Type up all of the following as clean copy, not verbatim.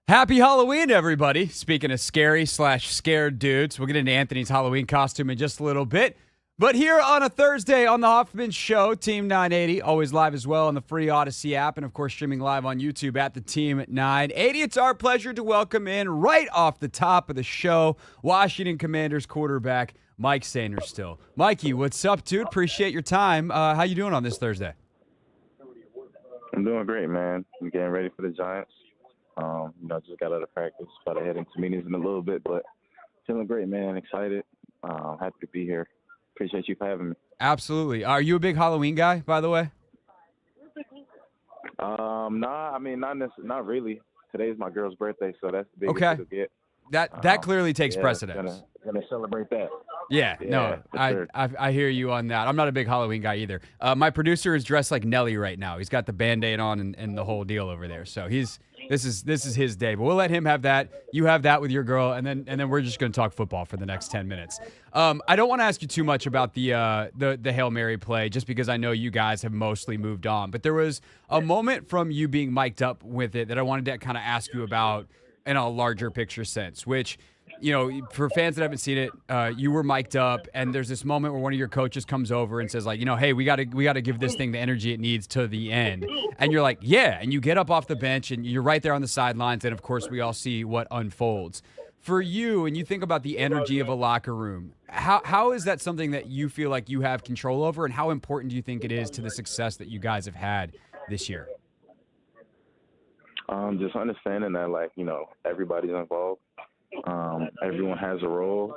Happy Halloween, everybody. Speaking of scary/scared dudes, we'll get into Anthony's Halloween costume in just a little bit. But here on a Thursday on the Hoffman Show, Team 980, always live as well on the free Odyssey app and, of course, streaming live on YouTube at the Team 980. It's our pleasure to welcome in right off the top of the show, Washington Commanders quarterback Mike Sainristil. Mikey, what's up, dude? Appreciate your time. How you doing on this Thursday? I'm doing great, man. I'm getting ready for the Giants. Just got out of practice, about to head into meetings in a little bit, but feeling great, man. Excited. Happy to be here. Appreciate you for having me. Absolutely. Are you a big Halloween guy, by the way? Not really. Today's my girl's birthday, so that's the biggest Okay. it'll get. That clearly takes precedence. Gonna celebrate that. Yeah, no, sure. I hear you on that. I'm not a big Halloween guy either. My producer is dressed like Nelly right now. He's got the Band-Aid on and the whole deal over there. So this is his day. But we'll let him have that. You have that with your girl, and then we're just going to talk football for the next 10 minutes. I don't want to ask you too much about the Hail Mary play, just because I know you guys have mostly moved on. But there was a moment from you being mic'd up with it that I wanted to kind of ask you about in a larger picture sense, which, you know, for fans that haven't seen it, you were mic'd up, and there's this moment where one of your coaches comes over and says, like, hey, we gotta give this thing the energy it needs to the end. And you're like, yeah, and you get up off the bench and you're right there on the sidelines, and of course we all see what unfolds. For you, and you think about the energy of a locker room, how is that something that you feel like you have control over, and how important do you think it is to the success that you guys have had this year? Just understanding that, everybody's involved. Everyone has a role.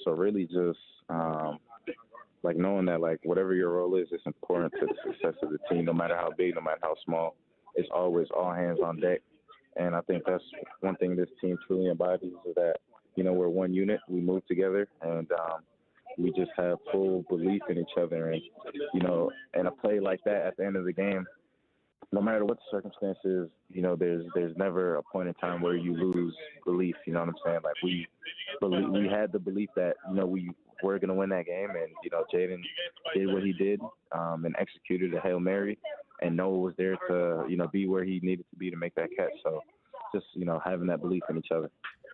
So really just, knowing that, whatever your role is, it's important to the success of the team, no matter how big, no matter how small. It's always all hands on deck. And I think that's one thing this team truly embodies, is that, we're one unit. We move together, and we just have full belief in each other. And, in a play like that at the end of the game, no matter what the circumstances, there's never a point in time where you lose belief. You know what I'm saying? We had the belief that, we were going to win that game, and, Jayden did what he did and executed a Hail Mary, and Noah was there to, be where he needed to be to make that catch. So just, having that belief in each other.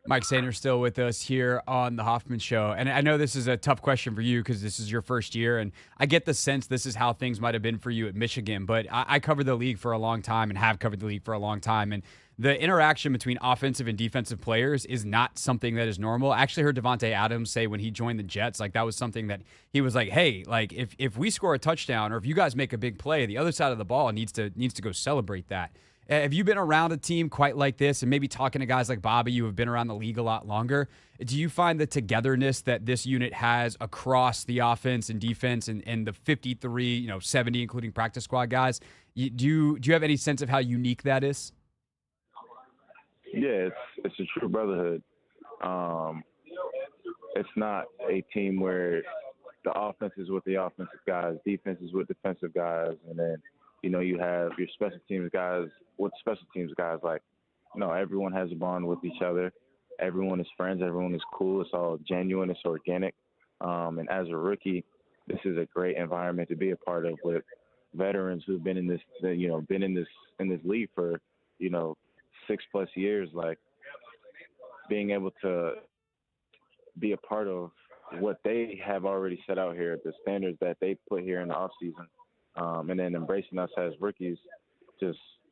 Mike Sainristil with us here on the Hoffman Show. And I know this is a tough question for you because this is your first year, and I get the sense this is how things might have been for you at Michigan. But I covered the league for a long time and have covered the league for a long time. And the interaction between offensive and defensive players is not something that is normal. I actually heard Devontae Adams say when he joined the Jets, that was something that he was like, hey, if we score a touchdown or if you guys make a big play, the other side of the ball needs to go celebrate that. Have you been around a team quite like this, and maybe talking to guys like Bobby, you have been around the league a lot longer? Do you find the togetherness that this unit has across the offense and defense and the 53, 70, including practice squad guys, do you have any sense of how unique that is? Yeah, it's a true brotherhood. It's not a team where the offense is with the offensive guys, defense is with defensive guys, and then you have your special teams guys with special teams guys. Everyone has a bond with each other. Everyone is friends. Everyone is cool. It's all genuine. It's organic. And as a rookie, this is a great environment to be a part of with veterans who've been in this, in this league for, 6+ years. Being able to be a part of what they have already set out here, the standards that they put here in the off season. And then embracing us as rookies,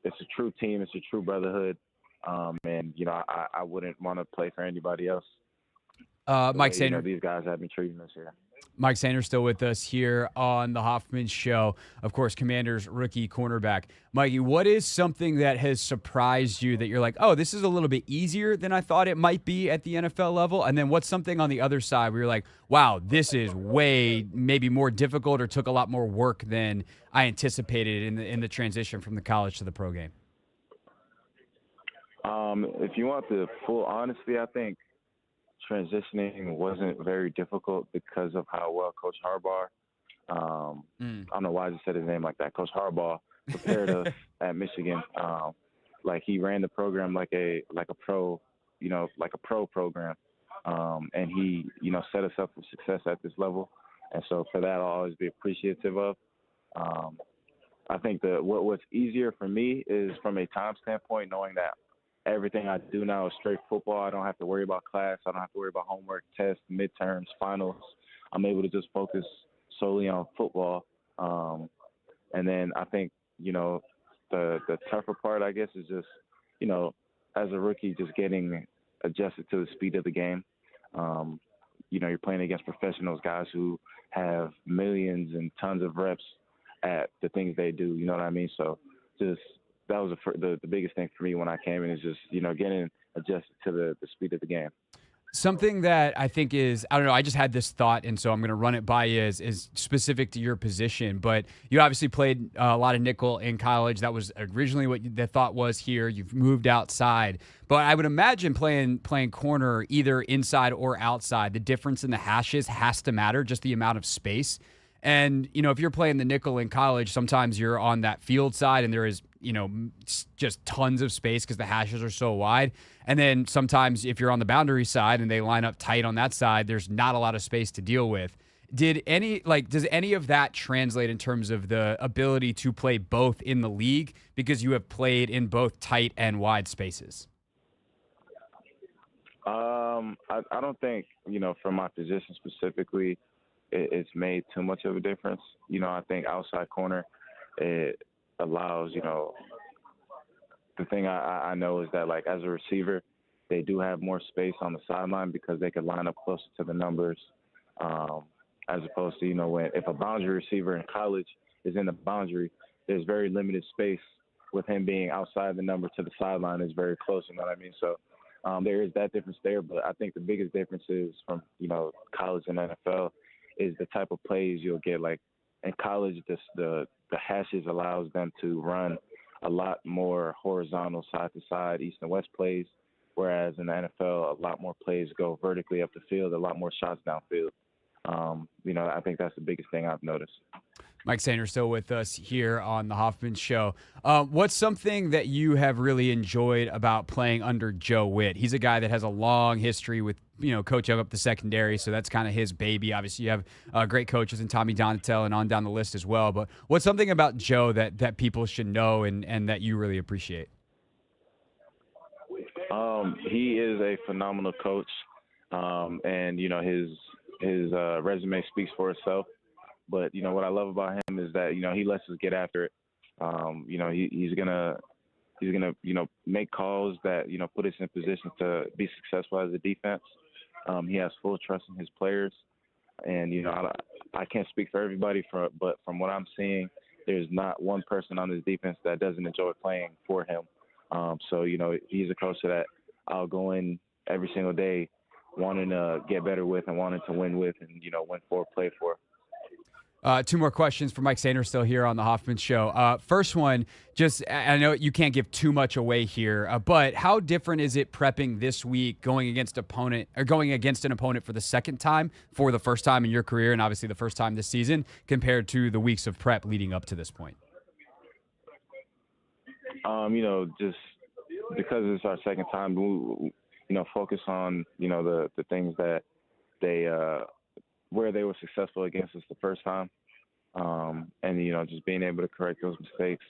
it's a true team. It's a true brotherhood. And, I wouldn't want to play for anybody else. Mike Sainristil. These guys have been treating us here. Mike Sainristil with us here on the Hoffman Show. Of course, Commanders rookie cornerback. Mikey, what is something that has surprised you that you're like, oh, this is a little bit easier than I thought it might be at the NFL level? And then what's something on the other side where you're like, wow, this is way maybe more difficult or took a lot more work than I anticipated in the transition from the college to the pro game? If you want the full honesty, I think transitioning wasn't very difficult because of how well Coach Harbaugh, I don't know why I just said his name like that, Coach Harbaugh prepared us at Michigan. He ran the program like a pro, like a pro program. And he, set us up for success at this level. And so for that, I'll always be appreciative of. I think what's easier for me is from a time standpoint, knowing that everything I do now is straight football. I don't have to worry about class. I don't have to worry about homework, tests, midterms, finals. I'm able to just focus solely on football. And then I think, the tougher part, I guess, is just, as a rookie, just getting adjusted to the speed of the game. You're playing against professionals, guys who have millions and tons of reps at the things they do. You know what I mean? So just that was the biggest thing for me when I came in is just, getting adjusted to the speed of the game. Something that I think is, I don't know, I just had this thought, and so I'm going to run it by you is specific to your position. But you obviously played a lot of nickel in college. That was originally what the thought was here. You've moved outside. But I would imagine playing corner either inside or outside, the difference in the hashes has to matter, just the amount of space. And, if you're playing the nickel in college, sometimes you're on that field side and there is, just tons of space because the hashes are so wide. And then sometimes if you're on the boundary side and they line up tight on that side, there's not a lot of space to deal with. Does any of that translate in terms of the ability to play both in the league because you have played in both tight and wide spaces? I don't think, for my position specifically, it's made too much of a difference. I think outside corner, it allows, the thing I know is that, like, as a receiver, they do have more space on the sideline because they can line up closer to the numbers, as opposed to, if a boundary receiver in college is in the boundary, there's very limited space with him being outside the number to the sideline is very close, you know what I mean? So there is that difference there, but I think the biggest difference is from, college and NFL is the type of plays you'll get. Like in college, the hashes allows them to run a lot more horizontal side to side, east and west plays, whereas in the NFL, a lot more plays go vertically up the field, a lot more shots downfield. I think that's the biggest thing I've noticed. Mike Sainristil with us here on the Hoffman Show. What's something that you have really enjoyed about playing under Joe Witt? He's a guy that has a long history with, coaching up the secondary, so that's kind of his baby. Obviously, you have great coaches in Tommy Donatel and on down the list as well. But what's something about Joe that people should know and that you really appreciate? He is a phenomenal coach, and his resume speaks for itself. But what I love about him is that he lets us get after it. He's gonna make calls that put us in position to be successful as a defense. He has full trust in his players, and I can't speak for everybody, but from what I'm seeing, there's not one person on this defense that doesn't enjoy playing for him. So he's a coach that I'll go in every single day wanting to get better with and wanting to win with and win for, play for. Two more questions for Mike Sainristil here on the Hoffman Show. First one, just I know you can't give too much away here, but how different is it prepping this week, going against an opponent for the second time, for the first time in your career, and obviously the first time this season, compared to the weeks of prep leading up to this point? Just because it's our second time, we focus on the things that they where they were successful against us the first time, and just being able to correct those mistakes,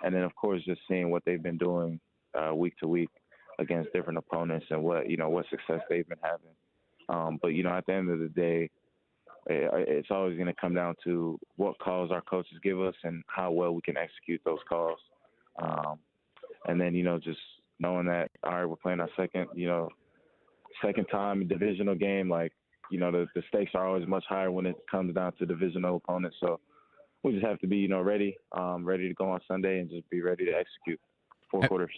and then of course just seeing what they've been doing week to week against different opponents and what success they've been having. But at the end of the day, it's always going to come down to what calls our coaches give us and how well we can execute those calls. And then just knowing that, all right, we're playing our second time divisional game, like. The stakes are always much higher when it comes down to divisional opponents. So we just have to be, ready to go on Sunday and just be ready to execute 4 quarters.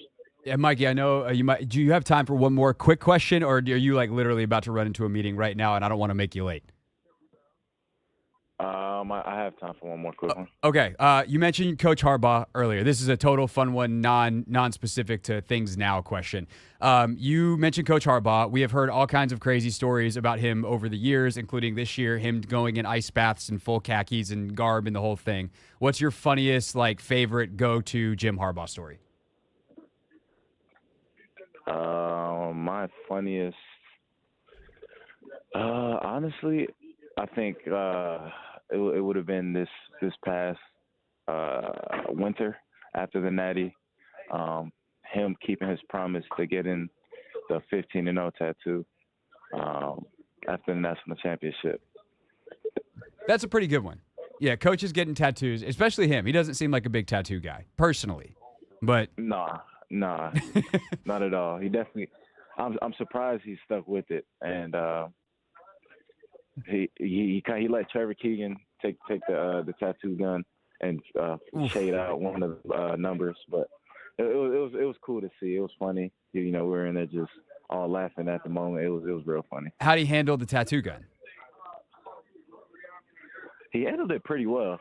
Yeah, Mikey, I know do you have time for one more quick question, or are you like literally about to run into a meeting right now and I don't want to make you late? I have time for one more quick one. Okay. You mentioned Coach Harbaugh earlier. This is a total fun one, non-specific to things now question. You mentioned Coach Harbaugh. We have heard all kinds of crazy stories about him over the years, including this year, him going in ice baths and full khakis and garb and the whole thing. What's your funniest, favorite go-to Jim Harbaugh story? My funniest, honestly, I think it would have been this past winter after the Natty. him keeping his promise to getting the 15-0 tattoo after the national championship. That's a pretty good one. Yeah, coaches getting tattoos, especially him. He doesn't seem like a big tattoo guy, personally. But Nah, not at all. He definitely. I'm surprised he stuck with it, and he let Trevor Keegan take the tattoo gun and shade out one of the numbers, but it was cool to see. It was funny. You know, we were in there just all laughing at the moment. It was real funny. how do you handle the tattoo gun? He handled it pretty well.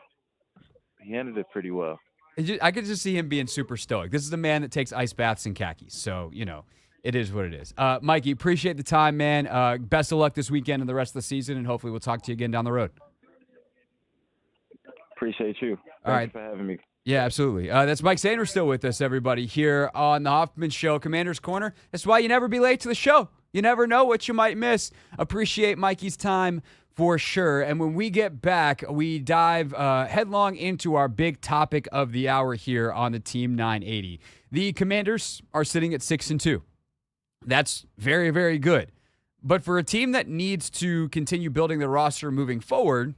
I could just see him being super stoic. This is a man that takes ice baths in khakis, so, you know, it is what it is. Mikey, appreciate the time, man. Best of luck this weekend and the rest of the season, and hopefully we'll talk to you again down the road. Appreciate you. All right. Thanks for having me. Yeah, absolutely. That's Mike Sainristil with us, everybody, here on the Hoffman Show, Commander's Corner. That's why you never be late to the show. You never know what you might miss. Appreciate Mikey's time for sure. And when we get back, we dive headlong into our big topic of the hour here on the Team 980. The Commanders are sitting at 6-2. That's very, very good. But for a team that needs to continue building their roster moving forward,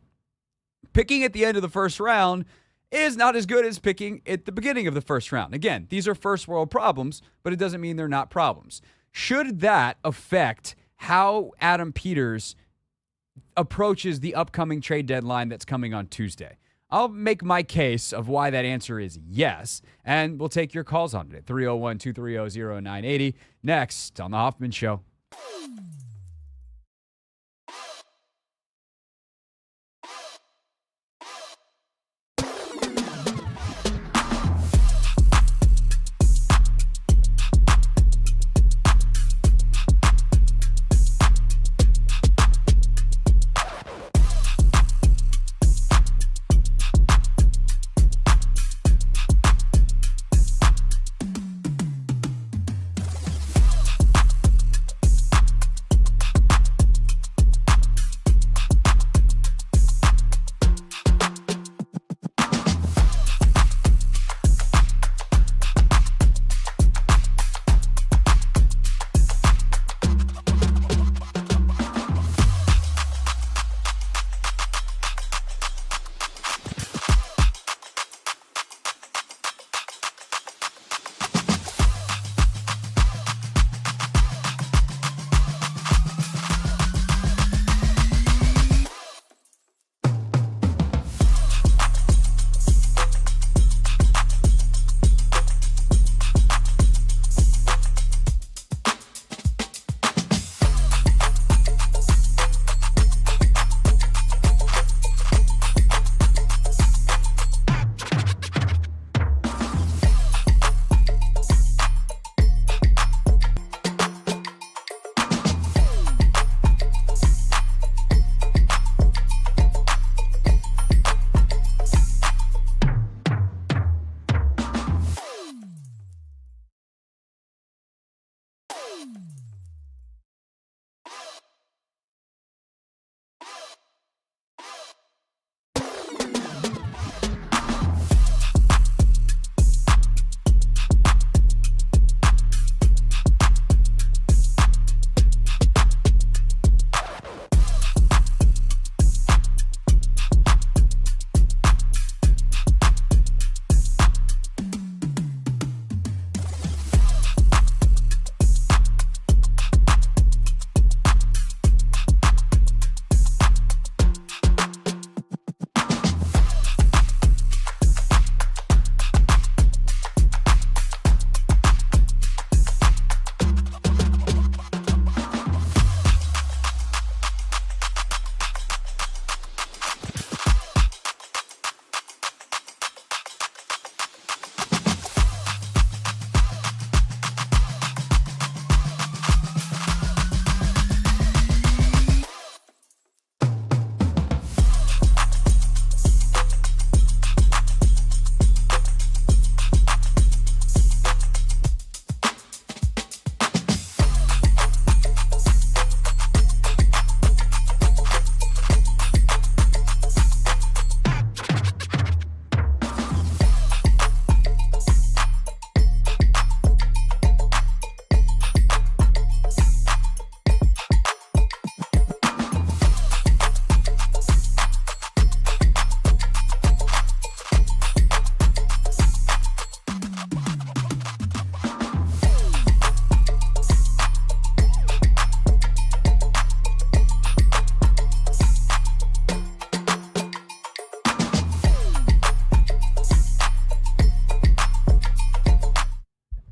picking at the end of the first round is not as good as picking at the beginning of the first round. Again, these are first world problems, but it doesn't mean they're not problems. Should that affect how Adam Peters approaches the upcoming trade deadline that's coming on Tuesday? I'll make my case of why that answer is yes, and we'll take your calls on it at 301-230-0980 next on The Hoffman Show.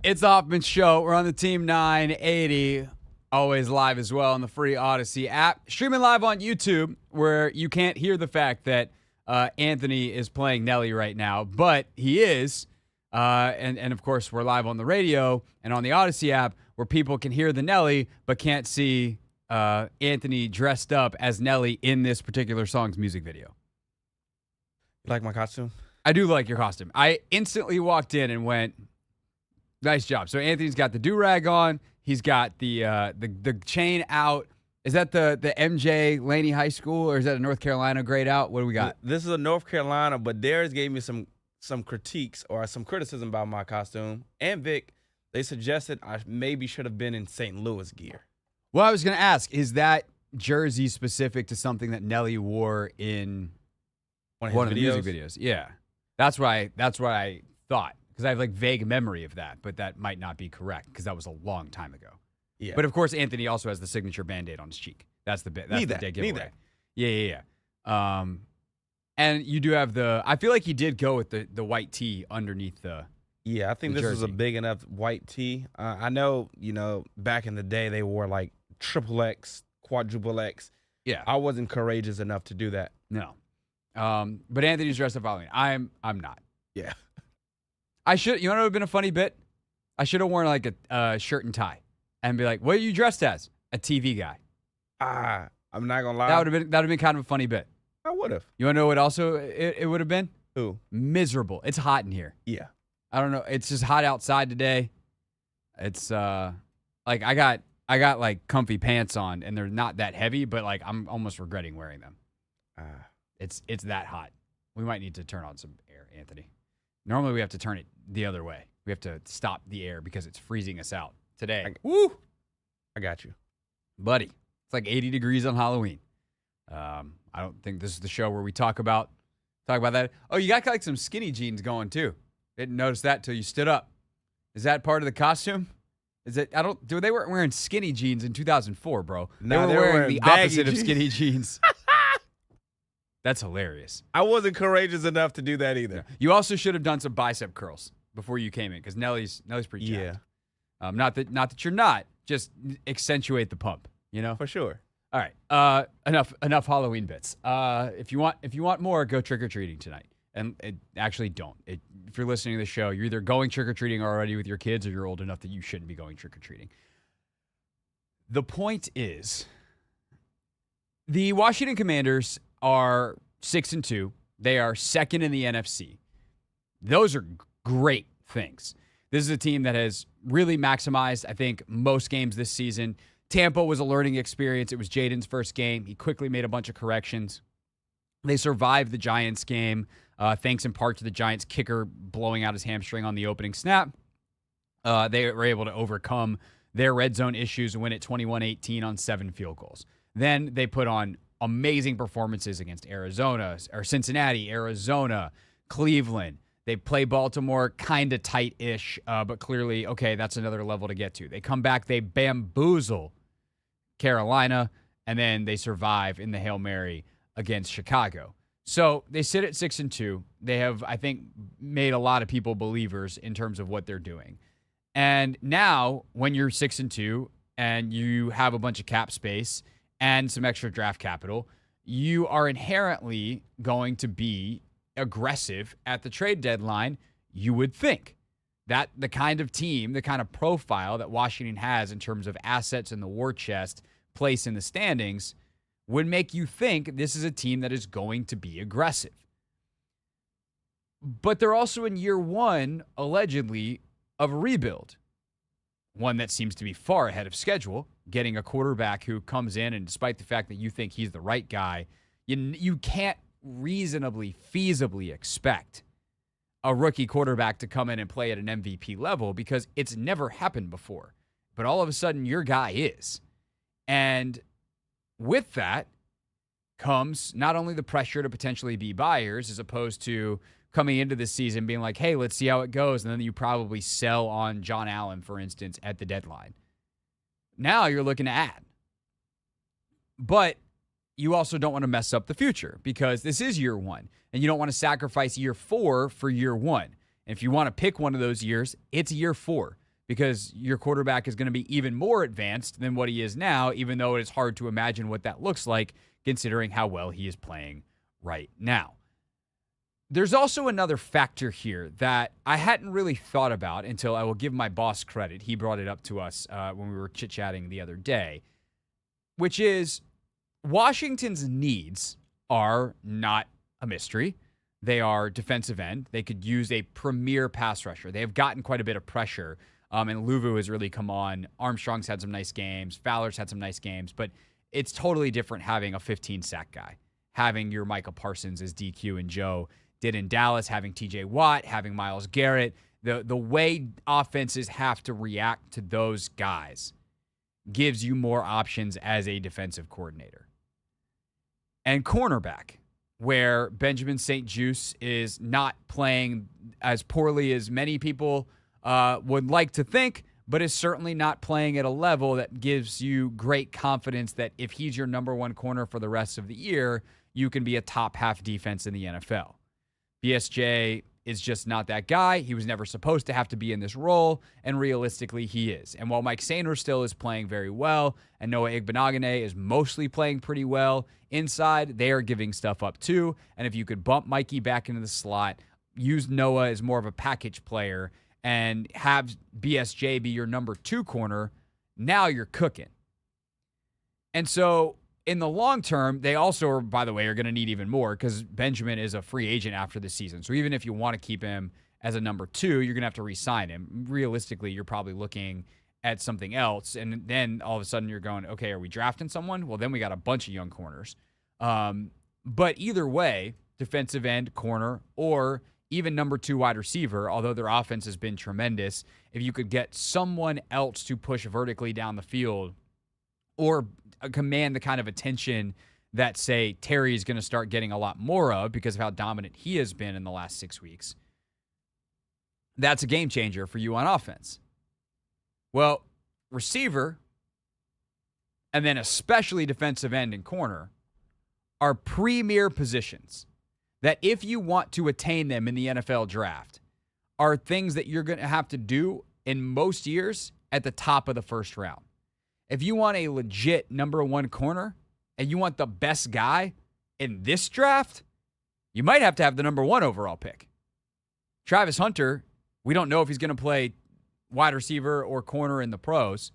It's the Hoffman Show. We're on the Team 980. Always live as well on the free Odyssey app. Streaming live on YouTube, where you can't hear the fact that Anthony is playing Nelly right now, but he is. And of course, we're live on the radio and on the Odyssey app, where people can hear the Nelly but can't see Anthony dressed up as Nelly in this particular song's music video. You like my costume? I do like your costume. I instantly walked in and went, nice job. So Anthony's got the do-rag on. He's got the chain out. Is that the MJ Laney High School, or is that a North Carolina grade out? What do we got? This is a North Carolina, but Darius gave me some critiques or some criticism about my costume. And Vic, they suggested I maybe should have been in St. Louis gear. Well, I was going to ask, is that jersey specific to something that Nelly wore in one of the music videos? Yeah. That's what I thought, because I have like vague memory of that, but that might not be correct because that was a long time ago. Yeah. But of course, Anthony also has the signature Band-Aid on his cheek. That's the bit. That's the big giveaway. Yeah. And you do have I feel like he did go with the white tee underneath the. Yeah, I think this was a big enough white tee. I know, back in the day they wore like triple X, quadruple X. Yeah. I wasn't courageous enough to do that. No. But Anthony's dressed up Halloween. I'm not. Yeah. I should. You know what would have been a funny bit? I should have worn like a shirt and tie and be like, "What are you dressed as?" A TV guy. I'm not gonna lie. That would have been kind of a funny bit. I would have. You want to know what also it would have been? Who? Miserable. It's hot in here. Yeah. I don't know. It's just hot outside today. It's like I got like comfy pants on and they're not that heavy, but like I'm almost regretting wearing them. It's that hot. We might need to turn on some air, Anthony. Normally we have to turn it the other way. We have to stop the air because it's freezing us out today. I got you. Buddy, it's like 80 degrees on Halloween. I don't think this is the show where we talk about that. Oh, you got like some skinny jeans going too. Didn't notice that till you stood up. Is that part of the costume? Is it? They weren't wearing skinny jeans in 2004, bro. They were wearing the opposite of skinny jeans. That's hilarious. I wasn't courageous enough to do that either. You also should have done some bicep curls before you came in, because Nelly's pretty jacked. Yeah. Not that you're not. Just accentuate the pump. For sure. All right. Enough Halloween bits. If you want more, go trick or treating tonight. And actually don't. If you're listening to the show, you're either going trick or treating already with your kids, or you're old enough that you shouldn't be going trick or treating. The point is, the Washington Commanders are 6-2. They are second in the NFC. Those are great things. This is a team that has really maximized, I think, most games this season. Tampa was a learning experience. It was Jayden's first game. He quickly made a bunch of corrections. They survived the Giants game, thanks in part to the Giants kicker blowing out his hamstring on the opening snap. They were able to overcome their red zone issues and win at 21-18 on 7 field goals. Then they put on amazing performances against Cincinnati, Arizona, Cleveland. They play Baltimore kind of tight-ish, but clearly, okay, that's another level to get to. They come back, they bamboozle Carolina, and then they survive in the Hail Mary against Chicago. So they sit at 6-2. They have, I think, made a lot of people believers in terms of what they're doing. And now, when you're 6-2 and you have a bunch of cap space and some extra draft capital, you are inherently going to be aggressive at the trade deadline, you would think. That the kind of team, the kind of profile that Washington has in terms of assets in the war chest, place in the standings, would make you think this is a team that is going to be aggressive. But they're also in year one, allegedly, of a rebuild. One that seems to be far ahead of schedule, getting a quarterback who comes in, and despite the fact that you think he's the right guy, you can't reasonably, feasibly expect a rookie quarterback to come in and play at an MVP level, because it's never happened before. But all of a sudden, your guy is. And with that comes not only the pressure to potentially be buyers, as opposed to coming into this season being like, hey, let's see how it goes, and then you probably sell on John Allen, for instance, at the deadline. Now you're looking to add. But you also don't want to mess up the future, because this is year one, and you don't want to sacrifice year 4 for year 1. And if you want to pick one of those years, it's year 4, because your quarterback is going to be even more advanced than what he is now, even though it's hard to imagine what that looks like considering how well he is playing right now. There's also another factor here that I hadn't really thought about until I will give my boss credit. He brought it up to us when we were chit-chatting the other day, which is Washington's needs are not a mystery. They are defensive end. They could use a premier pass rusher. They have gotten quite a bit of pressure, and Luvu has really come on. Armstrong's had some nice games. Fowler's had some nice games, but it's totally different having a 15-sack guy, having your Micah Parsons as DQ and Joe did in Dallas, having TJ Watt, having Myles Garrett. The way offenses have to react to those guys gives you more options as a defensive coordinator. And cornerback, where Benjamin St-Juste is not playing as poorly as many people would like to think, but is certainly not playing at a level that gives you great confidence that if he's your number one corner for the rest of the year, you can be a top half defense in the NFL. BSJ is just not that guy. He was never supposed to have to be in this role, and realistically, he is. And while Mike Sainristil is playing very well, and Noah Igbenogany is mostly playing pretty well inside, they are giving stuff up too. And if you could bump Mikey back into the slot, use Noah as more of a package player, and have BSJ be your number 2 corner, now you're cooking. And so in the long term, they also, by the way, are going to need even more because Benjamin is a free agent after this season. So even if you want to keep him as a number 2, you're going to have to re-sign him. Realistically, you're probably looking at something else. And then all of a sudden you're going, okay, are we drafting someone? Well, then we got a bunch of young corners. But either way, defensive end, corner, or even number 2 wide receiver, although their offense has been tremendous, if you could get someone else to push vertically down the field or command the kind of attention that, say, Terry is going to start getting a lot more of because of how dominant he has been in the last 6 weeks, that's a game changer for you on offense. Well, receiver, and then especially defensive end and corner, are premier positions that if you want to attain them in the NFL draft, are things that you're going to have to do in most years at the top of the first round. If you want a legit number 1 corner and you want the best guy in this draft, you might have to have the number 1 overall pick. Travis Hunter, we don't know if he's going to play wide receiver or corner in the pros,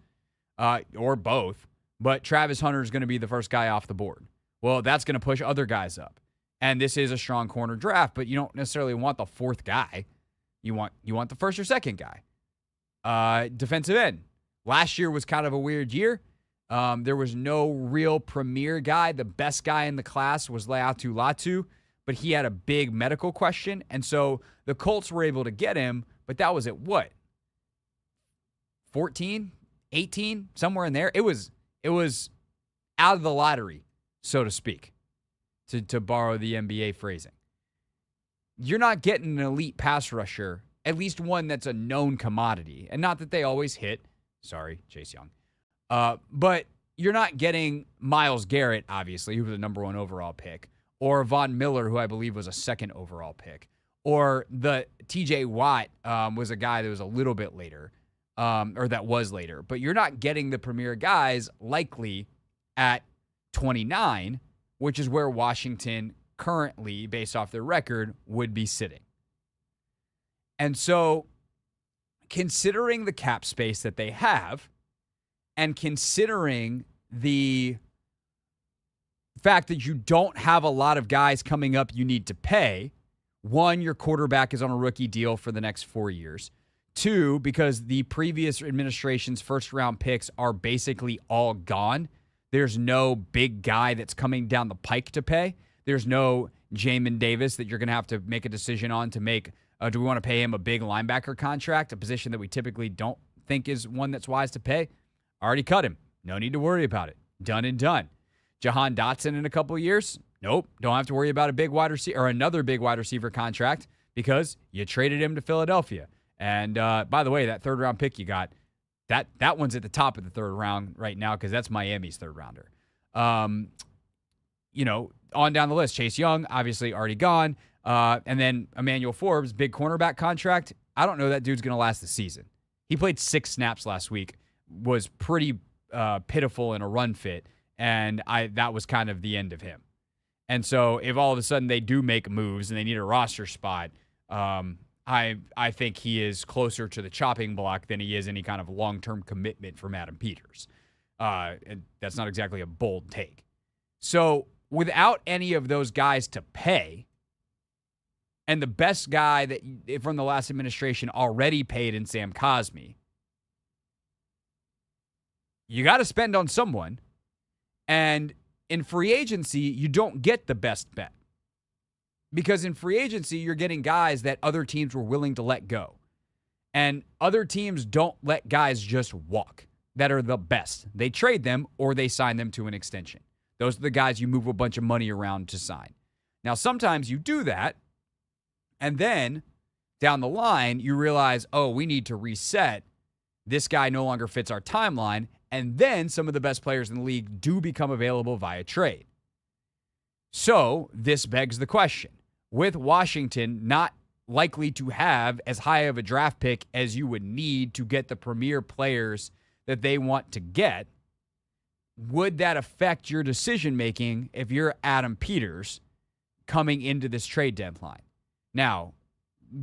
or both, but Travis Hunter is going to be the first guy off the board. Well, that's going to push other guys up. And this is a strong corner draft, but you don't necessarily want the 4th guy. You want the 1st or 2nd guy. Defensive end. Last year was kind of a weird year. There was no real premier guy. The best guy in the class was Laiatu Latu, but he had a big medical question. And so the Colts were able to get him, but that was at what? 14, 18, somewhere in there. It was out of the lottery, so to speak, to borrow the NBA phrasing. You're not getting an elite pass rusher, at least one that's a known commodity. And not that they always hit. Sorry, Chase Young. But you're not getting Myles Garrett, obviously, who was the number 1 overall pick, or Von Miller, who I believe was a 2nd overall pick, or the TJ Watt was a guy that was a little bit later, or that was later. But you're not getting the premier guys likely at 29, which is where Washington currently, based off their record, would be sitting. And so, considering the cap space that they have, and considering the fact that you don't have a lot of guys coming up you need to pay, 1, your quarterback is on a rookie deal for the next 4 years. 2, because the previous administration's first-round picks are basically all gone. There's no big guy that's coming down the pike to pay. There's no Jamin Davis that you're going to have to make a decision on to make, do we want to pay him a big linebacker contract, a position that we typically don't think is one that's wise to pay? Already cut him. No need to worry about it. Done and done. Jahan Dotson in a couple of years? Nope. Don't have to worry about a big wide receiver or another big wide receiver contract because you traded him to Philadelphia. And by the way, that 3rd-round pick you got, that one's at the top of the 3rd round right now because that's Miami's 3rd rounder. On down the list, Chase Young, obviously already gone. And then Emmanuel Forbes, big cornerback contract. I don't know that dude's going to last the season. He played 6 snaps last week, was pretty pitiful in a run fit, and that was kind of the end of him. And so if all of a sudden they do make moves and they need a roster spot, I think he is closer to the chopping block than he is any kind of long-term commitment from Adam Peters. And that's not exactly a bold take. So without any of those guys to pay, and the best guy that from the last administration already paid in Sam Cosmi, you got to spend on someone. And in free agency, you don't get the best bet. Because in free agency, you're getting guys that other teams were willing to let go. And other teams don't let guys just walk that are the best. They trade them or they sign them to an extension. Those are the guys you move a bunch of money around to sign. Now, sometimes you do that, and then down the line, you realize, oh, we need to reset. This guy no longer fits our timeline. And then some of the best players in the league do become available via trade. So this begs the question. With Washington not likely to have as high of a draft pick as you would need to get the premier players that they want to get, would that affect your decision-making if you're Adam Peters coming into this trade deadline? Now,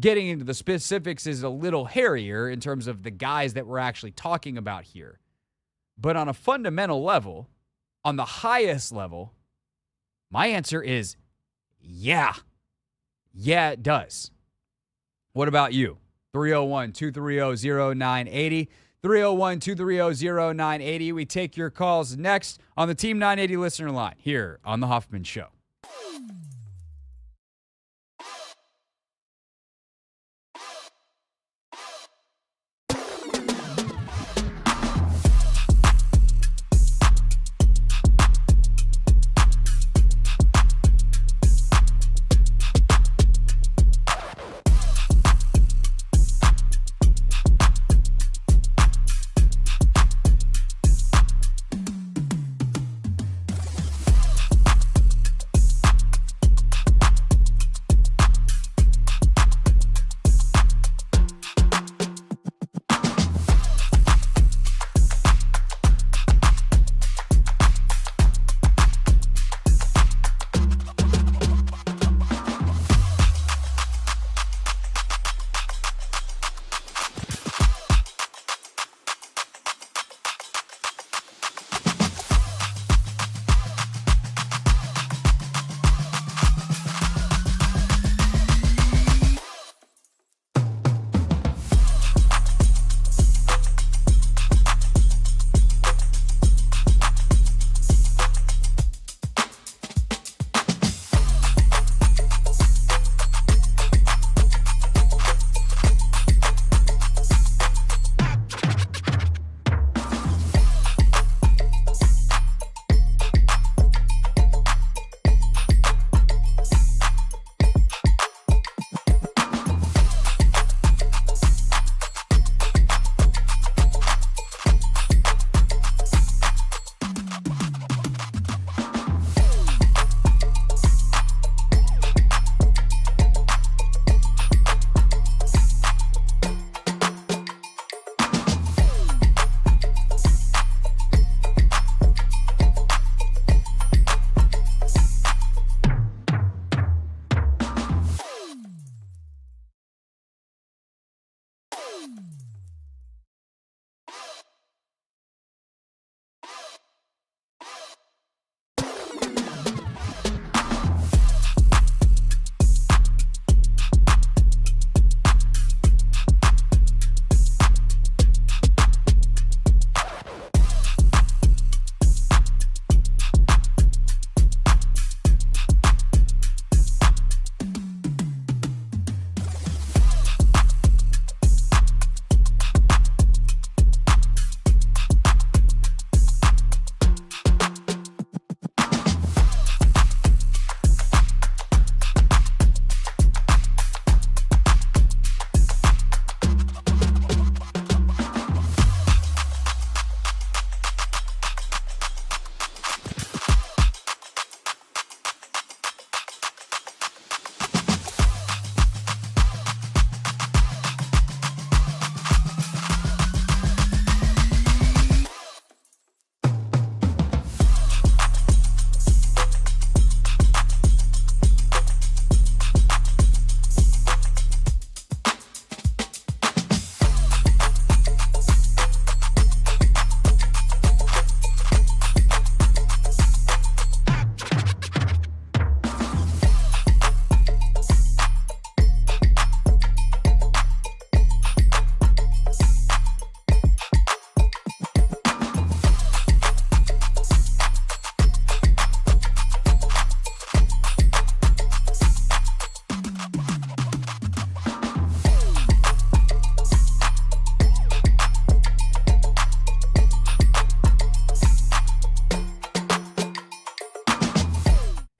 getting into the specifics is a little hairier in terms of the guys that we're actually talking about here. But on a fundamental level, on the highest level, my answer is yeah. Yeah, it does. What about you? 301-230-0980. 301-230-0980. We take your calls next on the Team 980 listener line here on The Hoffman Show.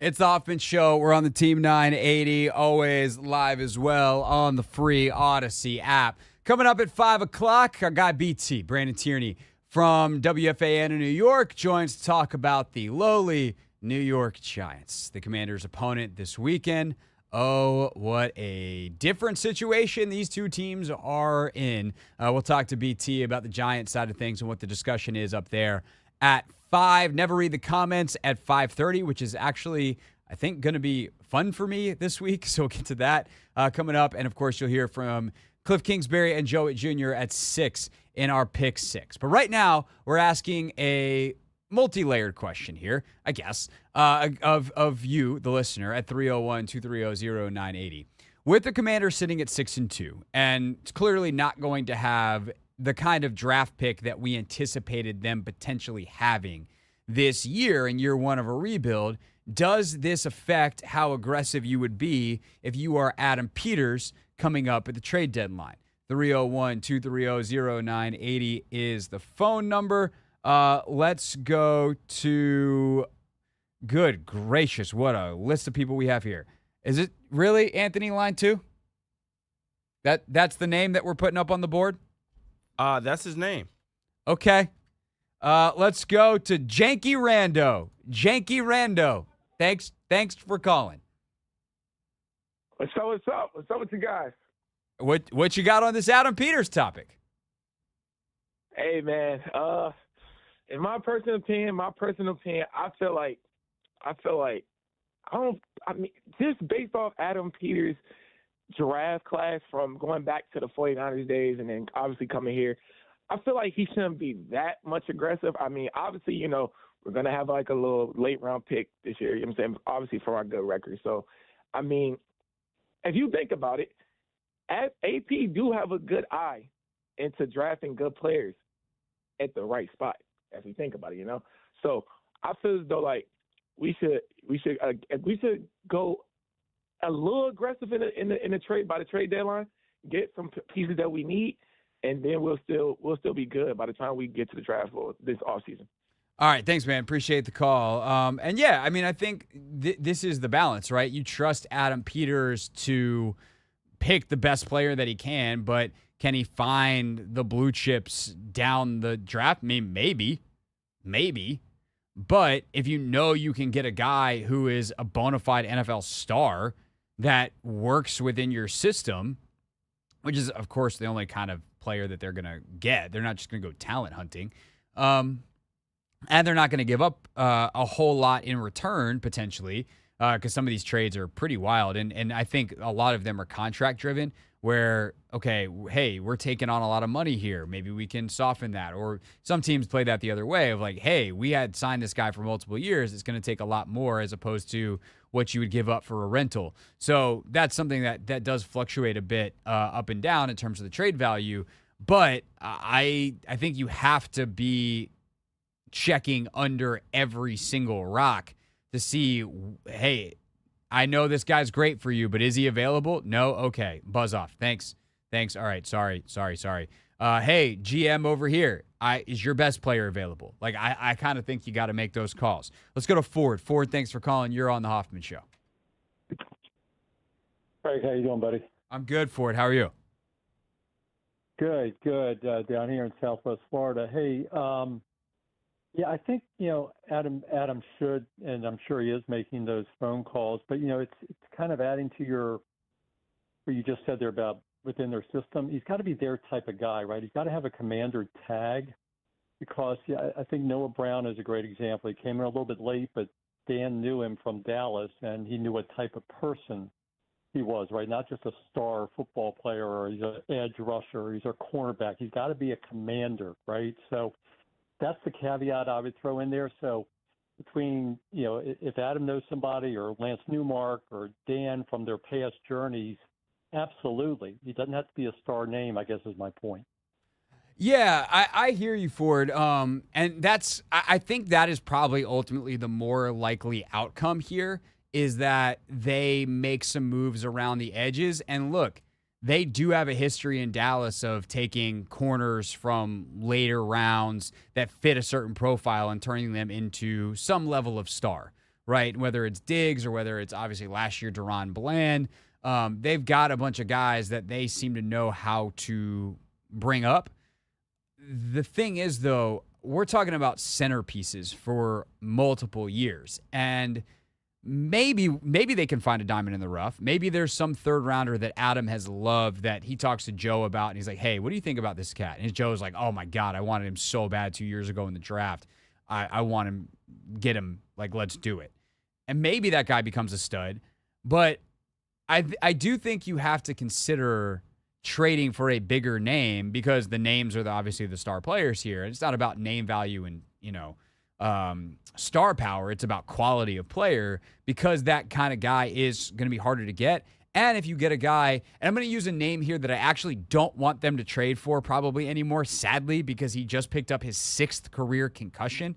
It's the Hoffman Show. We're on the Team 980, always live as well on the free Odyssey app. Coming up at 5 o'clock, our guy BT, Brandon Tierney from WFAN in New York, joins to talk about the lowly New York Giants, the Commanders' opponent this weekend. Oh, what a different situation these two teams are in. We'll talk to BT about the Giants side of things and what the discussion is up there at 5. Never read the comments at 5:30, which is actually, I think, going to be fun for me this week. So we'll get to that coming up. And, of course, you'll hear from Cliff Kingsbury and Joe Witt Jr. at 6 in our Pick 6. But right now, we're asking a multi-layered question here, I guess, of you, the listener, at 301-230-0980. With the Commanders sitting at 6-2, and clearly not going to have the kind of draft pick that we anticipated them potentially having this year in year one of a rebuild, does this affect how aggressive you would be if you are Adam Peters coming up at the trade deadline? 301-230-0980 is the phone number. Let's go to, good gracious, what a list of people we have here. Is it really Anthony line 2? That's the name that we're putting up on the board? That's his name. Okay. Let's go to Janky Rando. Janky Rando. Thanks for calling. What's up? What's up with you guys? What you got on this Adam Peters topic? Hey, man. In my personal opinion, I feel like just based off Adam Peters' draft class from going back to the 49ers days and then obviously coming here, I feel like he shouldn't be that much aggressive. I mean, obviously, we're going to have like a little late round pick this year, you know what I'm saying? Obviously for our good record. So, I mean, if you think about it, AP do have a good eye into drafting good players at the right spot, if you think about it, So I feel as though like we should go a little aggressive in the trade by the trade deadline, get some pieces that we need, and then we'll still be good by the time we get to the draft for this offseason. All right, thanks, man. Appreciate the call. And yeah, I mean, I think this is the balance, right? You trust Adam Peters to pick the best player that he can, but can he find the blue chips down the draft? I mean, maybe. But if you can get a guy who is a bona fide NFL star that works within your system, which is, of course, the only kind of player that they're going to get. They're not just going to go talent hunting. And they're not going to give up a whole lot in return, potentially, because some of these trades are pretty wild. And I think a lot of them are contract-driven where, okay, hey, we're taking on a lot of money here. Maybe we can soften that. Or some teams play that the other way of like, hey, we had signed this guy for multiple years. It's going to take a lot more as opposed to what you would give up for a rental. So that's something that does fluctuate a bit up and down in terms of the trade value. But I think you have to be checking under every single rock to see, hey, I know this guy's great for you, but is he available? No? Okay. Buzz off. Thanks. All right. Sorry. Hey, GM over here. Is your best player available? Like, I kind of think you got to make those calls. Let's go to Ford. Ford, thanks for calling. You're on the Hoffman Show. Craig, how you doing, buddy? I'm good, Ford. How are you? Good. Down here in Southwest Florida. Hey, yeah, I think, Adam should, and I'm sure he is making those phone calls, but, it's kind of adding to what you just said there about within their system. He's got to be their type of guy, right? He's got to have a commander tag because, I think Noah Brown is a great example. He came in a little bit late, but Dan knew him from Dallas, and he knew what type of person he was, right? Not just a star football player or he's an edge rusher or he's a cornerback. He's got to be a commander, right? So that's the caveat I would throw in there. So between, if Adam knows somebody or Lance Newmark or Dan from their past journeys, absolutely. He doesn't have to be a star name, I guess is my point. Yeah, I hear you, Ford. And I think that is probably ultimately the more likely outcome here is that they make some moves around the edges. And look, they do have a history in Dallas of taking corners from later rounds that fit a certain profile and turning them into some level of star, right? Whether it's Diggs or whether it's obviously last year Deron Bland. They've got a bunch of guys that they seem to know how to bring up. The thing is, though, we're talking about centerpieces for multiple years. And maybe they can find a diamond in the rough. Maybe there's some third rounder that Adam has loved that he talks to Joe about, and he's like, hey, what do you think about this cat? And Joe's like, oh my God, I wanted him so bad 2 years ago in the draft. I want him, get him, like, let's do it. And maybe that guy becomes a stud. But I do think you have to consider trading for a bigger name, because the names are obviously the star players here. It's not about name value and, star power. It's about quality of player, because that kind of guy is going to be harder to get. And if you get a guy, and I'm going to use a name here that I actually don't want them to trade for probably anymore, sadly, because he just picked up his 6th career concussion.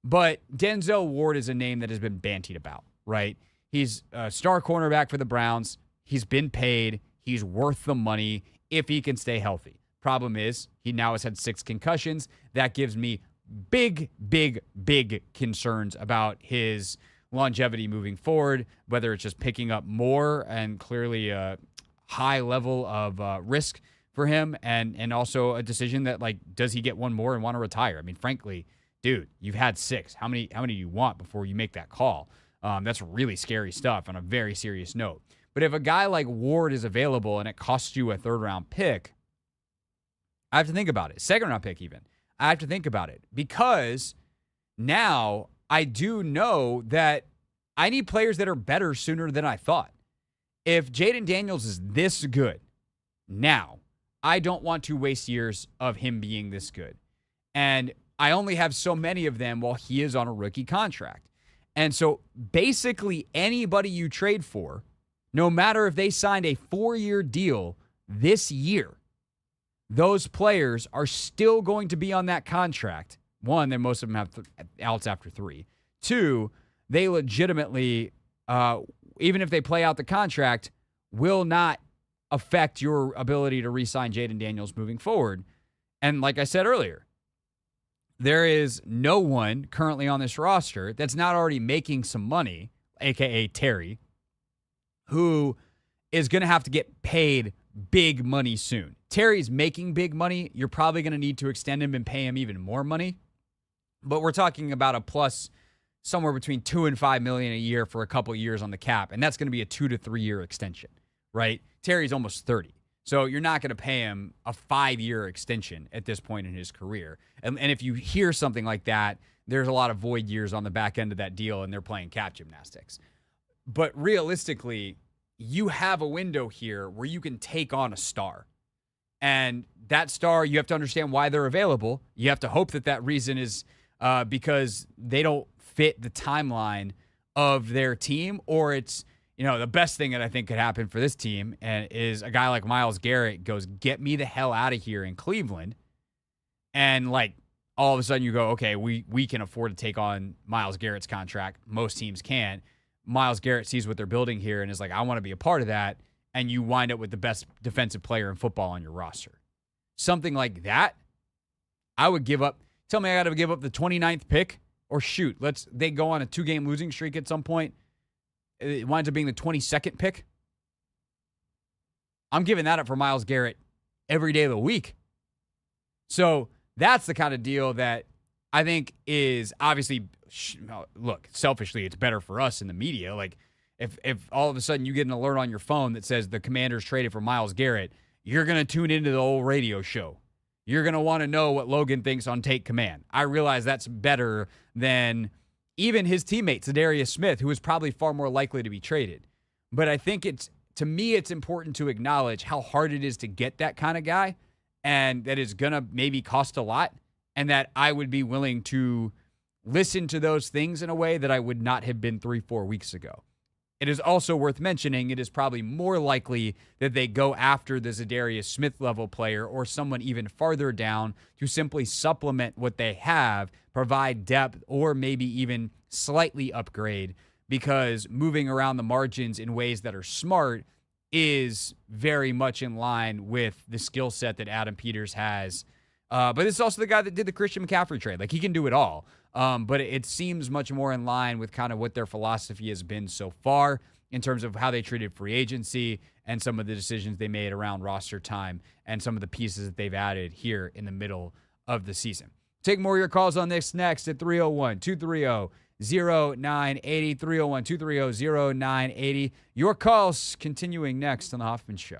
But Denzel Ward is a name that has been bantied about, right? He's a star cornerback for the Browns. He's been paid. He's worth the money if he can stay healthy. Problem is, he now has had 6 concussions. That gives me big concerns about his longevity moving forward, whether it's just picking up more and clearly a high level of risk for him, and also a decision that, like, does he get one more and want to retire? I mean, frankly, dude, you've had 6. How many do you want before you make that call? That's really scary stuff on a very serious note. But if a guy like Ward is available and it costs you a 3rd-round pick, I have to think about it. 2nd-round pick even. I have to think about it, because now I do know that I need players that are better sooner than I thought. If Jayden Daniels is this good now, I don't want to waste years of him being this good. And I only have so many of them while he is on a rookie contract. And so basically anybody you trade for, no matter if they signed a 4-year deal this year, those players are still going to be on that contract. One, then most of them have outs after 3. 2, they legitimately, even if they play out the contract, will not affect your ability to re-sign Jayden Daniels moving forward. And like I said earlier, there is no one currently on this roster that's not already making some money, a.k.a. Terry, who is going to have to get paid big money soon. Terry's making big money. You're probably going to need to extend him and pay him even more money. But we're talking about a plus somewhere between $2 and $5 million a year for a couple of years on the cap, and that's going to be a 2 to 3 year extension, right? Terry's almost 30. So you're not going to pay him a 5-year extension at this point in his career. And if you hear something like that, there's a lot of void years on the back end of that deal, and they're playing cap gymnastics. But realistically, you have a window here where you can take on a star. And that star, you have to understand why they're available. You have to hope that that reason is because they don't fit the timeline of their team, or it's, the best thing that I think could happen for this team and is a guy like Myles Garrett goes, get me the hell out of here in Cleveland. And like all of a sudden you go, okay, we can afford to take on Myles Garrett's contract. Most teams can't. Myles Garrett sees what they're building here and is like, I want to be a part of that. And you wind up with the best defensive player in football on your roster. Something like that, I would give up. Tell me I got to give up the 29th pick, or shoot, they go on a 2-game losing streak at some point. It winds up being the 22nd pick. I'm giving that up for Myles Garrett every day of the week. So that's the kind of deal that I think is obviously, look, selfishly, it's better for us in the media. Like, if all of a sudden you get an alert on your phone that says the Commanders traded for Myles Garrett, you're going to tune into the old radio show. You're going to want to know what Logan thinks on Take Command. I realize that's better than even his teammate, Zadarius Smith, who is probably far more likely to be traded. But I think to me, it's important to acknowledge how hard it is to get that kind of guy, and that is going to maybe cost a lot, and that I would be willing to listen to those things in a way that I would not have been 3-4 weeks ago. It is also worth mentioning it is probably more likely that they go after the Zadarius Smith level player or someone even farther down to simply supplement what they have, provide depth, or maybe even slightly upgrade, because moving around the margins in ways that are smart is very much in line with the skill set that Adam Peters has. But it's also the guy that did the Christian McCaffrey trade. Like, he can do it all. But it seems much more in line with kind of what their philosophy has been so far in terms of how they treated free agency and some of the decisions they made around roster time and some of the pieces that they've added here in the middle of the season. Take more of your calls on this next at 301-230-0980, 301-230-0980. Your calls continuing next on The Hoffman Show.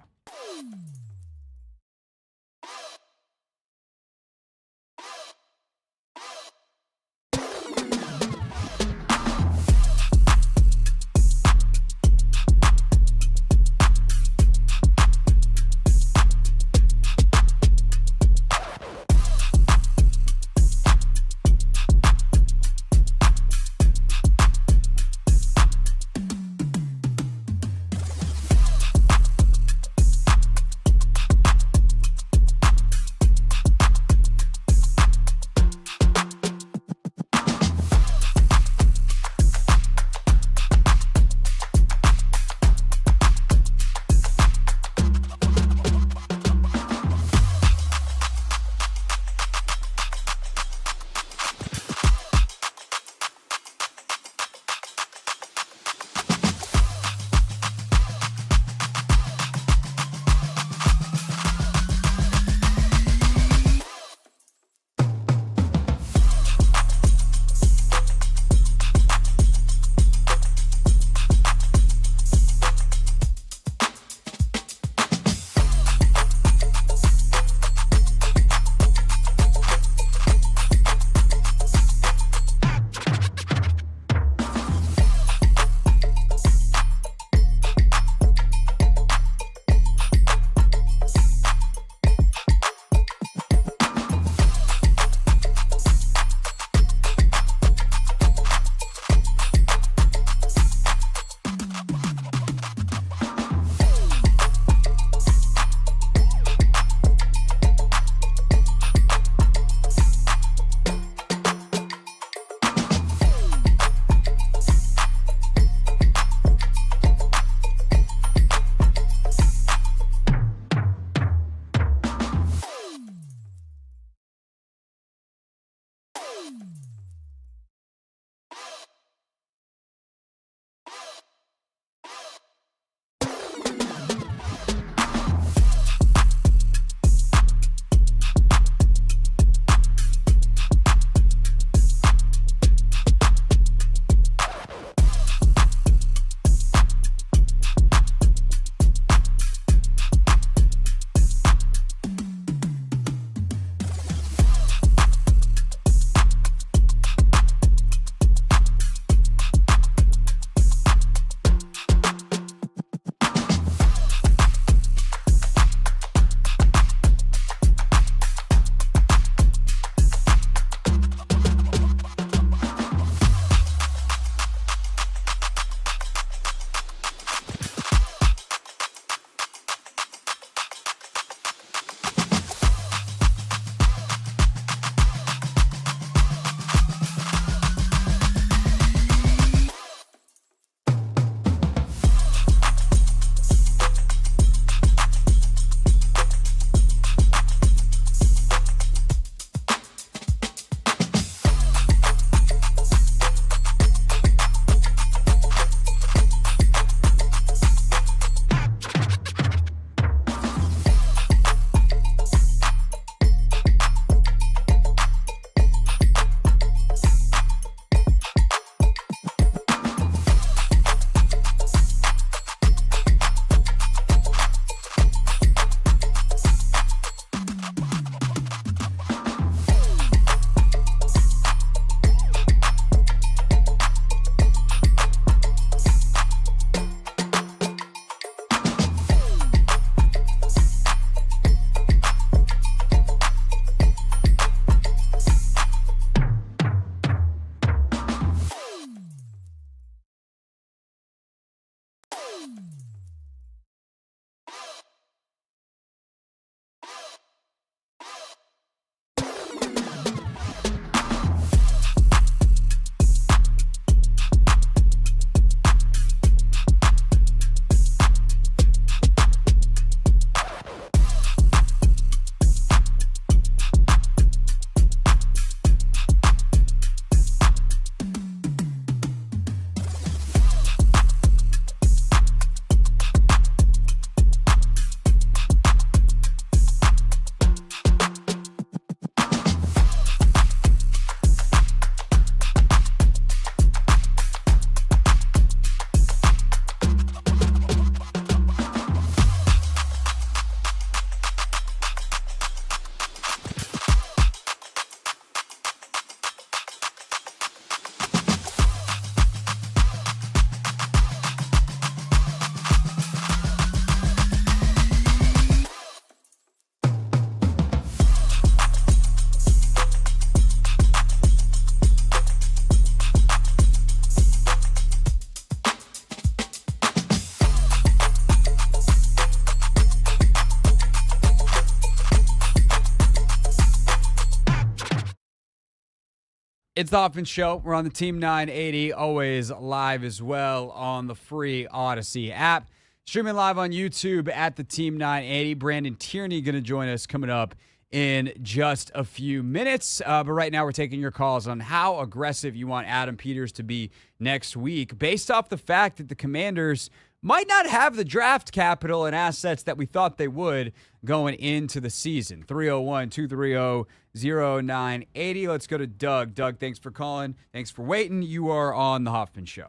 It's the Hoffman Show. We're on the Team 980, always live as well on the free Odyssey app. Streaming live on YouTube at the Team 980. Brandon Tierney going to join us coming up in just a few minutes. But right now we're taking your calls on how aggressive you want Adam Peters to be next week based off the fact that the Commanders might not have the draft capital and assets that we thought they would going into the season. 301-230-0980. Let's go to Doug. Doug, thanks for calling. Thanks for waiting. You are on the Hoffman Show.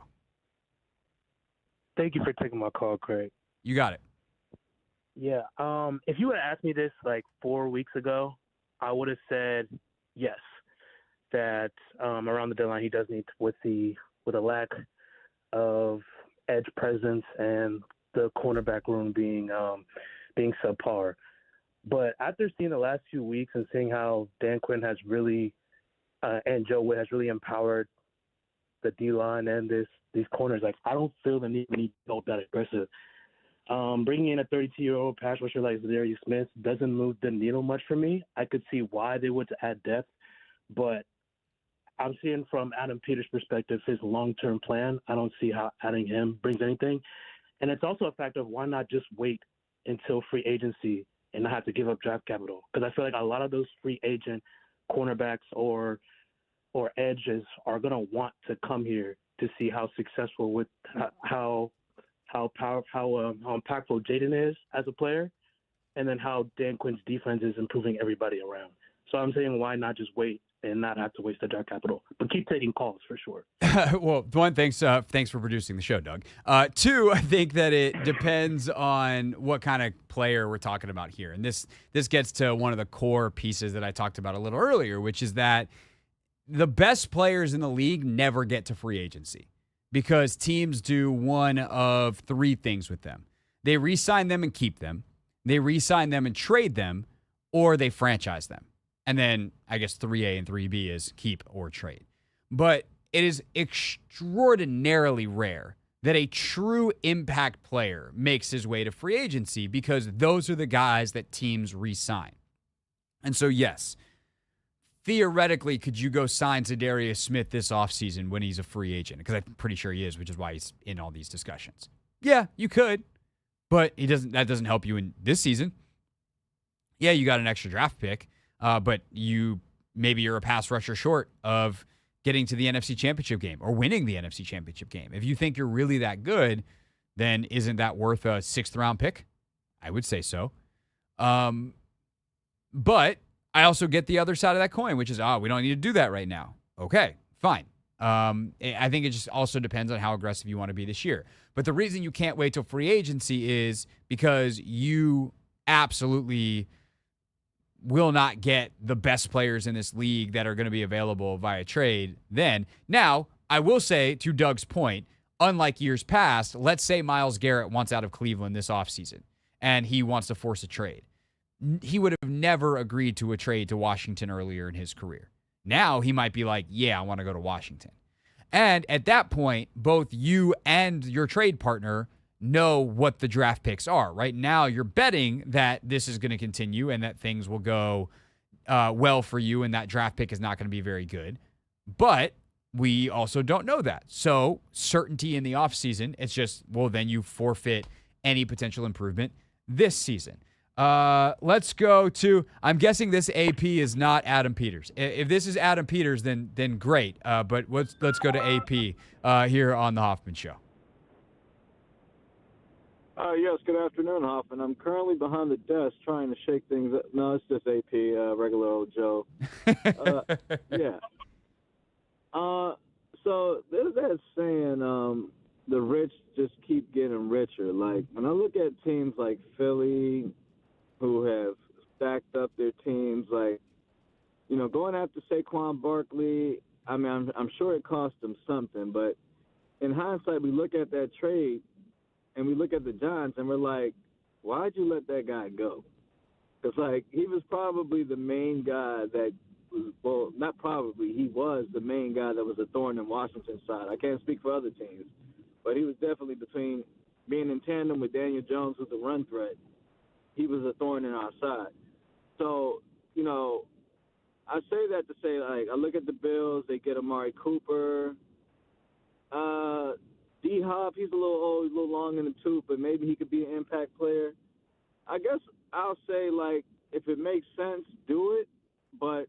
Thank you for taking my call, Craig. You got it. Yeah. If you would have asked me this like 4 weeks ago, I would have said yes, that around the deadline he does need with a lack of edge presence and the cornerback room being subpar. But after seeing the last few weeks and seeing how Dan Quinn has really and Joe Witt has really empowered the D-line and these corners, like I don't feel the need to be that aggressive. Bringing in a 32-year-old pass rusher like Zadarius Smith doesn't move the needle much for me. I could see why they would add depth, but I'm seeing from Adam Peters' perspective his long-term plan. I don't see how adding him brings anything. And it's also a factor of why not just wait until free agency and not have to give up draft capital. Because I feel like a lot of those free agent cornerbacks or edges are going to want to come here to see how successful with how impactful Jayden is as a player, and then how Dan Quinn's defense is improving everybody around. So I'm saying why not just wait and not have to waste the draft capital, but keep taking calls for sure. Well, one, thanks for producing the show, Doug. Two, I think that it depends on what kind of player we're talking about here. And this gets to one of the core pieces that I talked about a little earlier, which is that the best players in the league never get to free agency because teams do one of three things with them. They re-sign them and keep them, they re-sign them and trade them, or they franchise them. And then I guess 3A and 3B is keep or trade. But it is extraordinarily rare that a true impact player makes his way to free agency because those are the guys that teams re-sign. And so, yes, theoretically, could you go sign Zadarius Smith this offseason when he's a free agent? Because I'm pretty sure he is, which is why he's in all these discussions. Yeah, you could, but that doesn't help you in this season. Yeah, you got an extra draft pick. But maybe you're a pass rusher short of getting to the NFC Championship game or winning the NFC Championship game. If you think you're really that good, then isn't that worth a 6th-round pick? I would say so. But I also get the other side of that coin, which is, we don't need to do that right now. Okay, fine. I think it just also depends on how aggressive you want to be this year. But the reason you can't wait till free agency is because you absolutely will not get the best players in this league that are going to be available via trade then. Now, I will say, to Doug's point, unlike years past, let's say Myles Garrett wants out of Cleveland this offseason and he wants to force a trade. He would have never agreed to a trade to Washington earlier in his career. Now he might be like, yeah, I want to go to Washington. And at that point, both you and your trade partner know what the draft picks are. Right now, you're betting that this is going to continue and that things will go well for you and that draft pick is not going to be very good. But we also don't know that. So certainty in the offseason, it's just, well, then you forfeit any potential improvement this season. Let's go to, I'm guessing this AP is not Adam Peters. If this is Adam Peters, then great. But let's go to AP here on the Hoffman Show. Yes, good afternoon, Hoffman. I'm currently behind the desk trying to shake things up. No, it's just AP, regular old Joe. Yeah. So there's that saying, the rich just keep getting richer. Like, when I look at teams like Philly, who have stacked up their teams, like, going after Saquon Barkley, I mean, I'm sure it cost them something, but in hindsight, we look at that trade, and we look at the Giants, and we're like, why'd you let that guy go? Because, like, he was probably the main guy that was, well, not probably, he was the main guy that was a thorn in Washington's side. I can't speak for other teams, but he was definitely between being in tandem with Daniel Jones with the run threat. He was a thorn in our side. So, I say that to say, like, I look at the Bills, they get Amari Cooper. D-Hop, he's a little old, he's a little long in the tooth, but maybe he could be an impact player. I guess I'll say, like, if it makes sense, do it. But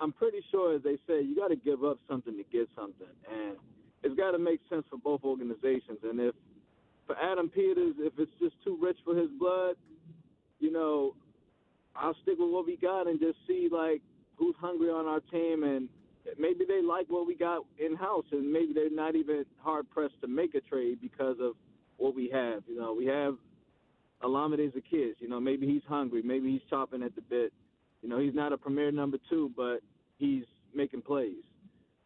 I'm pretty sure, as they say, you got to give up something to get something. And it's got to make sense for both organizations. And if, for Adam Peters, if it's just too rich for his blood, you know, I'll stick with what we got and just see, like, who's hungry on our team. And maybe they like what we got in-house, and maybe they're not even hard-pressed to make a trade because of what we have. You know, we have Olamide Zaccheaus. You know, maybe he's hungry. Maybe he's chopping at the bit. You know, he's not a premier number 2, but he's making plays.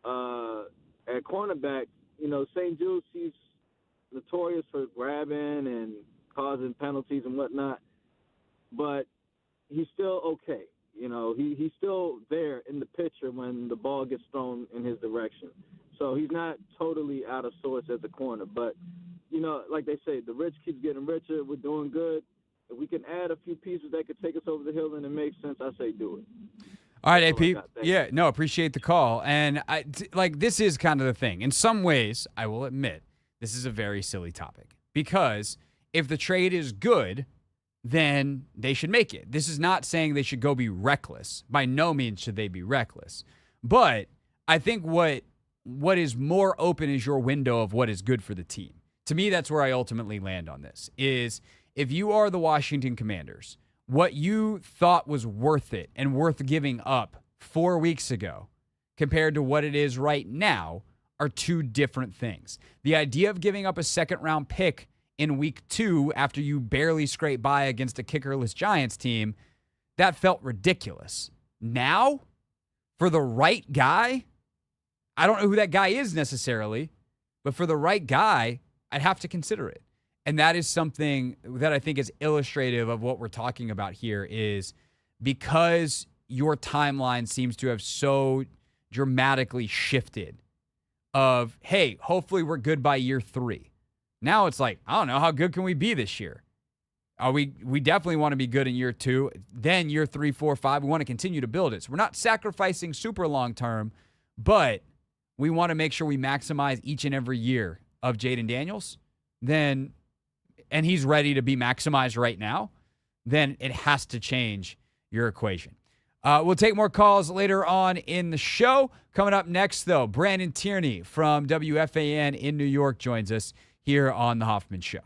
At cornerback, you know, St. Jude's, he's notorious for grabbing and causing penalties and whatnot, but he's still okay. You know, he's still there in the picture when the ball gets thrown in his direction. So he's not totally out of sorts as a corner. But, you know, like they say, the rich keeps getting richer. We're doing good. If we can add a few pieces that could take us over the hill and it makes sense, I say do it. All right, AP. Yeah, no, appreciate the call. And, this is kind of the thing. In some ways, I will admit, this is a very silly topic. Because if the trade is good, then they should make it. This is not saying they should go be reckless. By no means should they be reckless. But I think what is more open is your window of what is good for the team. To me, that's where I ultimately land on this, is if you are the Washington Commanders, what you thought was worth it and worth giving up 4 weeks ago compared to what it is right now are two different things. The idea of giving up a second-round pick in week 2 after you barely scrape by against a kickerless Giants team, that felt ridiculous. Now, for the right guy, I don't know who that guy is necessarily, but for the right guy, I'd have to consider it. And that is something that I think is illustrative of what we're talking about here, is because your timeline seems to have so dramatically shifted of, hey, hopefully we're good by year 3. Now it's like, I don't know, how good can we be this year? We definitely want to be good in year 2. Then year 3, 4, 5, we want to continue to build it. So we're not sacrificing super long term, but we want to make sure we maximize each and every year of Jayden Daniels. Then, and he's ready to be maximized right now, then it has to change your equation. We'll take more calls later on in the show. Coming up next, though, Brandon Tierney from WFAN in New York joins us here on The Hoffman Show.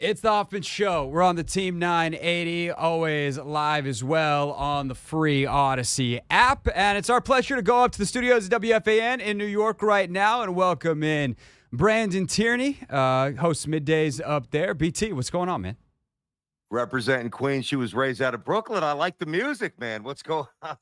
It's the Hoffman Show. We're on the Team 980, always live as well on the free Odyssey app. And it's our pleasure to go up to the studios of WFAN in New York right now and welcome in Brandon Tierney, hosts Middays up there. BT, what's going on, man? Representing Queens. She was raised out of Brooklyn. I like the music, man. What's going on,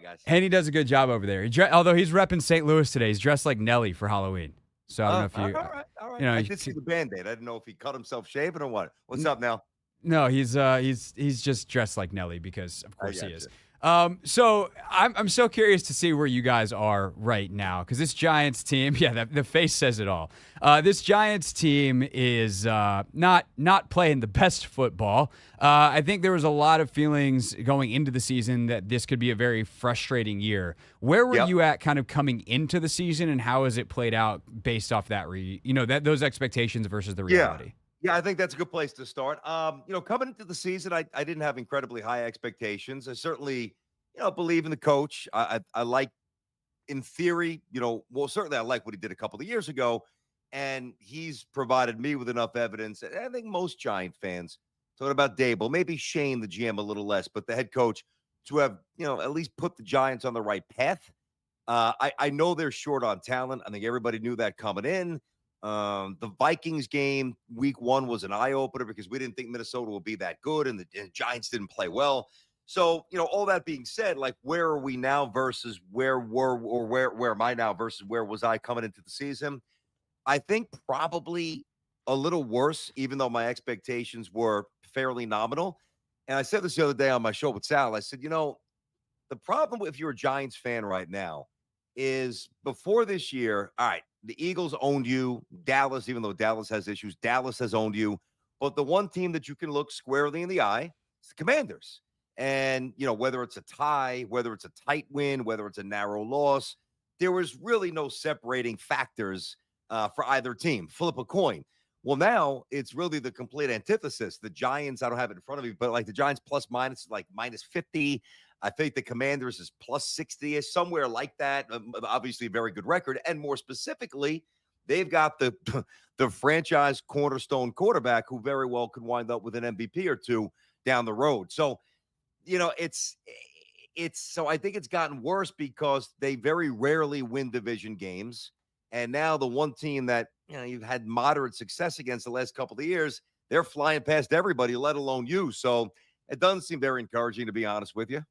guys? And he does a good job over there. Although he's repping St. Louis today. He's dressed like Nelly for Halloween. So I don't know if you. All right. You know, I did see the Band-Aid. I didn't know if he cut himself shaving or what. What's up now? No, he's just dressed like Nelly because of course he is. You. So I'm so curious to see where you guys are right now because this Giants team, the face says it all. This Giants team is not playing the best football. I think there was a lot of feelings going into the season that this could be a very frustrating year. Where were you at kind of coming into the season, and how has it played out based off that those expectations versus the reality? Yeah, I think that's a good place to start. Coming into the season, I didn't have incredibly high expectations. I certainly, believe in the coach. I like, in theory, certainly I like what he did a couple of years ago, and he's provided me with enough evidence. And I think most Giant fans talking about Dable, maybe Shane, the GM, a little less, but the head coach to have, at least put the Giants on the right path. I know they're short on talent. I think everybody knew that coming in. The Vikings game week 1 was an eye-opener because we didn't think Minnesota would be that good and the Giants didn't play well. So, all that being said, like, where are we now versus where am I now versus where was I coming into the season? I think probably a little worse, even though my expectations were fairly nominal. And I said this the other day on my show with Sal. I said, the problem if you're a Giants fan right now is before this year, all right, the Eagles owned you. Dallas, even though Dallas has issues, Dallas has owned you. But the one team that you can look squarely in the eye is the Commanders. And, whether it's a tie, whether it's a tight win, whether it's a narrow loss, there was really no separating factors for either team. Flip a coin. Well, now it's really the complete antithesis. The Giants, I don't have it in front of me, but like the Giants plus minus, like minus 50. I think the Commanders is plus 60, somewhere like that. Obviously, a very good record. And more specifically, they've got the franchise cornerstone quarterback who very well could wind up with an MVP or two down the road. So, so I think it's gotten worse because they very rarely win division games. And now the one team that, you've had moderate success against the last couple of years, they're flying past everybody, let alone you. So it doesn't seem very encouraging, to be honest with you.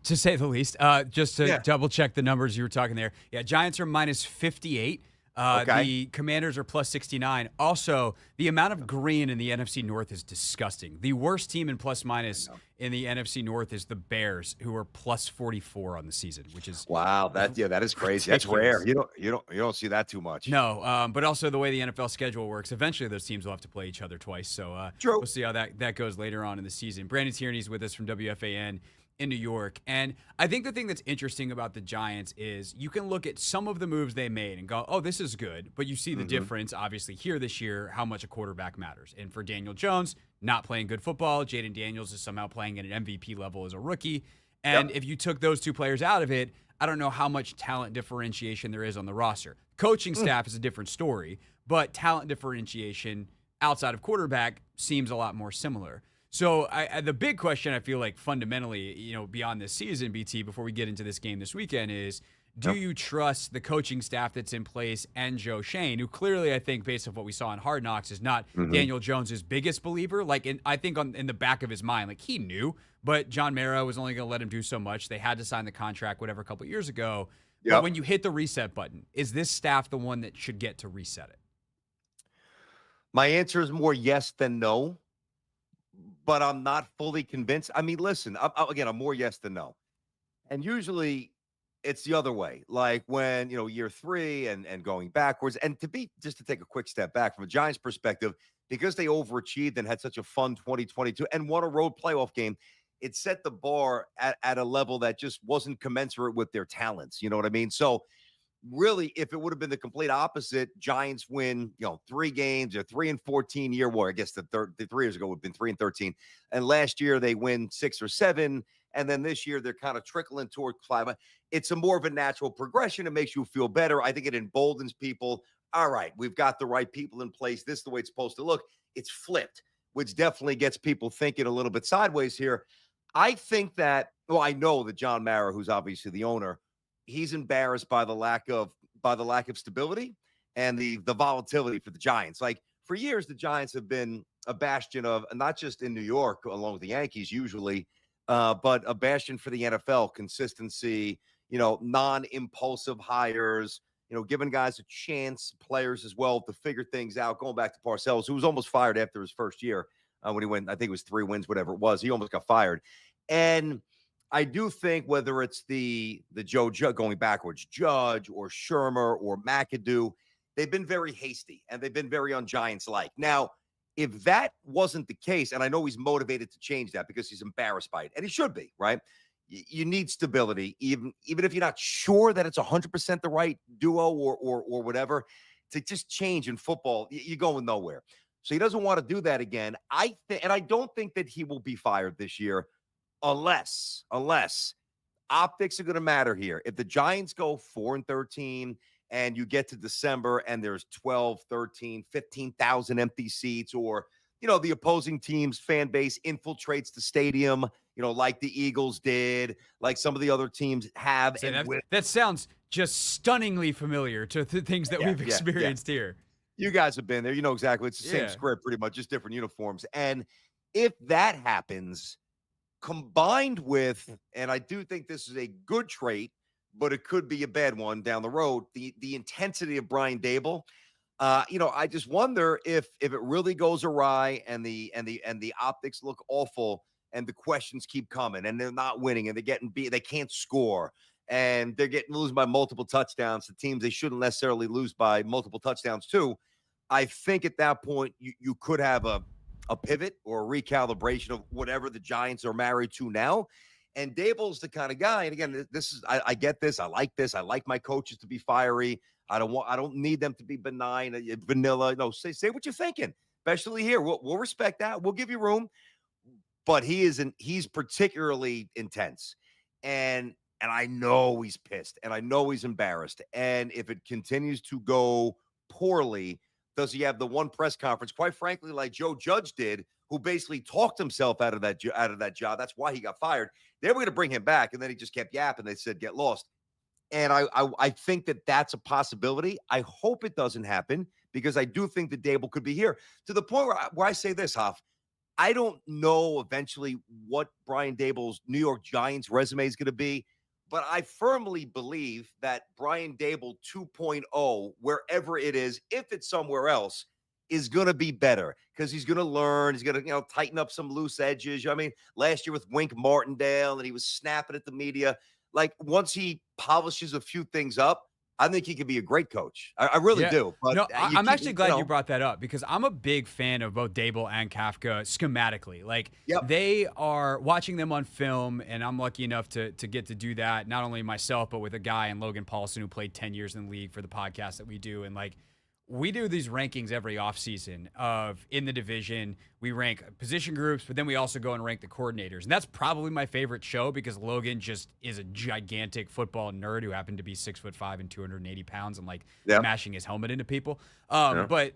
To say the least. Just to double check the numbers you were talking there. Yeah, Giants are minus 58. The Commanders are plus 69. Also, the amount of green in the NFC North is disgusting. The worst team in plus minus in the NFC North is the Bears, who are plus 44 on the season, which is wow. That is crazy. Ridiculous. That's rare. You don't see that too much. No, but also the way the NFL schedule works, eventually those teams will have to play each other twice. So we'll see how that goes later on in the season. Brandon Tierney is with us from WFAN in New York. And I think the thing that's interesting about the Giants is you can look at some of the moves they made and go, oh, this is good. But you see the difference, obviously, here this year, how much a quarterback matters. And for Daniel Jones, not playing good football. Jayden Daniels is somehow playing at an MVP level as a rookie. And if you took those two players out of it, I don't know how much talent differentiation there is on the roster. Coaching staff is a different story, but talent differentiation outside of quarterback seems a lot more similar. So the big question I feel like fundamentally, beyond this season, BT, before we get into this game this weekend is, do you trust the coaching staff that's in place and Joe Shane, who clearly, I think, based on what we saw in Hard Knocks, is not Daniel Jones's biggest believer? Like, I think in the back of his mind, like he knew, but John Mara was only going to let him do so much. They had to sign the contract, whatever, a couple years ago. Yep. But when you hit the reset button, is this staff the one that should get to reset it? My answer is more yes than no. But I'm not fully convinced. I mean, listen, I'm more yes than no. And usually it's the other way. Like when, year 3 and going backwards. And just to take a quick step back from a Giants perspective, because they overachieved and had such a fun 2022 and won a road playoff game, it set the bar at a level that just wasn't commensurate with their talents. You know what I mean? So really, if it would have been the complete opposite, Giants win, 3 games, or 3-14 year war. I guess the 3 years ago would have been 3-13. And last year they win 6 or 7. And then this year they're kind of trickling toward climate. It's a more of a natural progression. It makes you feel better. I think it emboldens people all right, we've got the right people in place. This is the way it's supposed to look. It's flipped, which definitely gets people thinking a little bit sideways here. I think that, well, I know that John Mara, who's obviously the owner, he's embarrassed by the lack of stability and the volatility for the Giants. Like for years, the Giants have been a bastion of, not just in New York, along with the Yankees usually, but a bastion for the NFL, consistency, non-impulsive hires, giving guys a chance, players as well, to figure things out. Going back to Parcells, who was almost fired after his first year when he went, I think it was 3 wins, whatever it was. He almost got fired. And I do think whether it's the Joe going backwards, Judge or Shermer or McAdoo, they've been very hasty and they've been very un-Giants-like. Now, if that wasn't the case, and I know he's motivated to change that because he's embarrassed by it, and he should be, right? You need stability, even if you're not sure that it's 100% the right duo or whatever, to just change in football. You're going nowhere. So he doesn't want to do that again. And I don't think that he will be fired this year unless optics are going to matter here. If the Giants go 4-13 and you get to December and there's 12, 13, 15,000 empty seats, or the opposing team's fan base infiltrates the stadium, like the Eagles did, like some of the other teams have. That sounds just stunningly familiar to the things that we've experienced here. You guys have been there. You know exactly. It's the same script pretty much, just different uniforms. And if that happens, combined with, and I do think this is a good trait, but it could be a bad one down the road, the intensity of Brian Daboll. I just wonder if it really goes awry and the optics look awful and the questions keep coming and they're not winning and they're getting beat, they can't score and they're losing by multiple touchdowns to teams they shouldn't necessarily lose by multiple touchdowns to. I think at that point you could have a pivot or a recalibration of whatever the Giants are married to now. And Daboll's the kind of guy, and again, I get this. I like this. I like my coaches to be fiery. I don't need them to be benign, vanilla. No, say what you're thinking, especially here. We'll respect that. We'll give you room. But he's particularly intense. And I know he's pissed and I know he's embarrassed. And if it continues to go poorly, does he have the one press conference, quite frankly, like Joe Judge did, who basically talked himself out of that job? That's why he got fired. They were going to bring him back, and then he just kept yapping. They said, get lost. And I think that that's a possibility. I hope it doesn't happen because I do think that Daboll could be here to the point where I say this, Hoff. I don't know eventually what Brian Daboll's New York Giants resume is going to be, but I firmly believe that Brian Daboll 2.0, wherever it is, if it's somewhere else, is going to be better because he's going to learn. He's going to, tighten up some loose edges. I mean, last year with Wink Martindale, and he was snapping at the media. Like, once he polishes a few things up, I think he could be a great coach. I really do. But no, I'm actually glad you brought that up because I'm a big fan of both Daboll and Kafka schematically. Like, they are watching them on film, and I'm lucky enough to get to do that, not only myself, but with a guy in Logan Paulson who played 10 years in the league for the podcast that we do. And, like, we do these rankings every offseason of in the division. We rank position groups, but then we also go and rank the coordinators. And that's probably my favorite show because Logan just is a gigantic football nerd who happened to be 6'5" and 280 pounds and smashing his helmet into people. But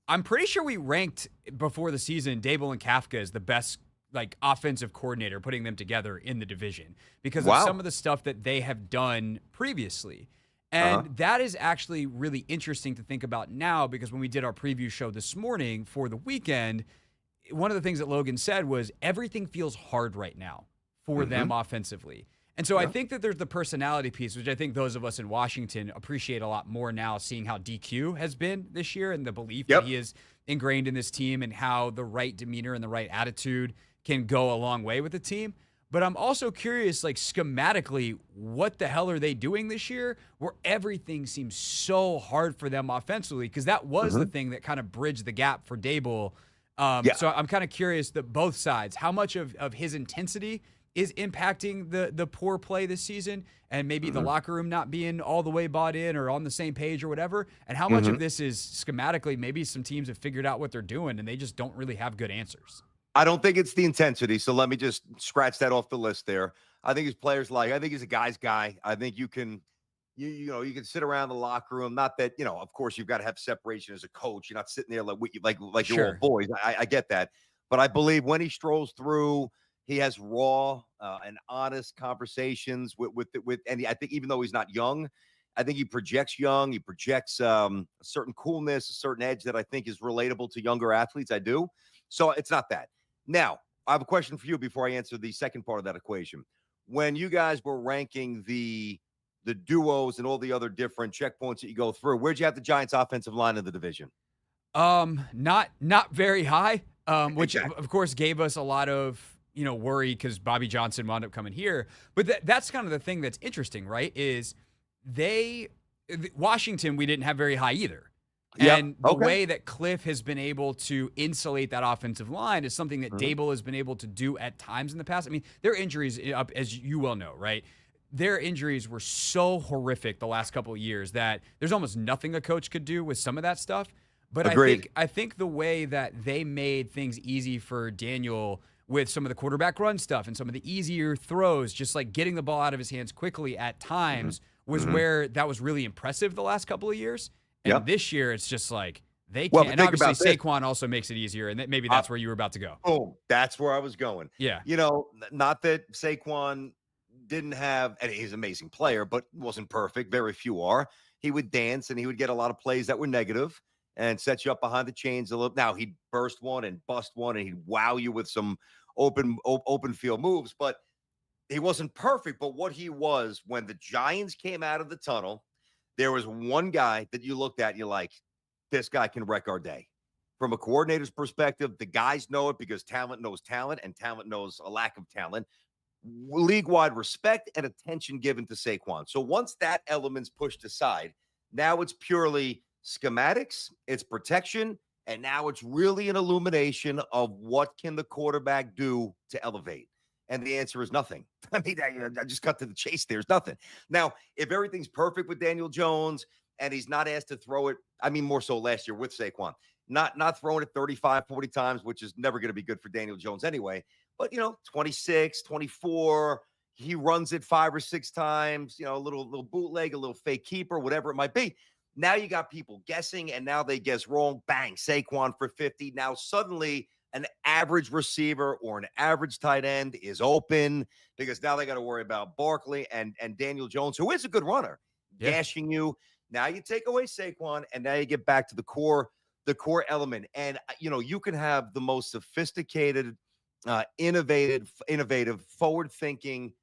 I'm pretty sure we ranked before the season Daboll and Kafka as the best offensive coordinator, putting them together in the division because of some of the stuff that they have done previously. And that is actually really interesting to think about now because when we did our preview show this morning for the weekend, one of the things that Logan said was everything feels hard right now for them offensively. And so I think that there's the personality piece, which I think those of us in Washington appreciate a lot more now, seeing how DQ has been this year and the belief that he is ingrained in this team and how the right demeanor and the right attitude can go a long way with the team. But I'm also curious, schematically, what the hell are they doing this year where everything seems so hard for them offensively? Because that was the thing that kind of bridged the gap for Daboll. So I'm kind of curious that both sides, how much of his intensity is impacting the poor play this season and maybe the locker room not being all the way bought in or on the same page or whatever, and how much of this is schematically maybe some teams have figured out what they're doing and they just don't really have good answers. I don't think it's the intensity. So let me just scratch that off the list there. I think his players I think he's a guy's guy. I think you can you can sit around the locker room. Not that, of course, you've got to have separation as a coach. You're not sitting there like you're all Sure. boys. I get that. But I believe when he strolls through, he has raw and honest conversations and I think even though he's not young, I think he projects young. He projects a certain coolness, a certain edge that I think is relatable to younger athletes. I do. So it's not that. Now, I have a question for you before I answer the second part of that equation. When you guys were ranking the duos and all the other different checkpoints that you go through, where'd you have the Giants offensive line in the division? Not very high, which Exactly. of course gave us a lot of, worry because Bobby Johnson wound up coming here. But that's kind of the thing that's interesting, right? Is Washington, we didn't have very high either. Yep. And the Okay. way that Cliff has been able to insulate that offensive line is something that Dable has been able to do at times in the past. I mean, their injuries, as you well know, right? Their injuries were so horrific the last couple of years that there's almost nothing a coach could do with some of that stuff. But Agreed. I think the way that they made things easy for Daniel with some of the quarterback run stuff and some of the easier throws, just like getting the ball out of his hands quickly at times was where that was really impressive the last couple of years. And this year it's just like they Well, can't. but And think obviously about this. Saquon also makes it easier, and maybe that's where you were about to go. Oh, that's where I was going. Yeah. Not that Saquon didn't have, and he's an amazing player, but wasn't perfect. Very few are. He would dance and he would get a lot of plays that were negative and set you up behind the chains a little. Now he'd burst one and bust one and he'd wow you with some open field moves, but he wasn't perfect. But what he was when the Giants came out of the tunnel, there was one guy that you looked at and you're like, this guy can wreck our day. From a coordinator's perspective, the guys know it because talent knows talent and talent knows a lack of talent. League-wide respect and attention given to Saquon. So once that element's pushed aside, now it's purely schematics, it's protection, and now it's really an illumination of what can the quarterback do to elevate. And the answer is nothing. I mean, I just cut to the chase. There's nothing. Now, if everything's perfect with Daniel Jones and he's not asked to throw it, I mean, more so last year with Saquon, not throwing it 35, 40 times, which is never going to be good for Daniel Jones anyway. But, 26, 24, he runs it 5 or 6 times, a little bootleg, a little fake keeper, whatever it might be. Now you got people guessing, and now they guess wrong. Bang, Saquon for 50. Now suddenly an average receiver or an average tight end is open because now they got to worry about Barkley and Daniel Jones, who is a good runner, gashing you. Now you take away Saquon, and now you get back to the core element. And, you can have the most sophisticated, innovative, forward-thinking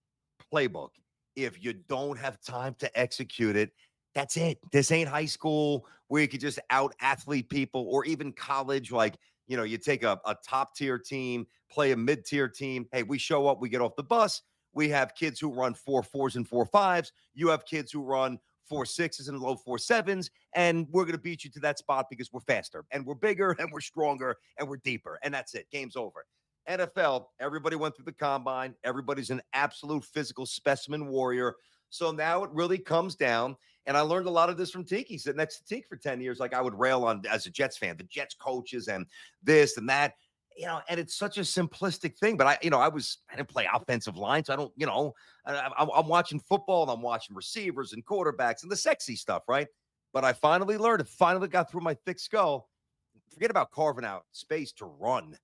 playbook. If you don't have time to execute it, that's it. This ain't high school where you could just out-athlete people, or even college. Like, you take a top-tier team, play a mid-tier team. Hey, we show up, we get off the bus. We have kids who run 4.4s and 4.5s. You have kids who run 4.6s and low 4.7s, and we're going to beat you to that spot because we're faster and we're bigger and we're stronger and we're deeper. And that's it. Game's over. NFL, everybody went through the combine. Everybody's an absolute physical specimen warrior. So now it really comes down, and I learned a lot of this from Tiki. Sitting next to Tiki for 10 years, like I would rail on as a Jets fan, the Jets coaches and this and that, and it's such a simplistic thing. But I didn't play offensive line, so I don't, I'm watching football and I'm watching receivers and quarterbacks and the sexy stuff, right? But I finally learned, it finally got through my thick skull. Forget about carving out space to run.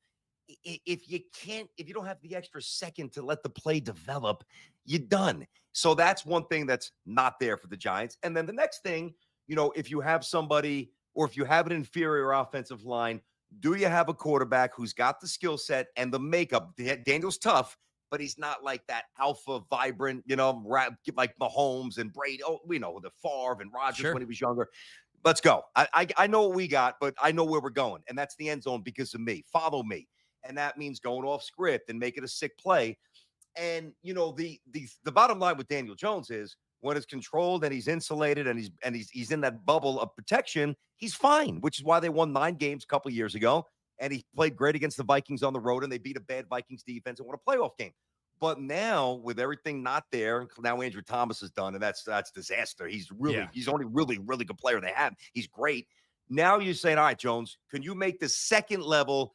If you don't have the extra second to let the play develop, you're done. So that's one thing that's not there for the Giants. And then the next thing, if you have somebody, or if you have an inferior offensive line, do you have a quarterback who's got the skill set and the makeup? Daniel's tough, but he's not like that alpha, vibrant, like Mahomes and Brady. Oh, we know the Favre and Rodgers when he was younger. Let's go. I know what we got, but I know where we're going. And that's the end zone because of me. Follow me. And that means going off script and making a sick play. And, the bottom line with Daniel Jones is when it's controlled and he's insulated and he's in that bubble of protection, he's fine, which is why they won 9 games a couple years ago. And he played great against the Vikings on the road, and they beat a bad Vikings defense and won a playoff game. But now with everything not there, now Andrew Thomas is done, and that's disaster. He's only really, really good player they have. He's great. Now you're saying, all right, Jones, can you make the second level,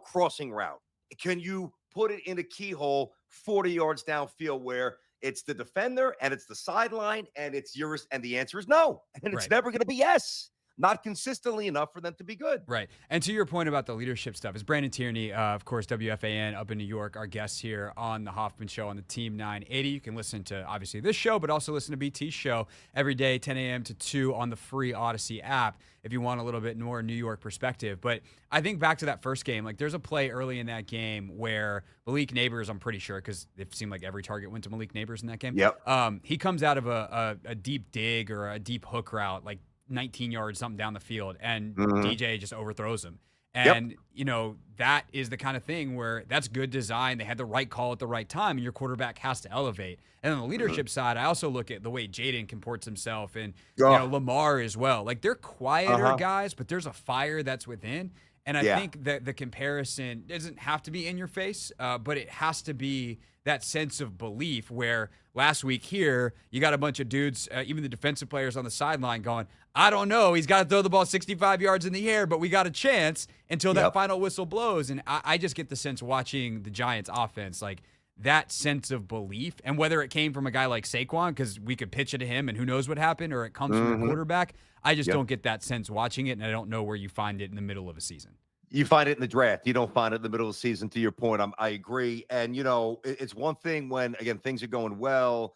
crossing route? Can you put it in a keyhole 40 yards downfield where It's the defender and it's the sideline and it's yours. And the answer is no. And it's Right. never going to be yes. Not consistently enough for them to be good. Right. And to your point about the leadership stuff, is Brandon Tierney, of course, WFAN up in New York, our guest here on the Hoffman Show on the Team 980. You can listen to, obviously, this show, but also listen to BT's show every day, 10 a.m. to 2 on the free Odyssey app if you want a little bit more New York perspective. But I think back to that first game, like there's a play early in that game where Malik Neighbors, I'm pretty sure, because it seemed like every target went to Malik Neighbors in that game. Yep. He comes out of a deep dig or a deep hook route, like 19 yards, something down the field, and DJ just overthrows him. And, you know, that is the kind of thing where that's good design. They had the right call at the right time, and your quarterback has to elevate. And on the leadership side, I also look at the way Jayden comports himself and, you know, Lamar as well. Like, they're quieter guys, but there's a fire that's within. And I think that the comparison doesn't have to be in your face, but it has to be that sense of belief where last week here, you got a bunch of dudes, even the defensive players on the sideline going, I don't know, he's got to throw the ball 65 yards in the air, but we got a chance until that final whistle blows. And I just get the sense watching the Giants offense, like that sense of belief, and whether it came from a guy like Saquon, because we could pitch it to him and who knows what happened, or it comes from your quarterback, I just don't get that sense watching it, and I don't know where you find it in the middle of a season. You find it in the draft. You don't find it in the middle of the season, to your point. I agree. And, you know, it's one thing when, again, things are going well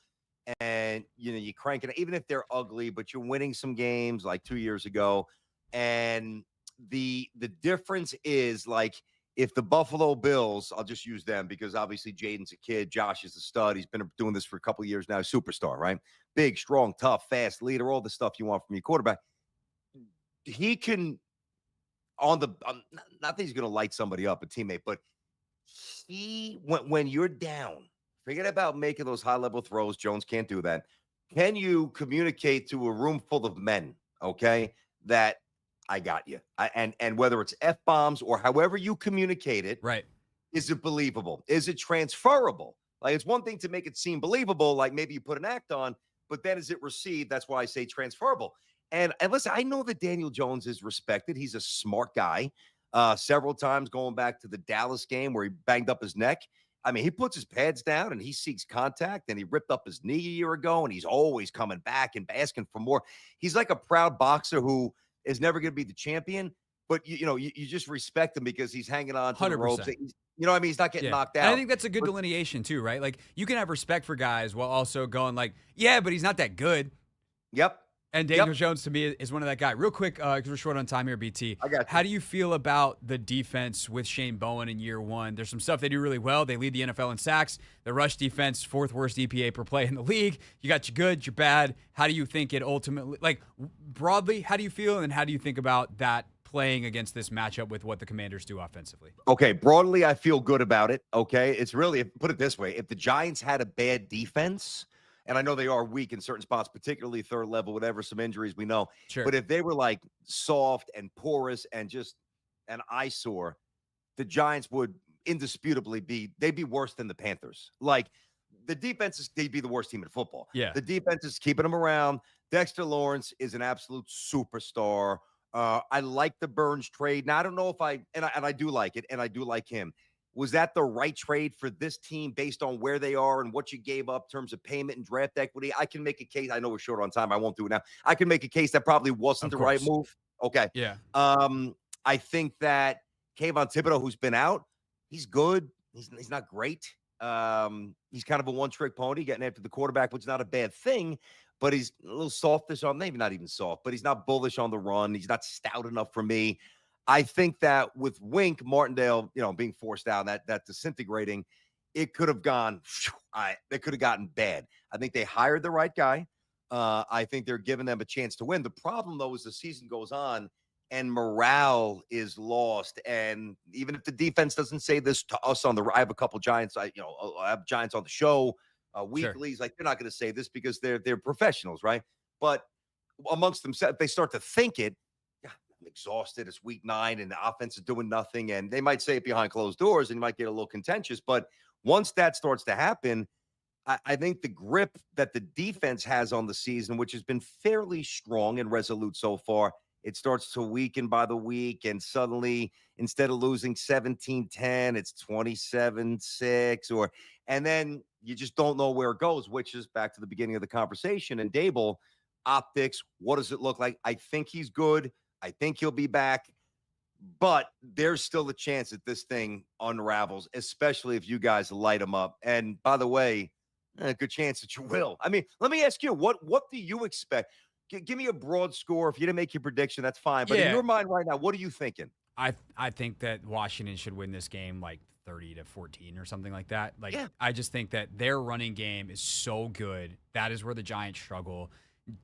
and, you know, you crank it, even if they're ugly, but you're winning some games like 2 years ago. And the difference is, like, if the Buffalo Bills, I'll just use them because obviously Jayden's a kid. Josh is a stud. He's been doing this for a couple of years now. Superstar, right? Big, strong, tough, fast leader, all the stuff you want from your quarterback. He can, on the not that he's going to light somebody up, a teammate, but he when you're down, forget about making those high-level throws. Jones can't do that. Can you communicate to a room full of men, okay, that I got you? And whether it's F-bombs or however you communicate it, right? Is it believable? Is it transferable? Like, it's one thing to make it seem believable, like maybe you put an act on, but then is it received? That's why I say transferable. And listen, I know that Daniel Jones is respected. He's a smart guy. Several times going back to the Dallas game where he banged up his neck. I mean, he puts his pads down and he seeks contact, and he ripped up his knee a year ago, and he's always coming back and asking for more. He's like a proud boxer who is never going to be the champion, but you just respect him because he's hanging on to the ropes. You know what I mean? He's not getting knocked out. And I think that's a good delineation too, right? Like, you can have respect for guys while also going like, yeah, but he's not that good. Yep. And Daniel Jones, to me, is one of that guy. Real quick, because we're short on time here, BT. I got you. How do you feel about the defense with Shane Bowen in year one? There's some stuff they do really well. They lead the NFL in sacks. The rush defense, 4th worst EPA per play in the league. You got your good, your bad. How do you think it ultimately, like, broadly, how do you feel, and how do you think about that playing against this matchup with what the Commanders do offensively? Okay, broadly, I feel good about it, okay? It's really, put it this way, if the Giants had a bad defense, and I know they are weak in certain spots, particularly third level, whatever, some injuries we know. Sure. But if they were like soft and porous and just an eyesore, the Giants would indisputably they'd be worse than the Panthers. Like, the defense they'd be the worst team in football. Yeah. The defense is keeping them around. Dexter Lawrence is an absolute superstar. I like the Burns trade. Now, I don't know if I do like it, and I do like him. Was that the right trade for this team based on where they are and what you gave up in terms of payment and draft equity? I can make a case. I know we're short on time. I won't do it now. I can make a case that probably wasn't the right move. Okay. Yeah. I think that Kayvon Thibodeau, who's been out, he's good. He's not great. He's kind of a one-trick pony, getting after the quarterback, which is not a bad thing, but he's a little softish on, maybe not even soft, but he's not bullish on the run. He's not stout enough for me. I think that with Wink Martindale, being forced out, that disintegrating, it could have gone. They could have gotten bad. I think they hired the right guy. I think they're giving them a chance to win. The problem, though, is the season goes on and morale is lost. And even if the defense doesn't say this to us I have a couple Giants. I have Giants on the show weekly. Sure. Like, they're not going to say this because they're professionals, right? But amongst themselves, they start to think it. Exhausted. It's week 9 and the offense is doing nothing, and they might say it behind closed doors and you might get a little contentious, but once that starts to happen, I think the grip that the defense has on the season, which has been fairly strong and resolute so far, it starts to weaken by the week, and suddenly instead of losing 17-10, it's 27-6, And then you just don't know where it goes, which is back to the beginning of the conversation. And Dable, optics, what does it look like? I think he's good. I think he'll be back. But there's still a chance that this thing unravels, especially if you guys light him up. And by the way, a good chance that you will. I mean, let me ask you, what do you expect? Give me a broad score. If you didn't make your prediction, that's fine. But in your mind right now, what are you thinking? I think that Washington should win this game like 30-14 or something like that. Like, I just think that their running game is so good. That is where the Giants struggle.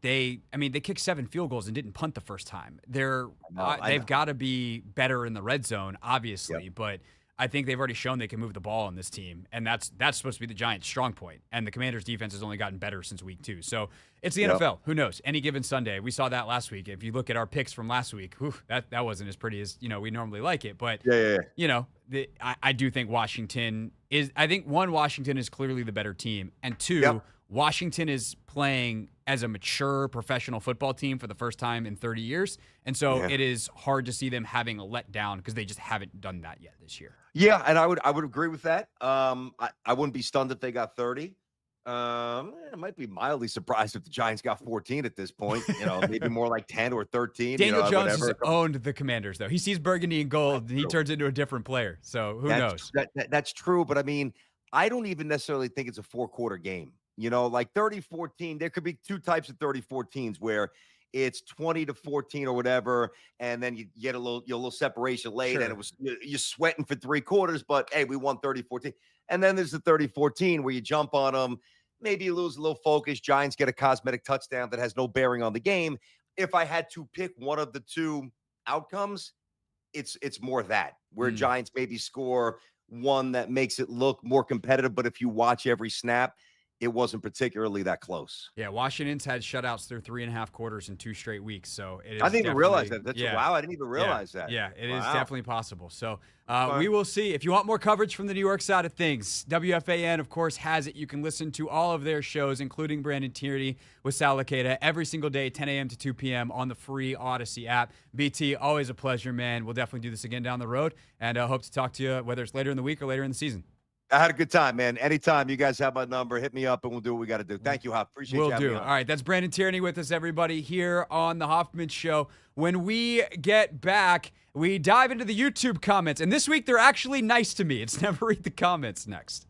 They kicked 7 field goals and didn't punt the first time. They've got to be better in the red zone, obviously, but I think they've already shown they can move the ball on this team, and that's supposed to be the Giants' strong point. And the Commanders' defense has only gotten better since week 2. So it's the NFL. Who knows? Any given Sunday. We saw that last week. If you look at our picks from last week, that wasn't as pretty as we normally like it. But I do think Washington is. I think Washington is clearly the better team, and 2, Washington is playing as a mature professional football team for the first time in 30 years. And so it is hard to see them having a letdown because they just haven't done that yet this year. Yeah, and I would agree with that. I wouldn't be stunned if they got 30. I might be mildly surprised if the Giants got 14 at this point. Maybe more like 10 or 13. Daniel Jones has owned the Commanders, though. He sees burgundy and gold, and he turns into a different player. So who knows? That's true, but I mean, I don't even necessarily think it's a 4-quarter game. Like 30-14, there could be 2 types of 30-14s where it's 20-14 or whatever, and then you get a little separation late, and it was you're sweating for 3 quarters, but hey, we won 30-14. And then there's the 30-14 where you jump on them, maybe you lose a little focus. Giants get a cosmetic touchdown that has no bearing on the game. If I had to pick one of the 2 outcomes, it's more that where Giants maybe score one that makes it look more competitive, but if you watch every snap, it wasn't particularly that close. Yeah, Washington's had shutouts through 3.5 quarters in 2 straight weeks. So it is. I didn't even realize that. Wow, I didn't even realize that. Yeah, it is definitely possible. So we will see. If you want more coverage from the New York side of things, WFAN, of course, has it. You can listen to all of their shows, including Brandon Tierney with Sal Laceda, every single day, 10 a.m. to 2 p.m. on the free Odyssey app. BT, always a pleasure, man. We'll definitely do this again down the road, and hope to talk to you, whether it's later in the week or later in the season. I had a good time, man. Anytime you guys have my number, hit me up and we'll do what we got to do. Thank you, Hop. Appreciate you having me on. All right, that's Brandon Tierney with us, everybody, here on the Hoffman Show. When we get back, we dive into the YouTube comments. And this week, they're actually nice to me. It's Never Read the Comments next.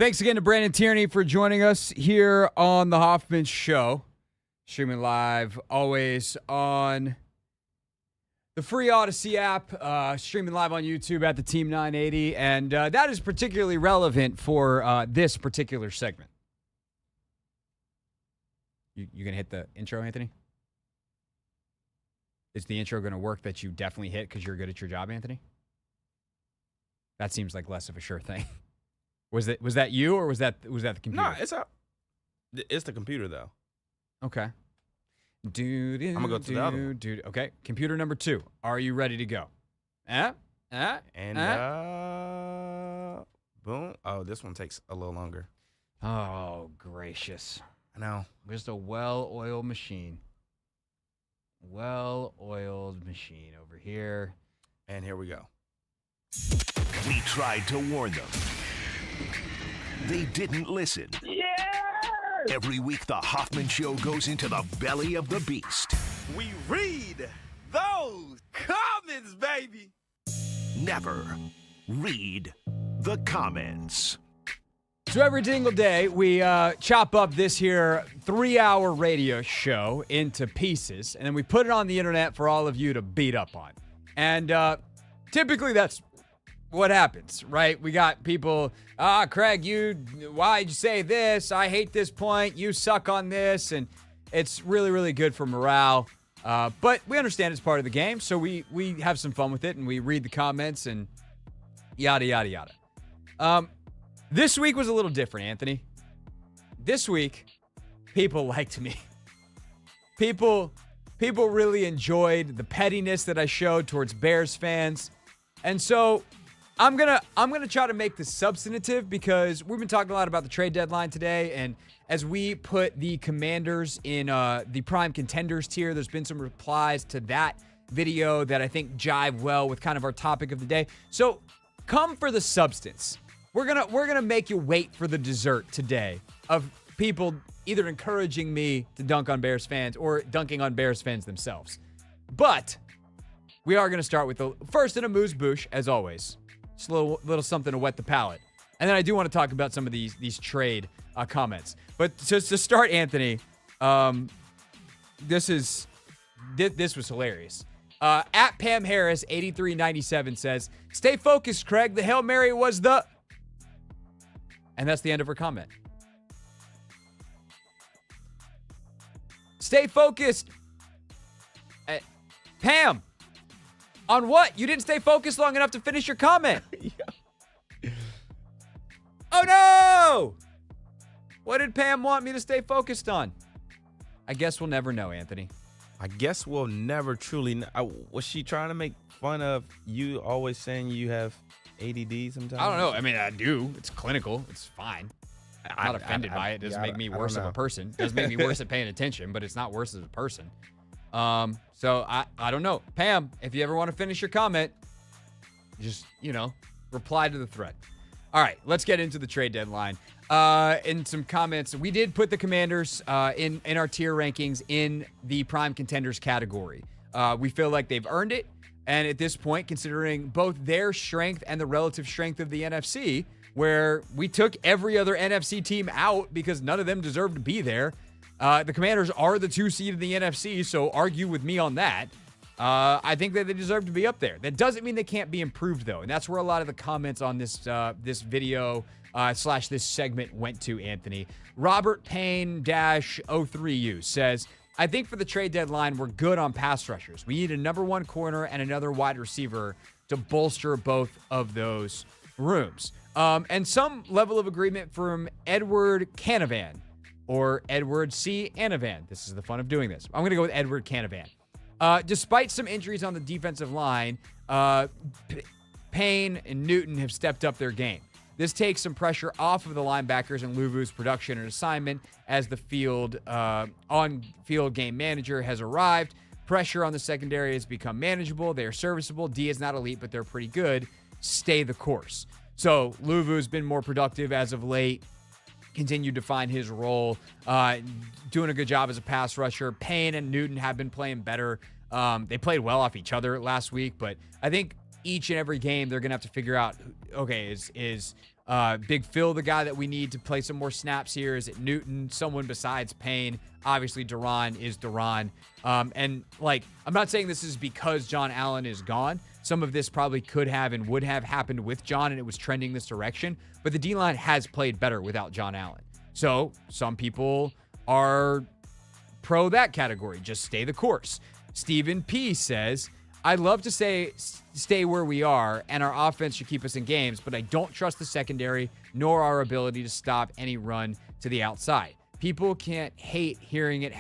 Thanks again to Brandon Tierney for joining us here on the Hoffman Show. Streaming live always on the free Odyssey app, streaming live on YouTube at the Team 980, and that is particularly relevant for this particular segment. You going to hit the intro, Anthony? Is the intro going to work that you definitely hit because you're good at your job, Anthony? That seems like less of a sure thing. Was that you or was that the computer? No, it's the computer though. Okay. I'm gonna go to the other one. Okay. Computer number 2. Are you ready to go? And boom. Oh, this one takes a little longer. Oh, gracious. I know. Just a well-oiled machine. Well-oiled machine over here. And here we go. We tried to warn them. They didn't listen. Yeah! Every week, the Hoffman Show goes into the belly of the beast. We read those comments, baby. Never read the comments. So every single day, we chop up this here 3-hour radio show into pieces, and then we put it on the internet for all of you to beat up on. And typically that's what happens, right? We got people, Craig, why'd you say this? I hate this point. You suck on this. And it's really, really good for morale. But we understand it's part of the game, so we have some fun with it, and we read the comments and yada, yada, yada. This week was a little different, Anthony. This week, people liked me. People really enjoyed the pettiness that I showed towards Bears fans. And so I'm gonna try to make this substantive because we've been talking a lot about the trade deadline today, and as we put the Commanders in the prime contenders tier, there's been some replies to that video that I think jive well with kind of our topic of the day. So come for the substance. We're gonna make you wait for the dessert today of people either encouraging me to dunk on Bears fans or dunking on Bears fans themselves. But we are gonna start with the first in a moose-bouche, as always. Just a little something to wet the palate. And then I do want to talk about some of these trade comments. But just to start, Anthony, this was hilarious. At Pam Harris 8397 says, "Stay focused, Craig. The Hail Mary was the..." And that's the end of her comment. Stay focused. Pam, on what? You didn't stay focused long enough to finish your comment. Oh, no! What did Pam want me to stay focused on? I guess we'll never know, Anthony. I guess we'll never truly know. Was she trying to make fun of you always saying you have ADD sometimes? I don't know. I mean, I do. It's clinical. It's fine. I'm not offended by it. It doesn't make me worse of a person. It doesn't make me worse at paying attention, but it's not worse as a person. So I don't know. Pam, if you ever want to finish your comment, just, reply to the thread. All right, let's get into the trade deadline. In some comments, we did put the Commanders in our tier rankings in the prime contenders category. We feel like they've earned it. And at this point, considering both their strength and the relative strength of the NFC, where we took every other NFC team out because none of them deserved to be there, the Commanders are the 2 seed in the NFC, so argue with me on that. I think that they deserve to be up there. That doesn't mean they can't be improved, though, and that's where a lot of the comments on this this video / this segment went to, Anthony. Robert Payne-03U says, "I think for the trade deadline, we're good on pass rushers. We need a number 1 corner and another wide receiver to bolster both of those rooms." And some level of agreement from Edward Canavan or Edward C. Anavan. This is the fun of doing this. I'm going to go with Edward Canavan. Despite some injuries on the defensive line, Payne and Newton have stepped up their game. This takes some pressure off of the linebackers and Luvu's production and assignment as the on-field game manager has arrived. Pressure on the secondary has become manageable. They are serviceable. D is not elite, but they're pretty good. Stay the course. So Luvu's been more productive as of late. Continued to find his role, doing a good job as a pass rusher. Payne and Newton have been playing better. They played well off each other last week, but I think each and every game they're going to have to figure out, okay, is Big Phil the guy that we need to play some more snaps here? Is it Newton? Someone besides Payne? Obviously, Duran is Duran. And, like, I'm not saying this is because John Allen is gone. Some of this probably could have and would have happened with John, and it was trending this direction. But the D-line has played better without John Allen. So some people are pro that category. Just stay the course. Stephen P. says, I'd love to say stay where we are, and our offense should keep us in games, but I don't trust the secondary nor our ability to stop any run to the outside. People can't hate hearing it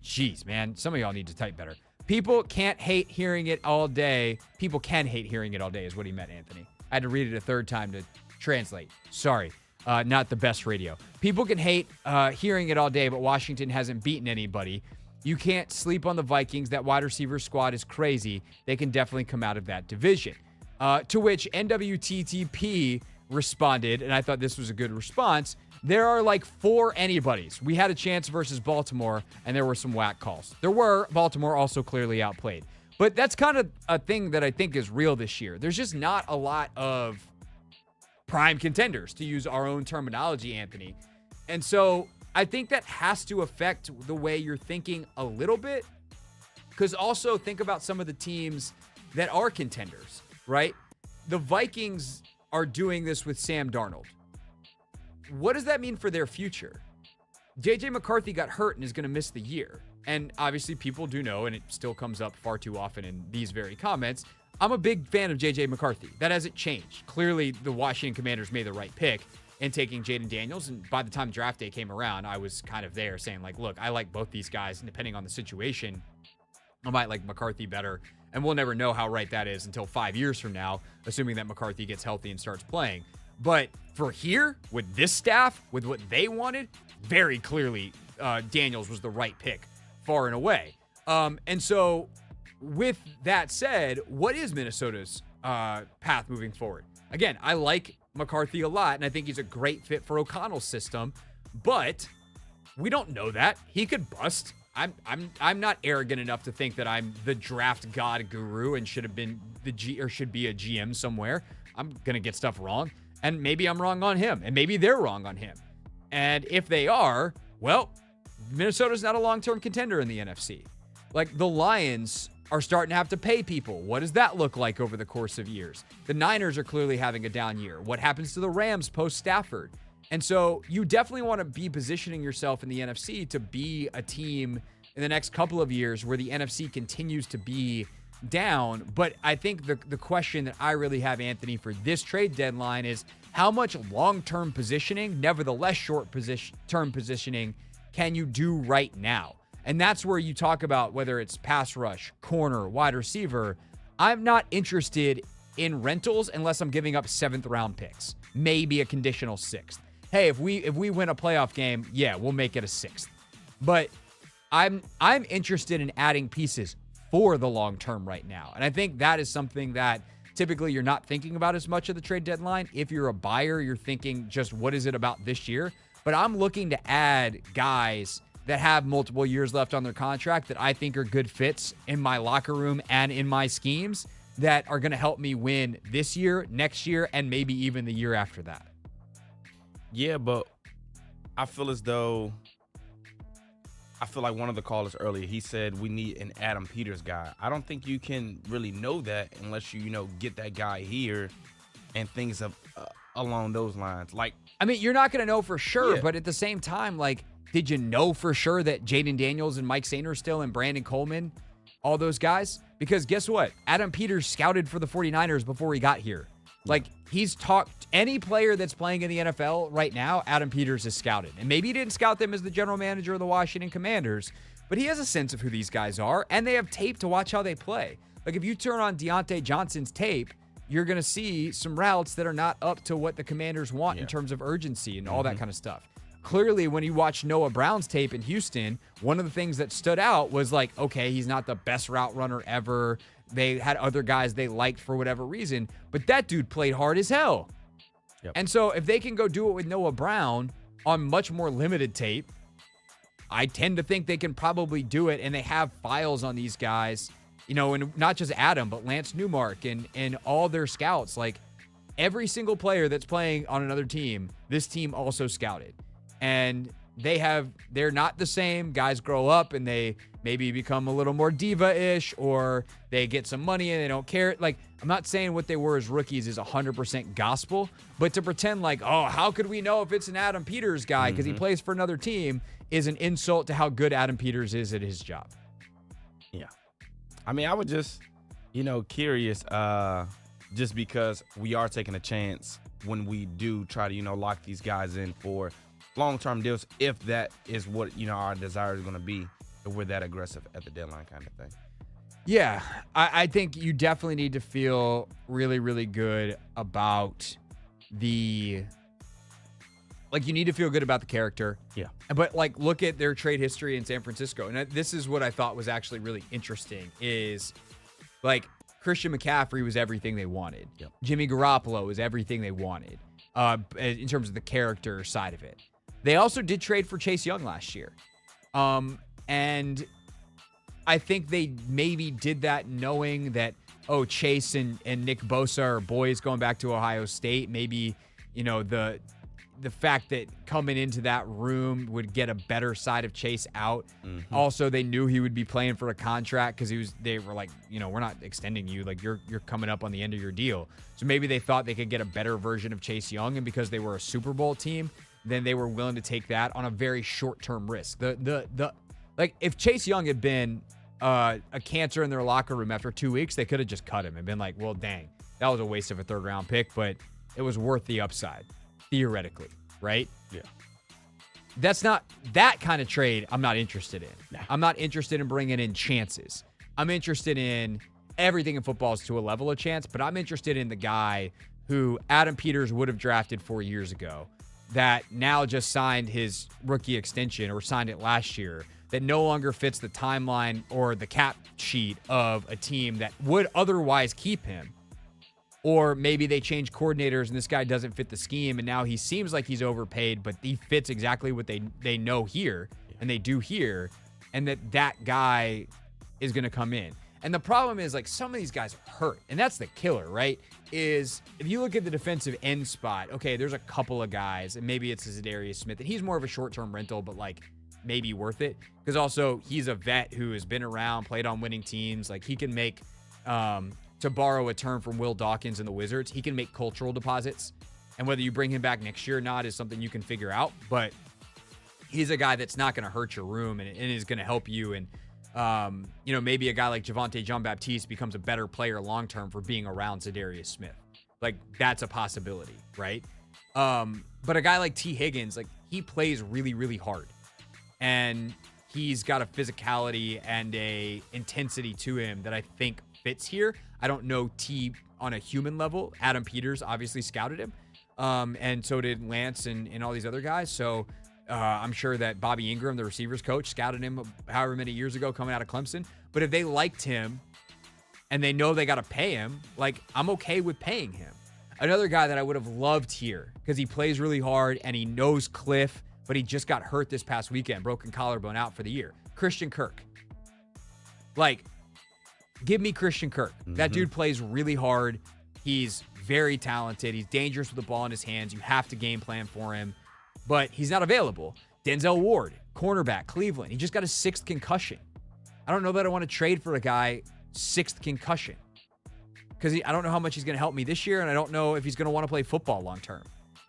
Jeez, man. Some of y'all need to type better. People can't hate hearing it all day. People can hate hearing it all day is what he meant, Anthony. I had to read it a third time to translate. Sorry. Not the best radio. People can hate hearing it all day, but Washington hasn't beaten anybody. You can't sleep on the Vikings. That wide receiver squad is crazy. They can definitely come out of that division. To which NWTTP responded, and I thought this was a good response. There are like 4 anybody's. We had a chance versus Baltimore, and there were some whack calls. Baltimore also clearly outplayed. But that's kind of a thing that I think is real this year. There's just not a lot of prime contenders, to use our own terminology, Anthony. And so I think that has to affect the way you're thinking a little bit. Because also think about some of the teams that are contenders, right? The Vikings are doing this with Sam Darnold. What does that mean for their future? J.J. McCarthy got hurt and is going to miss the year. And obviously people do know, and it still comes up far too often in these very comments, I'm a big fan of J.J. McCarthy. That hasn't changed. Clearly, the Washington Commanders made the right pick in taking Jayden Daniels. And by the time draft day came around, I was kind of there saying, like, look, I like both these guys. And depending on the situation, I might like McCarthy better. And we'll never know how right that is until 5 years from now, assuming that McCarthy gets healthy and starts playing. But for here, with this staff, with what they wanted, very clearly Daniels was the right pick far and away. And so with that said, what is Minnesota's path moving forward? Again, I like McCarthy a lot, and I think he's a great fit for O'Connell's system, but we don't know that. He could bust. I'm not arrogant enough to think that I'm the draft god guru and should have been should be a GM somewhere. I'm gonna get stuff wrong. And maybe I'm wrong on him, and maybe they're wrong on him. And if they are, well, Minnesota's not a long-term contender in the NFC. Like, the Lions are starting to have to pay people. What does that look like over the course of years? The Niners are clearly having a down year. What happens to the Rams post-Stafford? And so you definitely want to be positioning yourself in the NFC to be a team in the next couple of years where the NFC continues to be down. But I think the question that I really have, Anthony, for this trade deadline is how much long-term positioning, nevertheless short-term positioning, can you do right now? And that's where you talk about whether it's pass rush, corner, wide receiver. I'm not interested in rentals unless I'm giving up 7th-round picks, maybe a conditional 6th. Hey, if we win a playoff game, yeah, we'll make it a 6th. But I'm interested in adding pieces for the long term right now. And I think that is something that typically you're not thinking about as much at the trade deadline. If you're a buyer, you're thinking just what is it about this year? But I'm looking to add guys that have multiple years left on their contract that I think are good fits in my locker room and in my schemes that are going to help me win this year, next year, and maybe even the year after that. Yeah, but I feel like one of the callers earlier, he said we need an Adam Peters guy. I don't think you can really know that unless you get that guy here and things along those lines. Like, I mean, you're not going to know for sure, Yeah. but at the same time, like, did you know for sure that Jayden Daniels and Mike Sainristil and Brandon Coleman, all those guys? Because guess what? Adam Peters scouted for the 49ers before he got here. Like, he's talked, any player that's playing in the NFL right now, Adam Peters has scouted. And maybe he didn't scout them as the general manager of the Washington Commanders, but he has a sense of who these guys are, and they have tape to watch how they play. Like, if you turn on Deontay Johnson's tape, you're going to see some routes that are not up to what the Commanders want in terms of urgency and all that kind of stuff. Clearly, when you watch Noah Brown's tape in Houston, one of the things that stood out was like, okay, he's not the best route runner ever. They had other guys they liked for whatever reason, but that dude played hard as hell. Yep. And so if they can go do it with Noah Brown on much more limited tape, I tend to think they can probably do it, and they have files on these guys and not just Adam, but Lance Newmark and all their scouts. Like, every single player that's playing on another team, this team also scouted. And they're not the same. Guys grow up and they maybe become a little more diva-ish, or they get some money and they don't care. Like, I'm not saying what they were as rookies is 100% gospel, but to pretend like, oh, how could we know if it's an Adam Peters guy because he plays for another team is an insult to how good Adam Peters is at his job. Yeah. I mean, I would just, curious, just because we are taking a chance when we do try to, lock these guys in for long-term deals, if that is what, our desire is going to be, if we're that aggressive at the deadline kind of thing. Yeah, I think you definitely need to feel really, really good about you need to feel good about the character. Yeah. But, look at their trade history in San Francisco. And this is what I thought was actually really interesting is, Christian McCaffrey was everything they wanted. Yep. Jimmy Garoppolo was everything they wanted in terms of the character side of it. They also did trade for Chase Young last year. And I think they maybe did that knowing that, Chase and Nick Bosa are boys going back to Ohio State. Maybe, the fact that coming into that room would get a better side of Chase out. Mm-hmm. Also, they knew he would be playing for a contract because they were like, we're not extending you. Like, you're coming up on the end of your deal. So maybe they thought they could get a better version of Chase Young, and because they were a Super Bowl team, then they were willing to take that on a very short-term risk. If Chase Young had been a cancer in their locker room after 2 weeks, they could have just cut him and been like, well, dang, that was a waste of a third-round pick, but it was worth the upside, theoretically, right? Yeah. That's not that kind of trade I'm not interested in. Nah. I'm not interested in bringing in chances. I'm interested in everything in football is to a level of chance, but I'm interested in the guy who Adam Peters would have drafted 4 years ago that now just signed his rookie extension or signed it last year, that no longer fits the timeline or the cap sheet of a team that would otherwise keep him. Or maybe they change coordinators and this guy doesn't fit the scheme and now he seems like he's overpaid, but he fits exactly what they know here and they do here, and that guy is going to come in. And the problem is, some of these guys are hurt, and that's the killer, right? Is if you look at the defensive end spot, okay, there's a couple of guys, and maybe it's Zadarius Smith, and he's more of a short-term rental, but maybe worth it, because also he's a vet who has been around, played on winning teams. He can make, to borrow a term from Will Dawkins and the Wizards, he can make cultural deposits, and whether you bring him back next year or not is something you can figure out, but he's a guy that's not going to hurt your room and is going to help you. And maybe a guy like Javonte Jean-Baptiste becomes a better player long-term for being around Zadarius Smith. That's a possibility, right? But a guy like T. Higgins, he plays really, really hard. And he's got a physicality and a intensity to him that I think fits here. I don't know T on a human level. Adam Peters obviously scouted him. And so did Lance and all these other guys. So I'm sure that Bobby Ingram, the receivers coach, scouted him however many years ago coming out of Clemson. But if they liked him and they know they got to pay him, I'm okay with paying him. Another guy that I would have loved here because he plays really hard and he knows Cliff, but he just got hurt this past weekend, broken collarbone, out for the year. Christian Kirk. Give me Christian Kirk. Mm-hmm. That dude plays really hard. He's very talented. He's dangerous with the ball in his hands. You have to game plan for him. But he's not available. Denzel Ward, cornerback, Cleveland. He just got a 6th concussion. I don't know that I want to trade for a guy 6th concussion because I don't know how much he's going to help me this year, and I don't know if he's going to want to play football long term.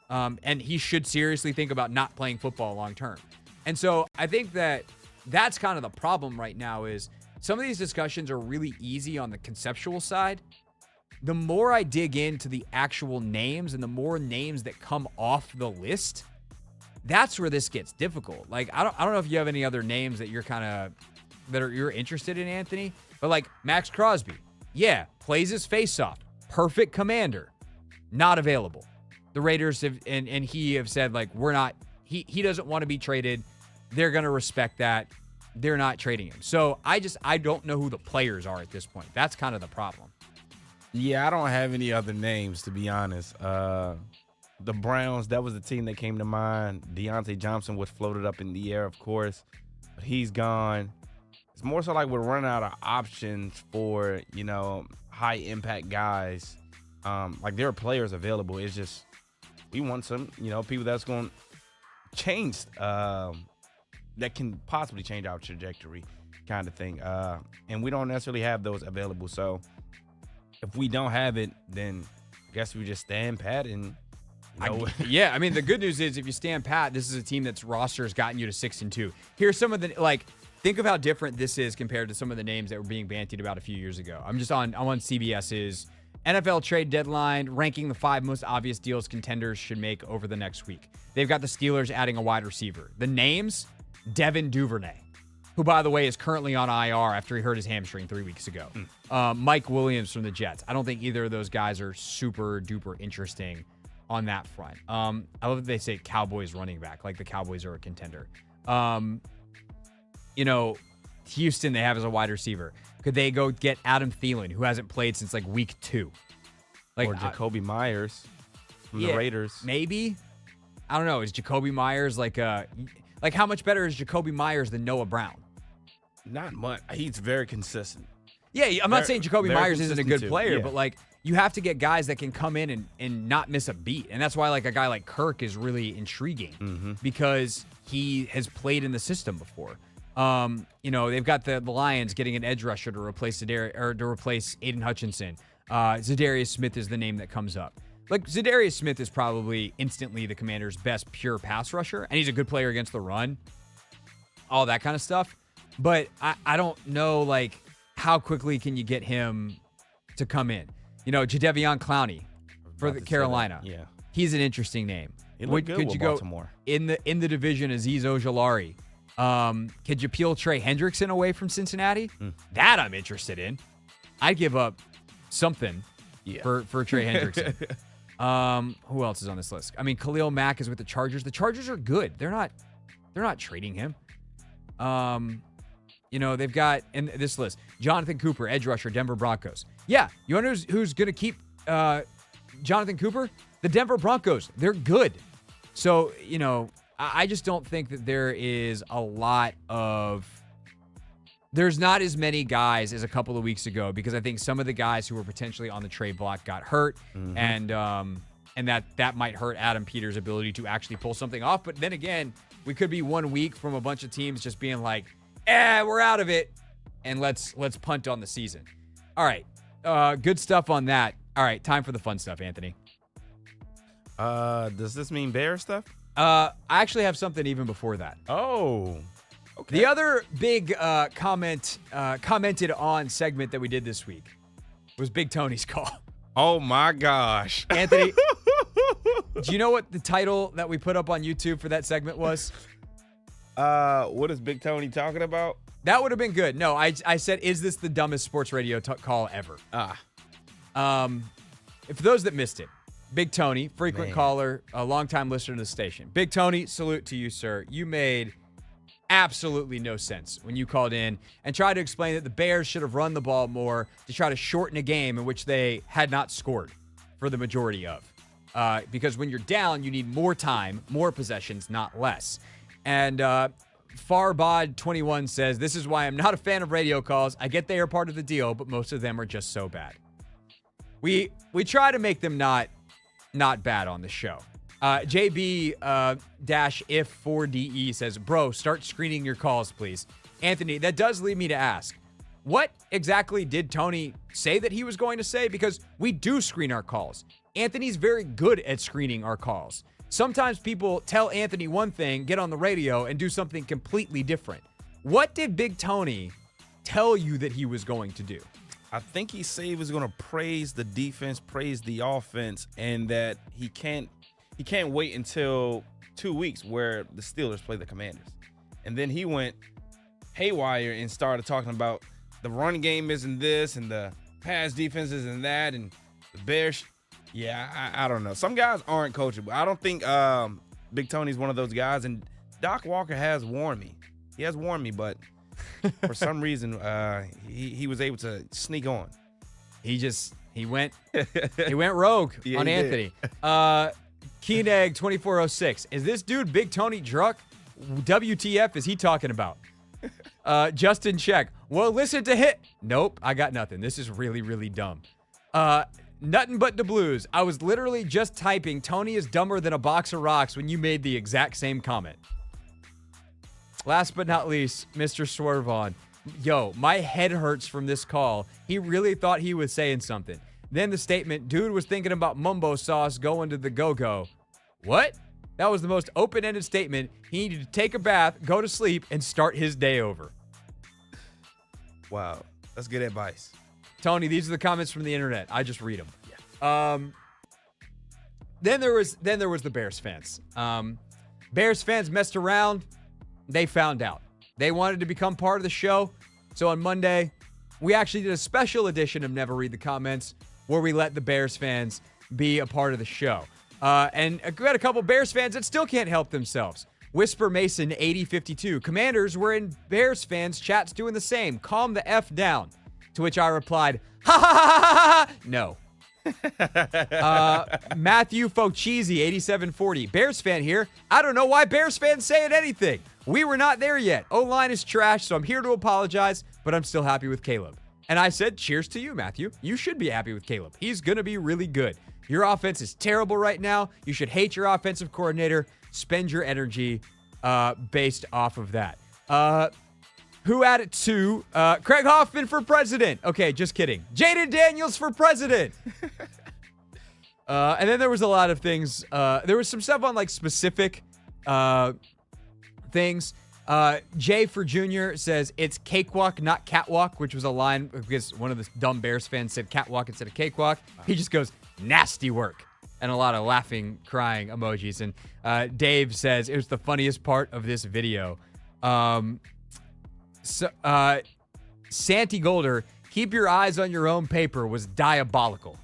And he should seriously think about not playing football long term. And so I think that's kind of the problem right now is some of these discussions are really easy on the conceptual side. The more I dig into the actual names and the more names that come off the list, that's where this gets difficult. I don't know if you have any other names that you're you're interested in, Anthony, but Max Crosby, yeah, plays his face off, perfect commander, not available. The Raiders have and he have said we're not. He doesn't want to be traded. They're gonna respect that. They're not trading him. So I don't know who the players are at this point. That's kind of the problem. Yeah, I don't have any other names, to be honest. The Browns, that was the team that came to mind. Deontay Johnson was floated up in the air, of course, but he's gone. It's more so like we're running out of options for, high impact guys. Like there are players available. It's just we want some, people that's going to change, that can possibly change our trajectory kind of thing. And we don't necessarily have those available. So if we don't have it, then I guess we just stand pat and, yeah, I mean, the good news is if you stand pat, this is a team that's roster has gotten you to 6-2. Here's some of the, think of how different this is compared to some of the names that were being bantied about a few years ago. I'm on CBS's NFL trade deadline, ranking the 5 most obvious deals contenders should make over the next week. They've got the Steelers adding a wide receiver. The names, Devin Duvernay, who, by the way, is currently on IR after he hurt his hamstring 3 weeks ago. Mike Williams from the Jets. I don't think either of those guys are super duper interesting on that front. I love that they say Cowboys running back, like the Cowboys are a contender. Houston they have as a wide receiver. Could they go get Adam Thielen, who hasn't played since week 2? Or Jacoby Myers from the Raiders. Maybe. I don't know. Is Jacoby Myers how much better is Jacoby Myers than Noah Brown? Not much. He's very consistent. Yeah, I'm not saying Jacoby Myers isn't a good player, yeah. but you have to get guys that can come in and not miss a beat. And that's why a guy like Kirk is really intriguing because he has played in the system before. They've got the Lions getting an edge rusher to replace Aiden Hutchinson. Zadarius Smith is the name that comes up. Zadarius Smith is probably instantly the Commanders' best pure pass rusher, and he's a good player against the run, all that kind of stuff. But I don't know, how quickly can you get him to come in? Jadeveon Clowney for the Carolina. Yeah. He's an interesting name. He looked good with Baltimore. In the division, Azeez Ojulari. Could you peel Trey Hendrickson away from Cincinnati? That I'm interested in. I'd give up something for Trey Hendrickson. Who else is on this list? I mean, Khalil Mack is with the Chargers. The Chargers are good. They're not trading him. They've got in this list Jonathan Cooper, edge rusher, Denver Broncos. Yeah, you wonder who's going to keep Jonathan Cooper? The Denver Broncos. They're good. So, I just don't think that there is a lot of – there's not as many guys as a couple of weeks ago because I think some of the guys who were potentially on the trade block got hurt, and that might hurt Adam Peters' ability to actually pull something off. But then again, we could be 1 week from a bunch of teams just being like, we're out of it, and let's punt on the season. All right, good stuff on that. All right, time for the fun stuff, Anthony. Does this mean Bear stuff? I actually have something even before that. Oh, okay. The other big commented on segment that we did this week was Big Tony's call. Oh my gosh. Anthony, do you know what the title that we put up on YouTube for that segment was? What is Big Tony talking about? That would have been good. No, I said, is this the dumbest sports radio call ever? For those that missed it, Big Tony, frequent caller, a longtime listener to the station. Big Tony, salute to you, sir. You made absolutely no sense when you called in and tried to explain that the Bears should have run the ball more to try to shorten a game in which they had not scored for the majority of. Because when you're down, you need more time, more possessions, not less. And Farbod21 says, this is why I'm not a fan of radio calls. I get they are part of the deal, but most of them are just so bad. We try to make them not bad on the show. JB-if4DE says, bro, start screening your calls, please. Anthony, that does lead me to ask, what exactly did Tony say that he was going to say? Because we do screen our calls. Anthony's very good at screening our calls. Sometimes people tell Anthony one thing, get on the radio, and do something completely different. What did Big Tony tell you that he was going to do? I think he said he was going to praise the defense, praise the offense, and that he can't wait until 2 weeks where the Steelers play the Commanders. And then he went haywire and started talking about the run game isn't this and the pass defense isn't that and the Bears. Yeah, I don't know. Some guys aren't coachable. I don't think Big Tony's one of those guys. And Doc Walker has warned me. He has warned me, but for some reason, he was able to sneak on. He went rogue on Anthony. Keenegg 2406. Is this dude Big Tony Druck? WTF is he talking about? Justin Check. Well, listen to hit. Nope, I got nothing. This is really, really dumb. Nothing but the blues. I was literally just typing, Tony is dumber than a box of rocks when you made the exact same comment. Last but not least, Mr. Swervon. Yo, my head hurts from this call. He really thought he was saying something. Then the statement, dude was thinking about mumbo sauce going to the go-go. What? That was the most open-ended statement. He needed to take a bath, go to sleep, and start his day over. Wow. That's good advice. Tony, these are the comments from the internet. I just read them. Yeah. Then there was the Bears fans. Bears fans messed around. They found out. They wanted to become part of the show. So on Monday, we actually did a special edition of Never Read the Comments where we let the Bears fans be a part of the show. And we had a couple Bears fans that still can't help themselves. Whisper Mason 8052. Commanders were in Bears fans chats doing the same. Calm the F down. To which I replied, ha ha ha ha ha. No. Matthew Focheesy 8740. Bears fan here. I don't know why Bears fans saying anything. We were not there yet. O-line is trash, so I'm here to apologize, but I'm still happy with Caleb. And I said, cheers to you, Matthew. You should be happy with Caleb. He's going to be really good. Your offense is terrible right now. You should hate your offensive coordinator. Spend your energy based off of that. Who added to Craig Hoffman for president? Okay, just kidding. Jayden Daniels for president. And then there was a lot of things. There was some stuff on like specific things. Jay for Junior says it's cakewalk, not catwalk, which was a line because one of the dumb Bears fans said catwalk instead of cakewalk. He just goes, nasty work. And a lot of laughing, crying emojis. And Dave says it was the funniest part of this video. Santi Golder, keep your eyes on your own paper was diabolical.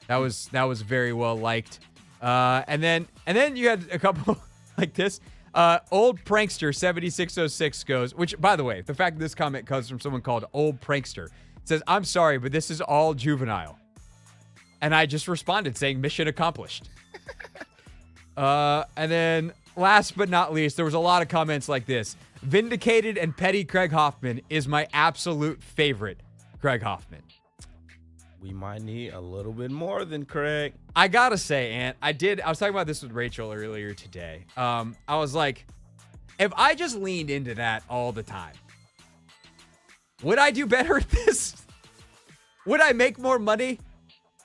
That was very well liked. And then you had a couple like this. Old Prankster 7606 goes, which by the way, the fact that this comment comes from someone called Old Prankster says, I'm sorry, but this is all juvenile. And I just responded saying mission accomplished. And then last but not least, there was a lot of comments like this. Vindicated and petty Craig Hoffman is my absolute favorite Craig Hoffman. We might need a little bit more than Craig. I gotta say, Ant, I was talking about this with Rachel earlier today. I was like, if I just leaned into that all the time, would I do better at this? Would I make more money?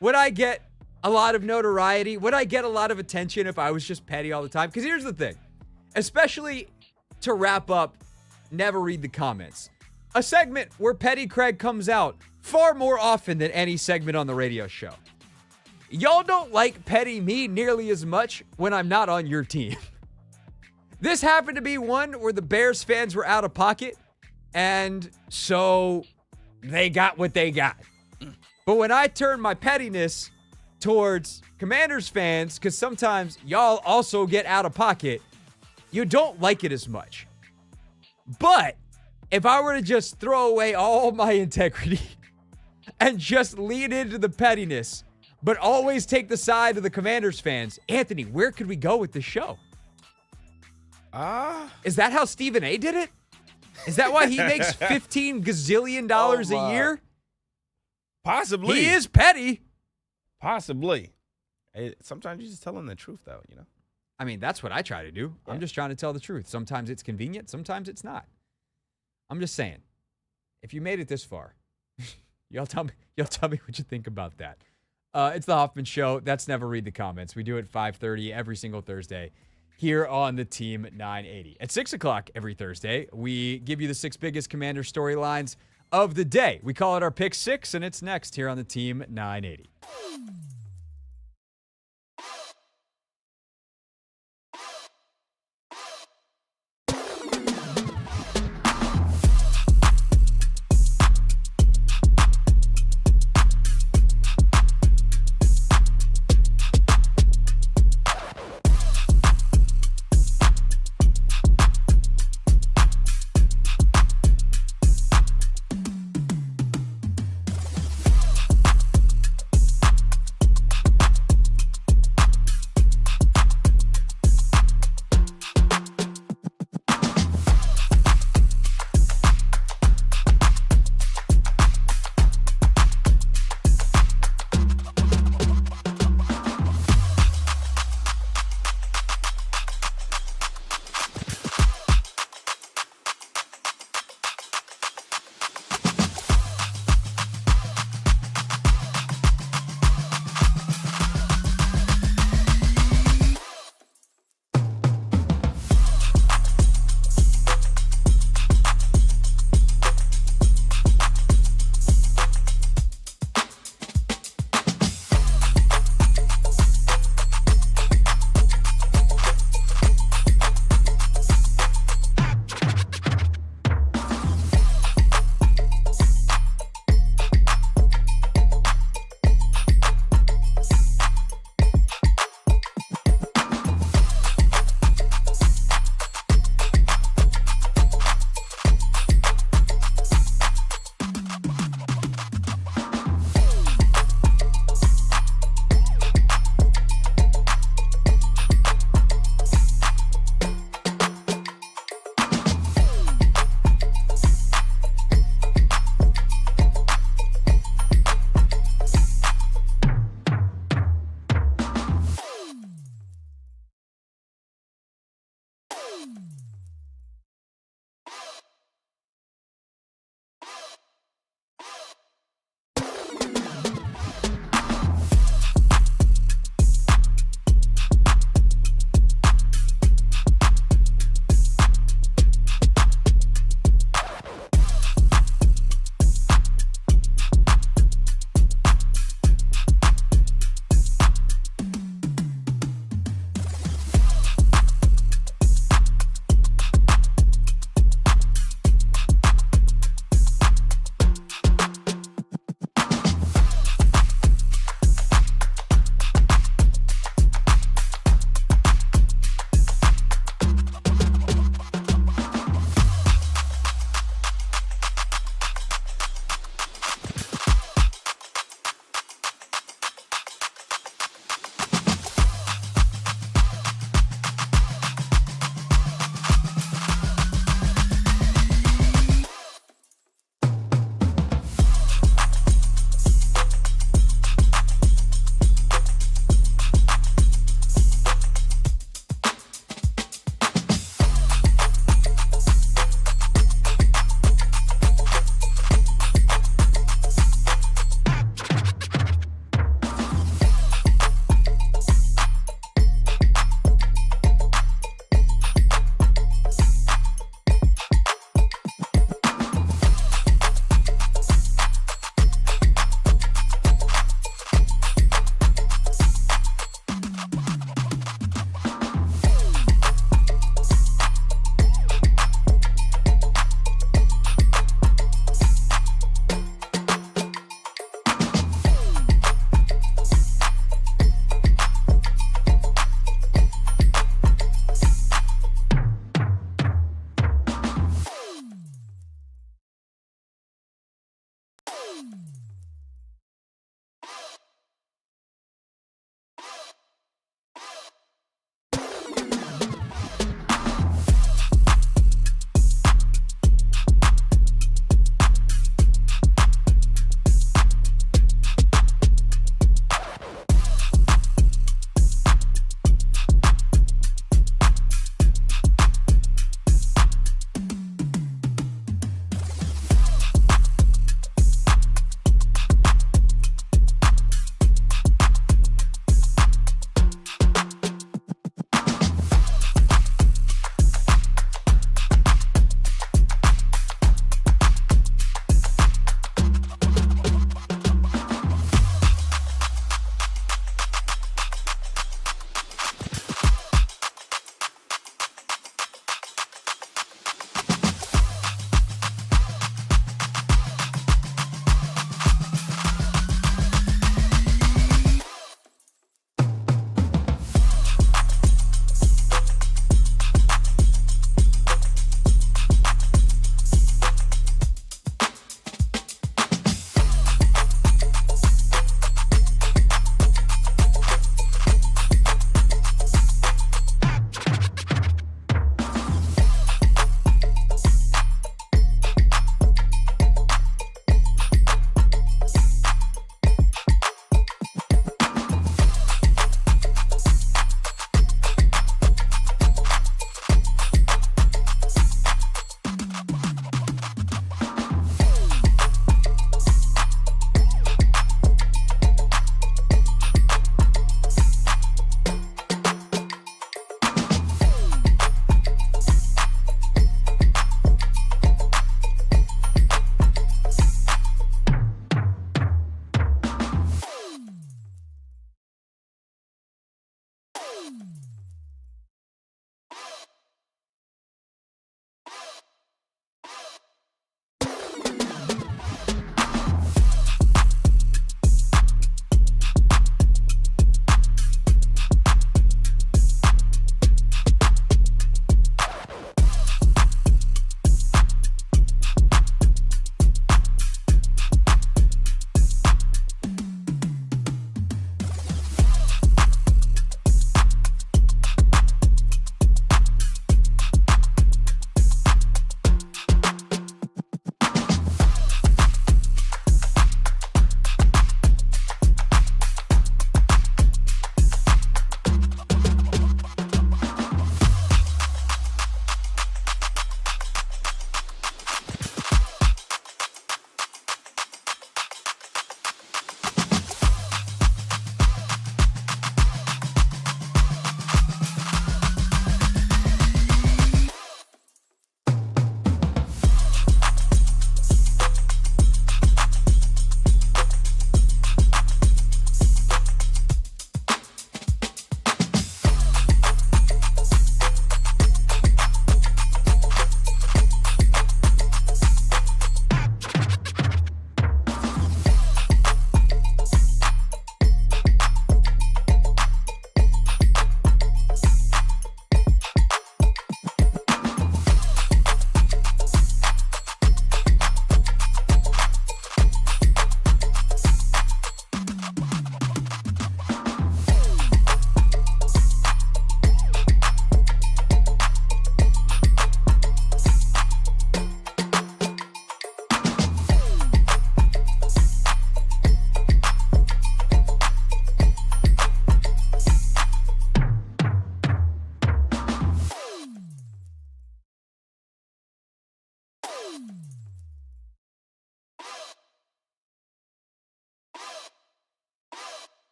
Would I get a lot of notoriety? Would I get a lot of attention if I was just petty all the time? Because here's the thing, especially to wrap up, Never Read the Comments. A segment where Petty Craig comes out far more often than any segment on the radio show. Y'all don't like Petty me nearly as much when I'm not on your team. This happened to be one where the Bears fans were out of pocket, and so they got what they got. But when I turn my pettiness towards Commanders fans, because sometimes y'all also get out of pocket, you don't like it as much. But if I were to just throw away all my integrity and just lean into the pettiness, but always take the side of the Commanders fans, Anthony, where could we go with this show? Is that how Stephen A. did it? Is that why he makes $15 gazillion a year? Possibly. He is petty. Possibly. Sometimes you're just telling the truth, though, you know? I mean, that's what I try to do. Yeah. I'm just trying to tell the truth. Sometimes it's convenient. Sometimes it's not. I'm just saying, if you made it this far, y'all tell me what you think about that. It's the Hoffman Show. That's Never Read the Comments. We do it 5:30 every single Thursday here on the Team 980. At 6 o'clock every Thursday, we give you the 6 biggest Commander storylines of the day. We call it our Pick 6, and it's next here on the Team 980.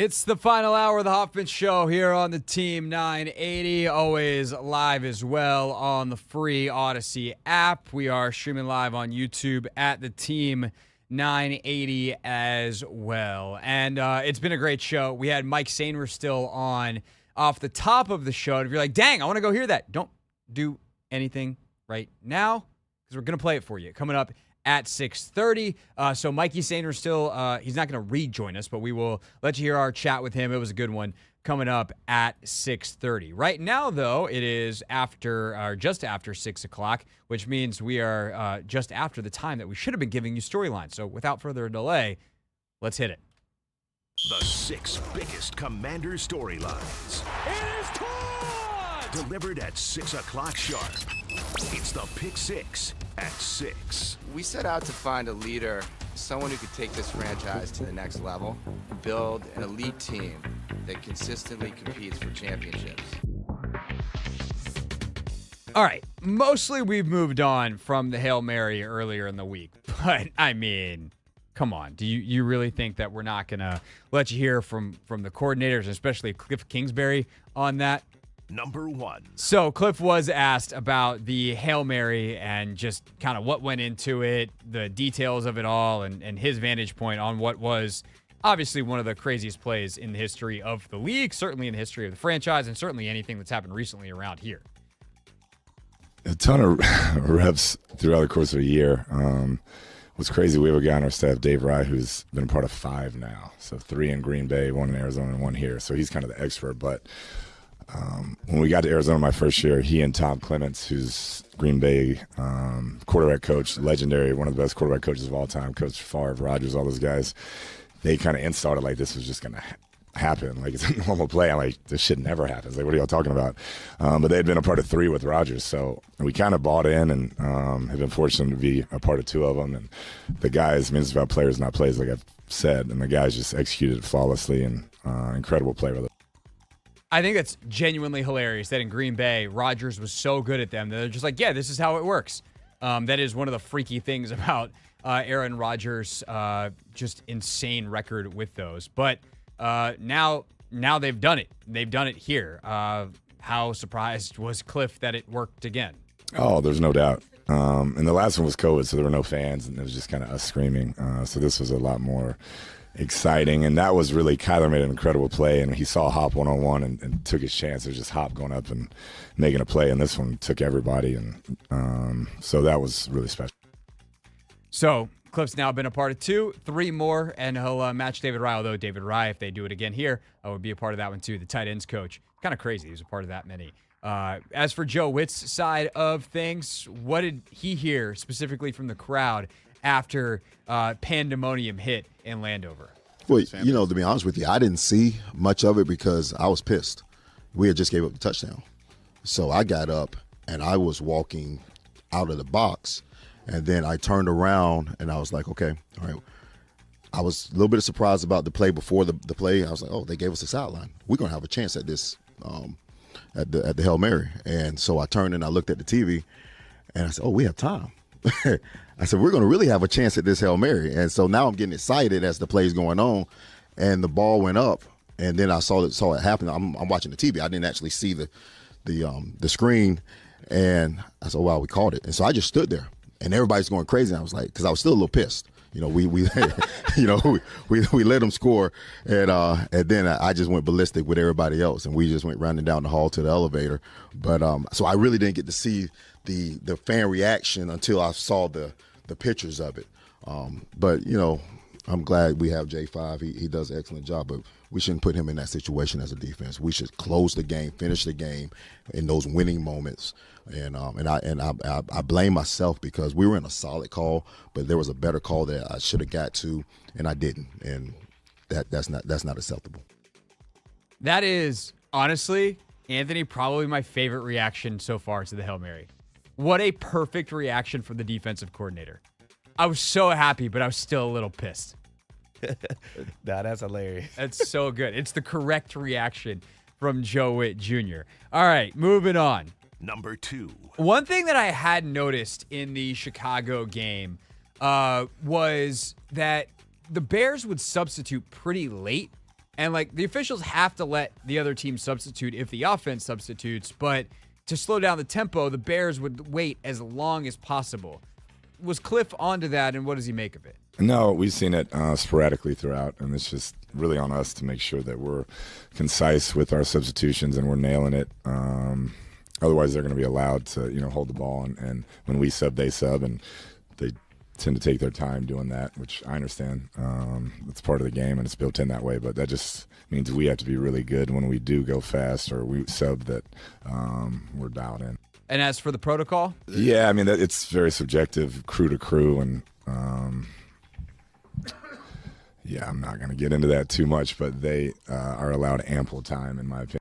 It's the final hour of the Hoffman Show here on the Team 980, always live as well on the free Odyssey app. We are streaming live on YouTube at the Team 980 as well. And it's been a great show. We had Mike Sainristil on off the top of the show. And if you're like, dang, I want to go hear that, don't do anything right now because we're going to play it for you. Coming up at 6:30. So Mikey Sainristil, he's not going to rejoin us, but we will let you hear our chat with him. It was a good one. Coming up at 6:30. Right now, though, it is just after 6 o'clock, which means we are just after the time that we should have been giving you storylines. So without further delay, let's hit it. The 6 biggest Commander storylines. It is caught! Delivered at 6 o'clock sharp. It's the Pick 6 at 6. We set out to find a leader, someone who could take this franchise to the next level, and build an elite team that consistently competes for championships. All right, mostly we've moved on from the Hail Mary earlier in the week, but I mean, come on. Do you really think that we're not going to let you hear from the coordinators, especially Cliff Kingsbury, on that? Number 1. So Cliff was asked about the Hail Mary and just kind of what went into it, the details of it all, and his vantage point on what was obviously one of the craziest plays in the history of the league, certainly in the history of the franchise, and certainly anything that's happened recently around here. A ton of reps throughout the course of a year. What's crazy, we have a guy on our staff, Dave Rye, who's been a part of 5 now. So 3 in Green Bay, 1 in Arizona, and 1 here. So he's kind of the expert, but when we got to Arizona my first year, he and Tom Clements, who's Green Bay quarterback coach, legendary, one of the best quarterback coaches of all time, Coach Favre, Rodgers, all those guys, they kind of installed it like this was just going to happen. Like, it's a normal play. I'm like, this shit never happens. Like, what are y'all talking about? But they had been a part of 3 with Rodgers, so we kind of bought in and have been fortunate to be a part of 2 of them. And the guys, I mean, it's about players, not plays, like I've said, and the guys just executed it flawlessly and incredible play with it. I think that's genuinely hilarious that in Green Bay, Rodgers was so good at them that they're just like, yeah, this is how it works. That is one of the freaky things about Aaron Rodgers' just insane record with those. But now they've done it. They've done it here. How surprised was Cliff that it worked again? Oh, there's no doubt. And the last one was COVID, so there were no fans, and it was just kind of us screaming. So this was a lot more exciting, and that was really, Kyler made an incredible play, and he saw Hop one-on-one and took his chance. It was just Hop going up and making a play, and this one took everybody, and so that was really special. So Cliff's now been a part of 2, 3 more, and he'll match David Rye, although David Rye, if they do it again here, would be a part of that one too, the tight ends coach. Kind of crazy he was a part of that many. As for Joe Witt's side of things, what did he hear specifically from the crowd after pandemonium hit in Landover? Well, you know, to be honest with you, I didn't see much of it because I was pissed. We had just gave up the touchdown. So I got up and I was walking out of the box, and then I turned around and I was like, okay, all right. I was a little bit surprised about the play before the play. I was like, oh, they gave us a sideline. We're going to have a chance at this, at the Hail Mary. And so I turned and I looked at the TV and I said, oh, we have time. I said, we're going to really have a chance at this Hail Mary. And so now I'm getting excited as the play's going on, and the ball went up, and then I saw it happen. I'm watching the TV. I didn't actually see the screen, and I said, wow, we caught it. And so I just stood there, and everybody's going crazy. And I was like, because I was still a little pissed. You know, we you know, we let them score, and then I just went ballistic with everybody else, and we just went rounding down the hall to the elevator. But so I really didn't get to see the fan reaction until I saw the pictures of it. But you know, I'm glad we have J5. He does an excellent job, but we shouldn't put him in that situation as a defense. We should close the game, finish the game in those winning moments. And I blame myself because we were in a solid call, but there was a better call that I should have got to, and I didn't. And that's not acceptable. That is honestly, Anthony, probably my favorite reaction so far to the Hail Mary. What a perfect reaction from the defensive coordinator. I was so happy, but I was still a little pissed. That's hilarious. That's so good. It's the correct reaction from Joe Witt Jr. All right, moving on. Number 2. One thing that I had noticed in the Chicago game was that the Bears would substitute pretty late And, like, the officials have to let the other team substitute if the offense substitutes, but to slow down the tempo, the Bears would wait as long as possible. Was Cliff onto that, and what does he make of it? No, we've seen it sporadically throughout, and it's just really on us to make sure that we're concise with our substitutions and we're nailing it. Otherwise, they're going to be allowed to, hold the ball, and when we sub, they sub, and they tend to take their time doing that, which I understand. It's part of the game, and it's built in that way, but that just means we have to be really good when we do go fast or we sub that we're dialed in. And as for the protocol? Yeah, I mean, it's very subjective, crew to crew, and yeah, I'm not going to get into that too much, but they are allowed ample time, in my opinion.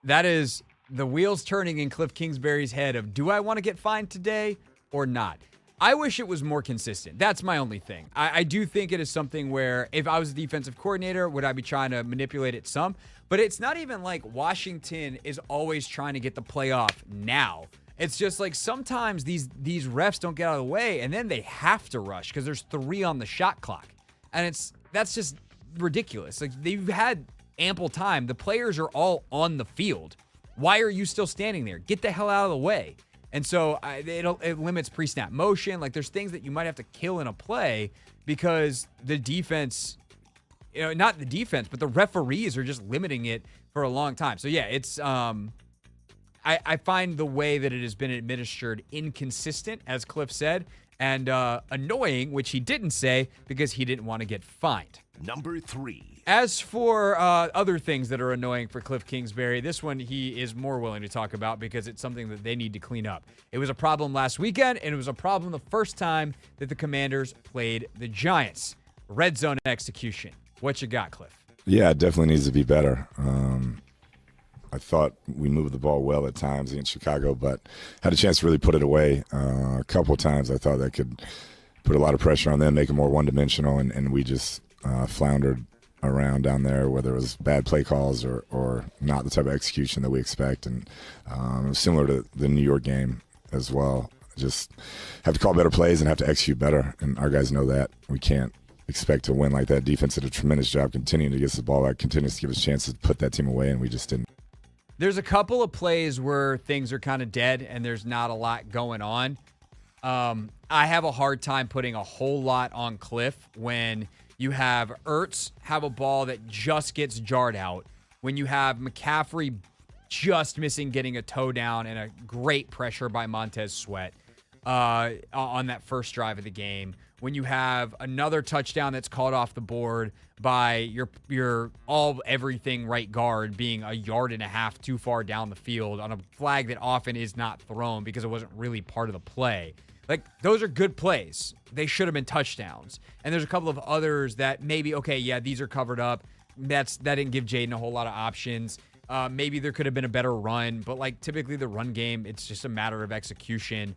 That is the wheels turning in Cliff Kingsbury's head of, do I want to get fined today or not? I wish it was more consistent. That's my only thing. I do think it is something where if I was a defensive coordinator, would I be trying to manipulate it some? But it's not even like Washington is always trying to get the playoff now. It's just like sometimes these refs don't get out of the way, and then they have to rush because there's 3 on the shot clock. And that's just ridiculous. Like, they've had ample time. The players are all on the field. Why are you still standing there? Get the hell out of the way. And so it limits pre-snap motion. Like, there's things that you might have to kill in a play because the defense, not the defense, but the referees are just limiting it for a long time. So, yeah, it's I find the way that it has been administered inconsistent, as Cliff said, and annoying, which he didn't say because he didn't want to get fined. Number 3. As for other things that are annoying for Cliff Kingsbury, this one he is more willing to talk about because it's something that they need to clean up. It was a problem last weekend, and it was a problem the first time that the Commanders played the Giants. Red zone execution. What you got, Cliff? Yeah, it definitely needs to be better. I thought we moved the ball well at times against Chicago, but had a chance to really put it away a couple of times. I thought that could put a lot of pressure on them, make it more one-dimensional, and we just floundered around down there, whether it was bad play calls or not the type of execution that we expect. And it was similar to the New York game as well. Just have to call better plays and have to execute better, and our guys know that. We can't expect to win like that. Defense did a tremendous job continuing to get us the ball back, continues to give us chances to put that team away, and we just didn't. There's a couple of plays where things are kind of dead and there's not a lot going on. I have a hard time putting a whole lot on Cliff when you have Ertz have a ball that just gets jarred out, when you have McCaffrey just missing getting a toe down and a great pressure by Montez Sweat on that first drive of the game, when you have another touchdown that's called off the board by your all-everything right guard being 1.5 yards too far down the field on a flag that often is not thrown because it wasn't really part of the play. Like, those are good plays. They should have been touchdowns. And there's a couple of others that maybe, okay, yeah, these are covered up. That didn't give Jayden a whole lot of options. Maybe there could have been a better run, but like typically the run game, it's just a matter of execution.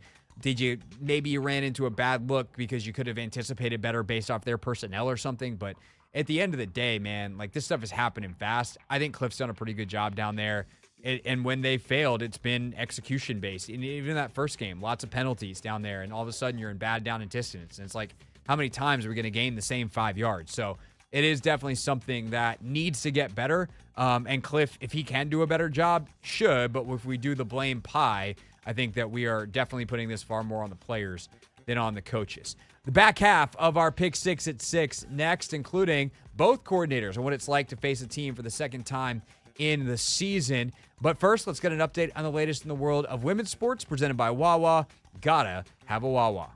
Maybe you ran into a bad look because you could have anticipated better based off their personnel or something. But at the end of the day, man, like, this stuff is happening fast. I think Cliff's done a pretty good job down there. And when they failed, it's been execution based. And even in that first game, lots of penalties down there. And all of a sudden you're in bad down and distance. And it's like, how many times are we going to gain the same 5 yards? So it is definitely something that needs to get better. And Cliff, if he can do a better job, should. But if we do the blame pie, I think that we are definitely putting this far more on the players than on the coaches. The back half of our Pick 6 at 6 next, including both coordinators and what it's like to face a team for the second time in the season. But first, let's get an update on the latest in the world of women's sports presented by Wawa. Gotta have a Wawa.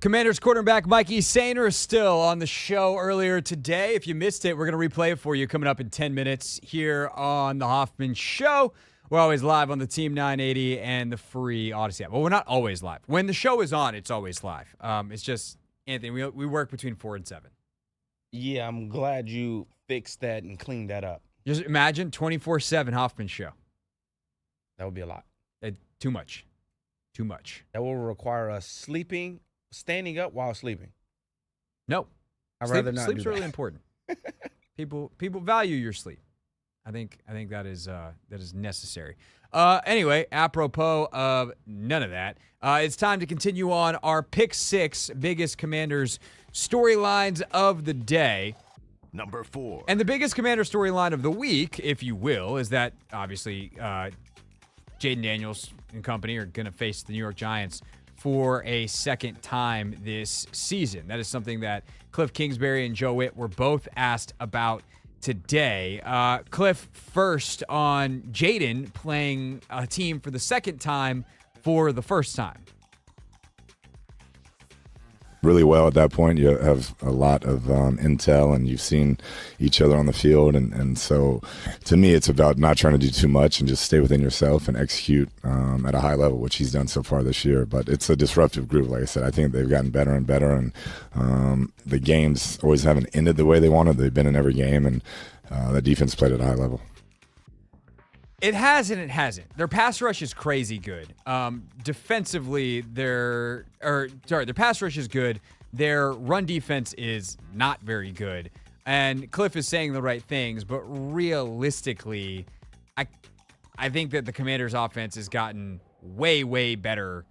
Commanders quarterback Mike Sainristil on the show earlier today. If you missed it, we're going to replay it for you coming up in 10 minutes here on the Hoffman Show. We're always live on the Team 980 and the free Odyssey app. Well, we're not always live. When the show is on, it's always live. It's just, Anthony, we work between 4 and 7. Yeah, I'm glad you fixed that and cleaned that up. Just imagine 24/7 Hoffman Show. That would be a lot. Too much. Too much. That will require us standing up while sleeping. No. I'd rather not Sleep's do that. really important. People value your sleep. I think that is necessary. Anyway, apropos of none of that, it's time to continue on our Pick 6 biggest Commanders storylines of the day. Number 4. And the biggest Commander storyline of the week, if you will, is that obviously Jayden Daniels and company are going to face the New York Giants for a second time this season. That is something that Cliff Kingsbury and Joe Witt were both asked about today. Cliff, first on Jayden playing a team for the second time for the first time. Really well at that point. You have a lot of intel, and you've seen each other on the field. And so to me, it's about not trying to do too much and just stay within yourself and execute at a high level, which he's done so far this year. But it's a disruptive group. Like I said, I think they've gotten better and better, and the games always haven't ended the way they wanted. They've been in every game, and the defense played at a high level. It has and it hasn't. Their pass rush is crazy good. Defensively, their pass rush is good. Their run defense is not very good. And Cliff is saying the right things, but realistically, I think that the Commanders' offense has gotten way, way better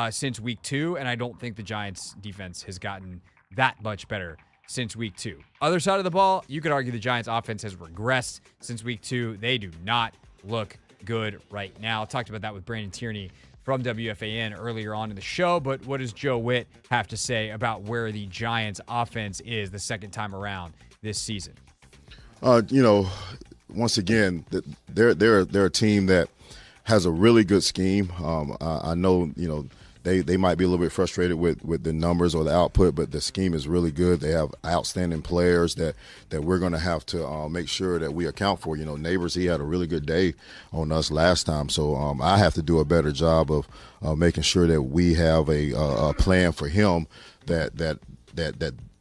since week 2, and I don't think the Giants' defense has gotten that much better since week 2. Other side of the ball, you could argue the Giants' offense has regressed since week 2. They do not look good right now. Talked about that with Brandon Tierney from WFAN earlier on in the show, but what does Joe Witt have to say about where the Giants offense is the second time around this season? Once again, they're a team that has a really good scheme. I know, they might be a little bit frustrated with the numbers or the output, but the scheme is really good. They have outstanding players that we're going to have to make sure that we account for. Neighbors, he had a really good day on us last time, so I have to do a better job of making sure that we have a plan for him that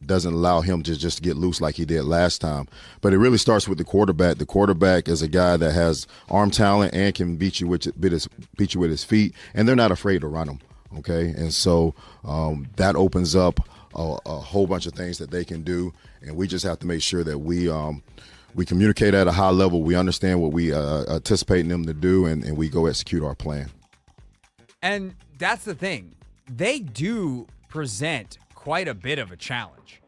doesn't allow him to just get loose like he did last time. But it really starts with the quarterback. The quarterback is a guy that has arm talent and can beat you with his feet, and they're not afraid to run him. Okay, and so that opens up a whole bunch of things that they can do, and we just have to make sure that we communicate at a high level. We understand what we anticipate them to do, and we go execute our plan. And that's the thing. They do present quite a bit of a challenge.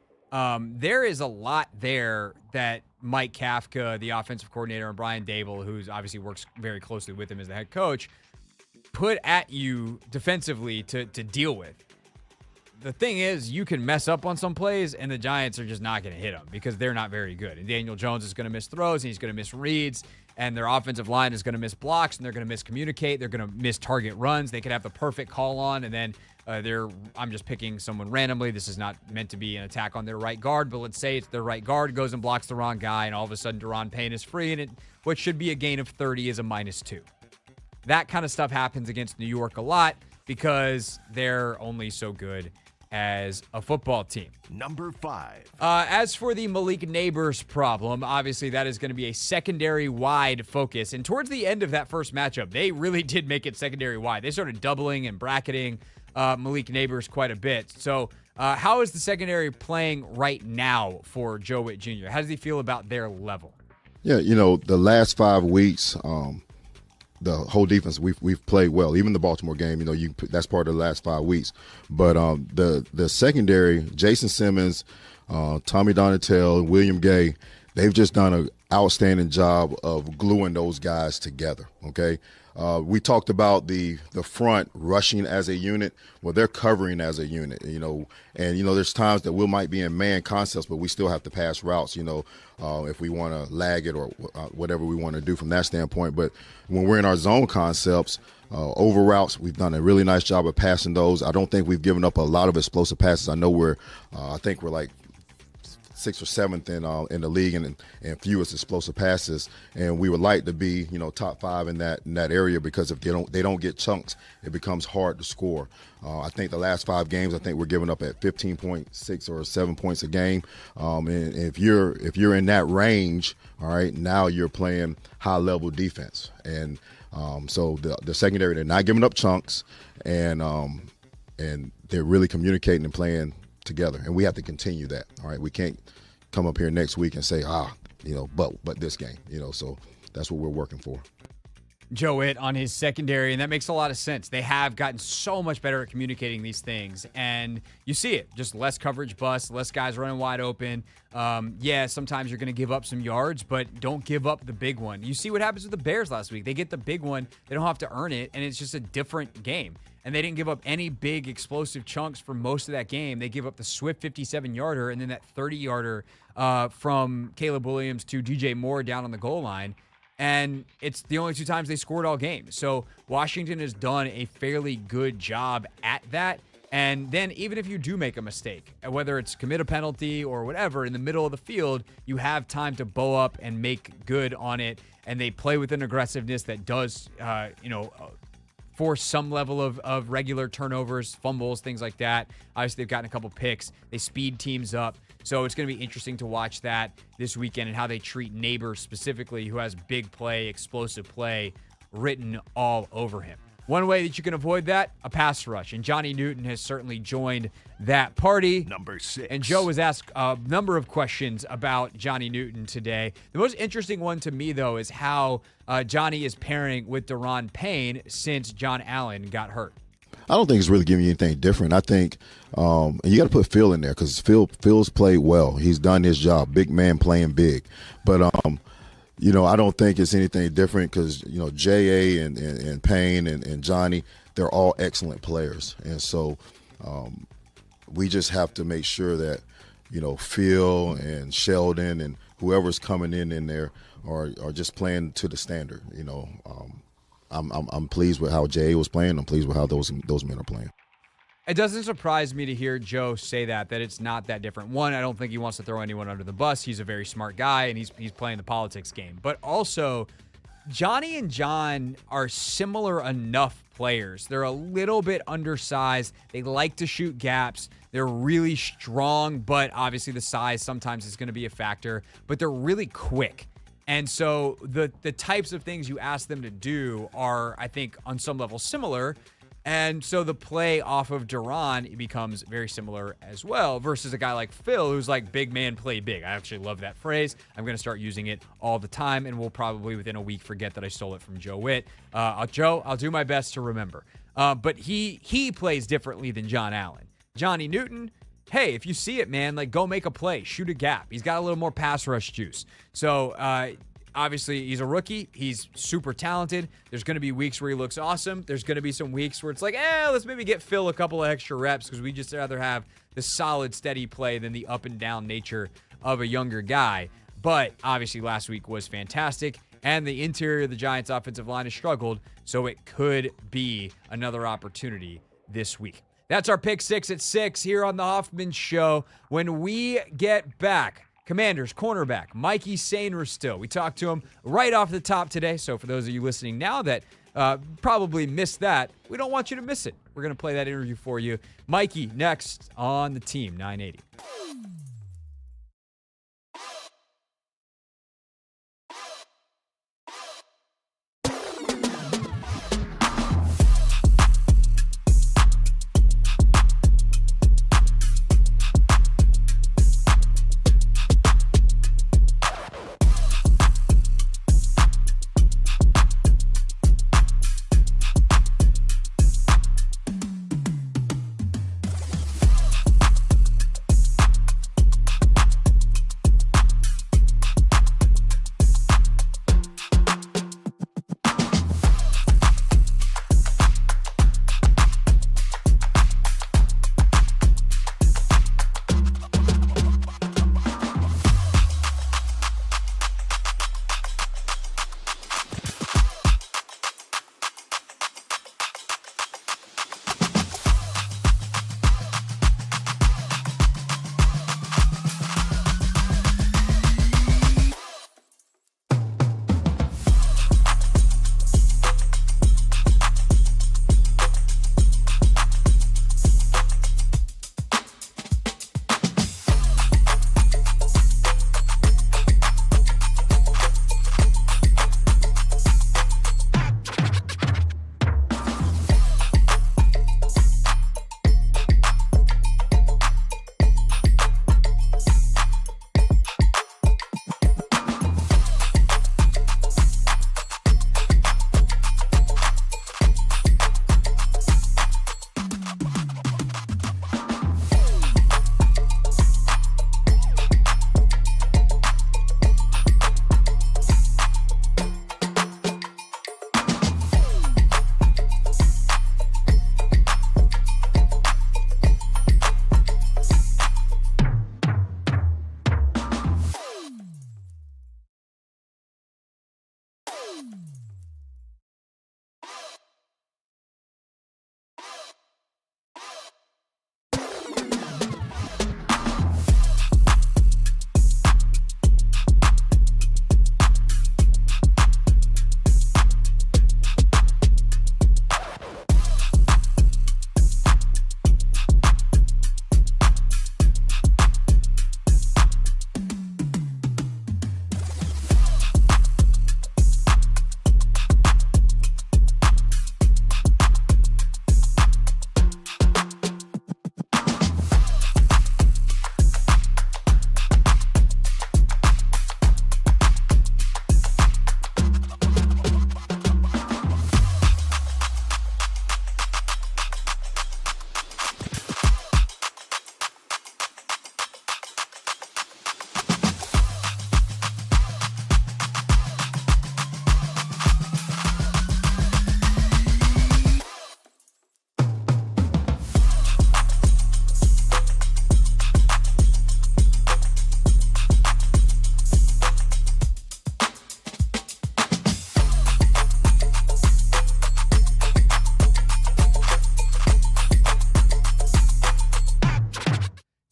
There is a lot there that Mike Kafka, the offensive coordinator, and Brian Dable, who's obviously works very closely with him as the head coach, put at you defensively to deal with. The thing is, you can mess up on some plays, and the Giants are just not going to hit them because they're not very good. And Daniel Jones is going to miss throws, and he's going to miss reads, and their offensive line is going to miss blocks, and they're going to miscommunicate. They're going to miss target runs. They could have the perfect call on, and then I'm just picking someone randomly. This is not meant to be an attack on their right guard, but let's say it's their right guard goes and blocks the wrong guy, and all of a sudden Deron Payne is free, and what should be a gain of 30 is a -2. That kind of stuff happens against New York a lot because they're only so good as a football team. Number 5. As for the Malik Neighbors problem, obviously that is going to be a secondary wide focus. And towards the end of that first matchup, they really did make it secondary wide. They started doubling and bracketing Malik Neighbors quite a bit. So how is the secondary playing right now for Joe Witt Jr.? How does he feel about their level? Yeah, the last 5 weeks, the whole defense we've played well. Even the Baltimore game, that's part of the last 5 weeks. But the secondary, Jason Simmons, Tommy Donatel, William Gay, they've just done outstanding job of gluing those guys together. Okay. We talked about the front rushing as a unit. Well, they're covering as a unit, and there's times that we might be in man concepts, but we still have to pass routes, if we want to lag it or whatever we want to do from that standpoint. But when we're in our zone concepts, over routes, we've done a really nice job of passing those. I don't think we've given up a lot of explosive passes. I know I think we're like 6th or 7th in the league and fewest explosive passes, and we would like to be top 5 in that area, because if they don't get chunks, it becomes hard to score. I think the last 5 games, I think we're giving up at 15.6 or 7 points a game, and if you're in that range, all right, now you're playing high level defense, and so the secondary, they're not giving up chunks, and they're really communicating and playing together, and we have to continue that. All right, we can't come up here next week and say but this game, so that's what we're working for. Joe Witt on his secondary, and that makes a lot of sense. They have gotten so much better at communicating these things, and you see it. Just less coverage bust, less guys running wide open. Sometimes you're going to give up some yards, but don't give up the big one. You see what happens with the Bears last week. They get the big one. They don't have to earn it, and it's just a different game. And they didn't give up any big explosive chunks for most of that game. They give up the swift 57-yarder and then that 30-yarder from Caleb Williams to DJ Moore down on the goal line. And it's the only 2 times they scored all game. So Washington has done a fairly good job at that. And then even if you do make a mistake, whether it's commit a penalty or whatever, in the middle of the field, you have time to bow up and make good on it. And they play with an aggressiveness that does, force some level of regular turnovers, fumbles, things like that. Obviously, they've gotten a couple picks. They speed teams up. So it's going to be interesting to watch that this weekend and how they treat Neighbors specifically, who has big play, explosive play written all over him. One way that you can avoid that, a pass rush. And Johnny Newton has certainly joined that party. Number 6. And Joe was asked a number of questions about Johnny Newton today. The most interesting one to me, though, is how Johnny is pairing with Daron Payne since John Allen got hurt. I don't think it's really giving you anything different. I think and you got to put Phil in there, because Phil's played well. He's done his job. Big man playing big. But I don't think it's anything different, because, J.A. and Payne and Johnny, they're all excellent players. And so we just have to make sure that, Phil and Sheldon and whoever's coming in there are just playing to the standard. I'm pleased with how J.A. was playing. I'm pleased with how those men are playing. It doesn't surprise me to hear Joe say that it's not that different. One, I don't think he wants to throw anyone under the bus. He's a very smart guy, and he's playing the politics game. But also, Johnny and John are similar enough players. They're a little bit undersized. They like to shoot gaps. They're really strong, but obviously the size sometimes is going to be a factor. But they're really quick. And so the types of things you ask them to do are, I think, on some level similar. And so the play off of Daron becomes very similar as well, versus a guy like Phil, who's like big man play big. I actually love that phrase. I'm going to start using it all the time, and we'll probably within a week forget that I stole it from Joe Witt. Joe, I'll do my best to remember. But he plays differently than John Allen. Johnny Newton, hey, if you see it, man, like, go make a play, shoot a gap. He's got a little more pass rush juice. So obviously, he's a rookie. He's super talented. There's going to be weeks where he looks awesome. There's going to be some weeks where it's like, let's maybe get Phil a couple of extra reps, because we just rather have the solid, steady play than the up and down nature of a younger guy. But obviously, last week was fantastic, and the interior of the Giants' offensive line has struggled, so it could be another opportunity this week. That's our Pick 6 at 6 here on the Hoffman Show. When we get back, Commanders cornerback Mike Sainristil. We talked to him right off the top today. So for those of you listening now that probably missed that, we don't want you to miss it. We're going to play that interview for you. Mikey next on the Team 980.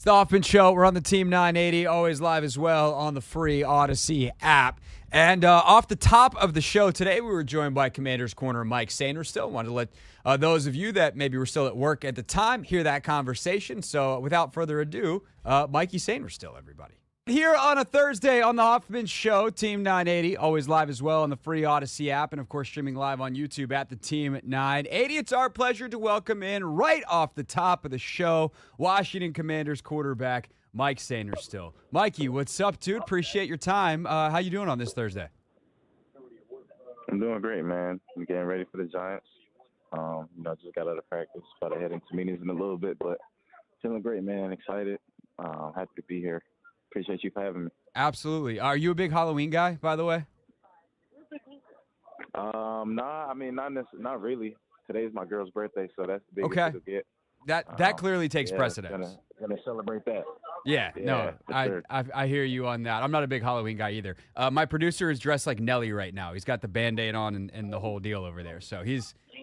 It's the Hoffman Show. We're on the Team 980, always live as well on the free Odyssey app. And off the top of the show today, we were joined by Commander's Corner Mike Sainristil. Wanted to let those of you that maybe were still at work at the time hear that conversation. So without further ado, Mikey Sainristil, everybody. Here on a Thursday on the Hoffman Show, Team 980, always live as well on the free Odyssey app, and of course streaming live on YouTube at the Team 980. It's our pleasure to welcome in right off the top of the show, Washington Commanders quarterback Mike Sainristil. Mikey, what's up, dude? Appreciate your time. How you doing on this Thursday? I'm doing great, man. I'm getting ready for the Giants. Just got out of practice, about to head into meetings in a little bit, but feeling great, man. Excited. Happy to be here. Appreciate you for having me. Absolutely. Are you a big Halloween guy, by the way? Not really. Today's my girl's birthday, so that's the biggest Okay. it'll get. That clearly takes precedence. Gonna celebrate that. Yeah, no, sure. I hear you on that. I'm not a big Halloween guy either. My producer is dressed like Nelly right now. He's got the Band-Aid on and the whole deal over there. So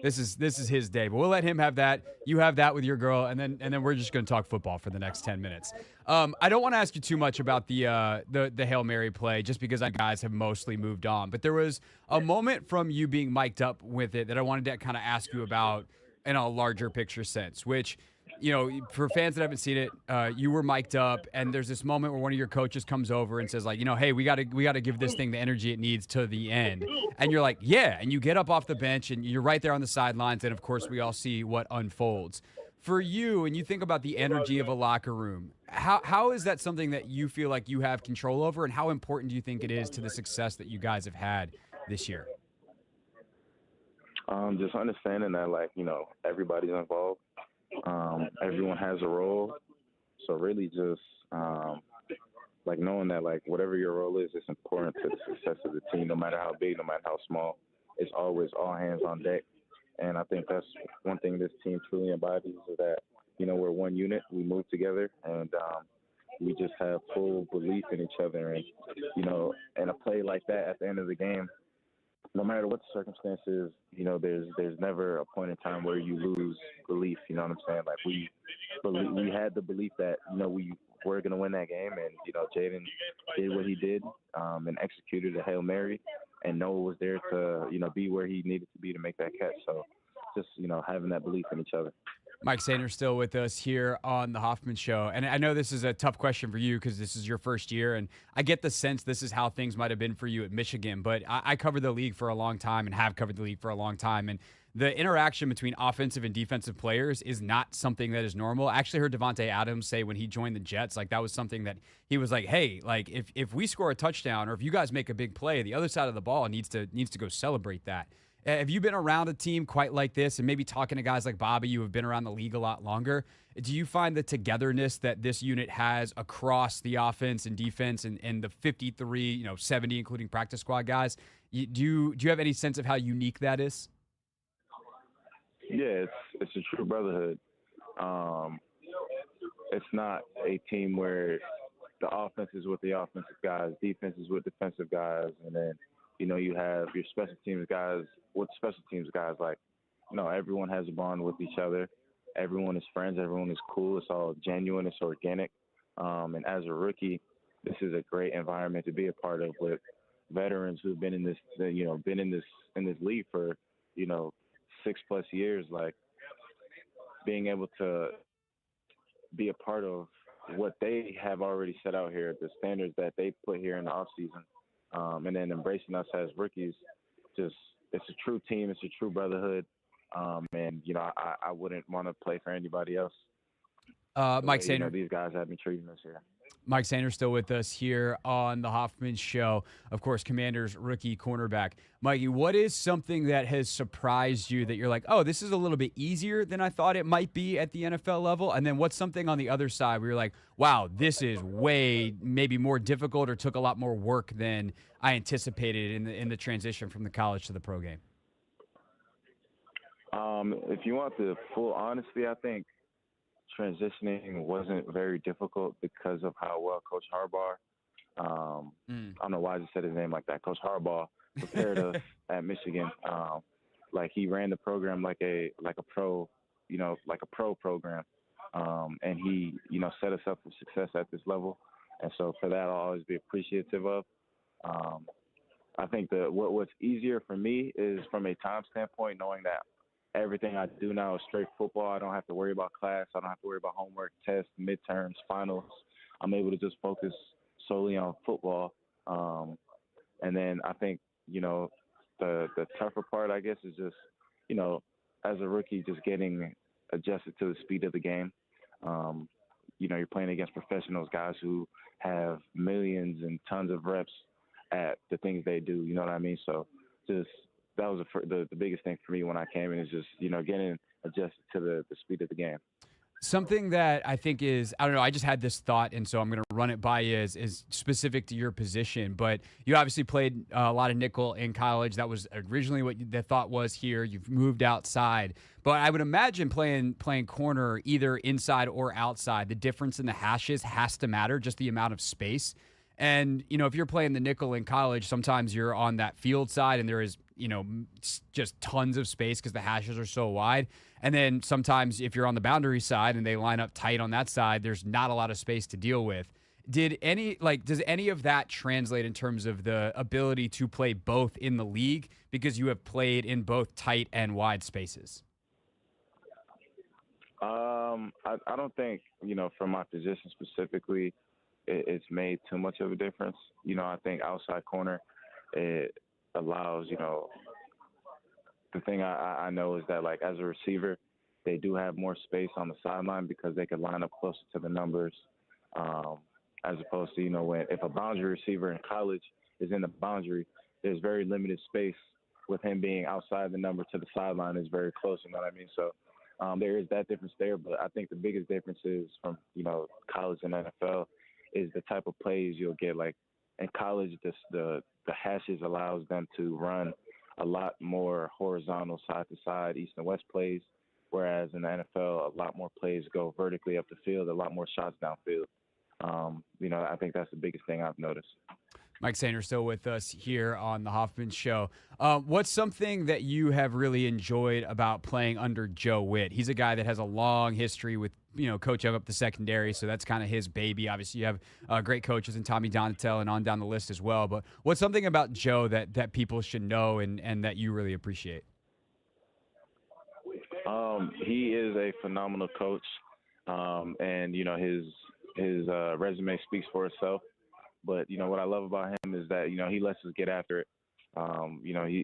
this is his day. But we'll let him have that. You have that with your girl, and then we're just going to talk football for the next 10 minutes. I don't want to ask you too much about the Hail Mary play, just because guys have mostly moved on. But there was a moment from you being mic'd up with it that I wanted to kind of ask you about in a larger picture sense, which, for fans that haven't seen it, you were mic'd up, and there's this moment where one of your coaches comes over and says, like, hey, we gotta give this thing the energy it needs to the end. And you're like, yeah, and you get up off the bench and you're right there on the sidelines, and of course we all see what unfolds. For you, and you think about the energy of a locker room, how is that something that you feel like you have control over, and how important do you think it is to the success that you guys have had this year? Just understanding that, everybody's involved. Everyone has a role. So really just, knowing that, whatever your role is, it's important to the success of the team, no matter how big, no matter how small. It's always all hands on deck. And I think that's one thing this team truly embodies, is that, we're one unit. We move together, and we just have full belief in each other. And, in a play like that at the end of the game, no matter what the circumstances, there's never a point in time where you lose belief. You know what I'm saying? We had the belief that, we were going to win that game, and, Jayden did what he did and executed a Hail Mary, and Noah was there to, be where he needed to be to make that catch. So just, having that belief in each other. Mike Sainristil with us here on the Hoffman Show. And I know this is a tough question for you because this is your first year, and I get the sense this is how things might have been for you at Michigan. But I covered the league for a long time and have covered the league for a long time. And the interaction between offensive and defensive players is not something that is normal. I actually heard Devontae Adams say when he joined the Jets, that was something that he was like, hey, if we score a touchdown or if you guys make a big play, the other side of the ball needs to go celebrate that. Have you been around a team quite like this, and maybe talking to guys like Bobby, you have been around the league a lot longer? Do you find the togetherness that this unit has across the offense and defense and the 53, 70, including practice squad guys, do you have any sense of how unique that is? Yeah, it's a true brotherhood. It's not a team where the offense is with the offensive guys, defense is with defensive guys, and then you have your special teams guys with special teams guys. Everyone has a bond with each other. Everyone is friends. Everyone is cool. It's all genuine. It's organic. And as a rookie, this is a great environment to be a part of with veterans who've been in this, been in this league for, 6+ years. Being able to be a part of what they have already set out here, the standards that they put here in the off season. And then embracing us as rookies, it's a true team. It's a true brotherhood. And, I wouldn't want to play for anybody else. Mike Sainristil. These guys have been treating us here. Mike Sainristil with us here on the Hoffman Show. Of course, Commanders rookie cornerback. Mikey, what is something that has surprised you that you're like, oh, this is a little bit easier than I thought it might be at the NFL level? And then what's something on the other side where you're like, wow, this is way maybe more difficult or took a lot more work than I anticipated in the transition from the college to the pro game? If you want the full honesty, I think transitioning wasn't very difficult because of how well Coach Harbaugh, I don't know why I just said his name like that, Coach Harbaugh prepared us at Michigan. He ran the program like a pro, like a pro program. and he, set us up for success at this level. And so for that, I'll always be appreciative of. I think what's easier for me is from a time standpoint, knowing that everything I do now is straight football. I don't have to worry about class. I don't have to worry about homework, tests, midterms, finals. I'm able to just focus solely on football. And then I think, the tougher part, I guess, is just, as a rookie, just getting adjusted to the speed of the game. You're playing against professionals, guys who have millions and tons of reps at the things they do. You know what I mean? So just that was the biggest thing for me when I came in is just, getting adjusted to the speed of the game. Something that I think is, I don't know, I just had this thought, and so I'm going to run it by you is specific to your position. But you obviously played a lot of nickel in college. That was originally what the thought was here. You've moved outside. But I would imagine playing corner either inside or outside, the difference in the hashes has to matter, just the amount of space. And, if you're playing the nickel in college, sometimes you're on that field side and there is, just tons of space because the hashes are so wide. And then sometimes if you're on the boundary side and they line up tight on that side, there's not a lot of space to deal with. Does any of that translate in terms of the ability to play both in the league because you have played in both tight and wide spaces? I don't think, for my position specifically, it's made too much of a difference. I think outside corner, it allows, the thing I know is that, like, as a receiver, they do have more space on the sideline because they can line up closer to the numbers, as opposed to, if a boundary receiver in college is in the boundary, there's very limited space with him being outside the number to the sideline is very close, you know what I mean? So there is that difference there, but I think the biggest difference is from, college and NFL is the type of plays you'll get. Like in college, the hashes allows them to run a lot more horizontal side to side, east and west plays, whereas in the NFL, a lot more plays go vertically up the field, a lot more shots downfield. I think that's the biggest thing I've noticed. Mike Sainristil with us here on the Hoffman Show. What's something that you have really enjoyed about playing under Joe Witt? He's a guy that has a long history with, coaching up the secondary, so that's kind of his baby. Obviously, you have great coaches in Tommy Donatel and on down the list as well. But what's something about Joe that people should know and that you really appreciate? He is a phenomenal coach, and his resume speaks for itself. But what I love about him is that he lets us get after it.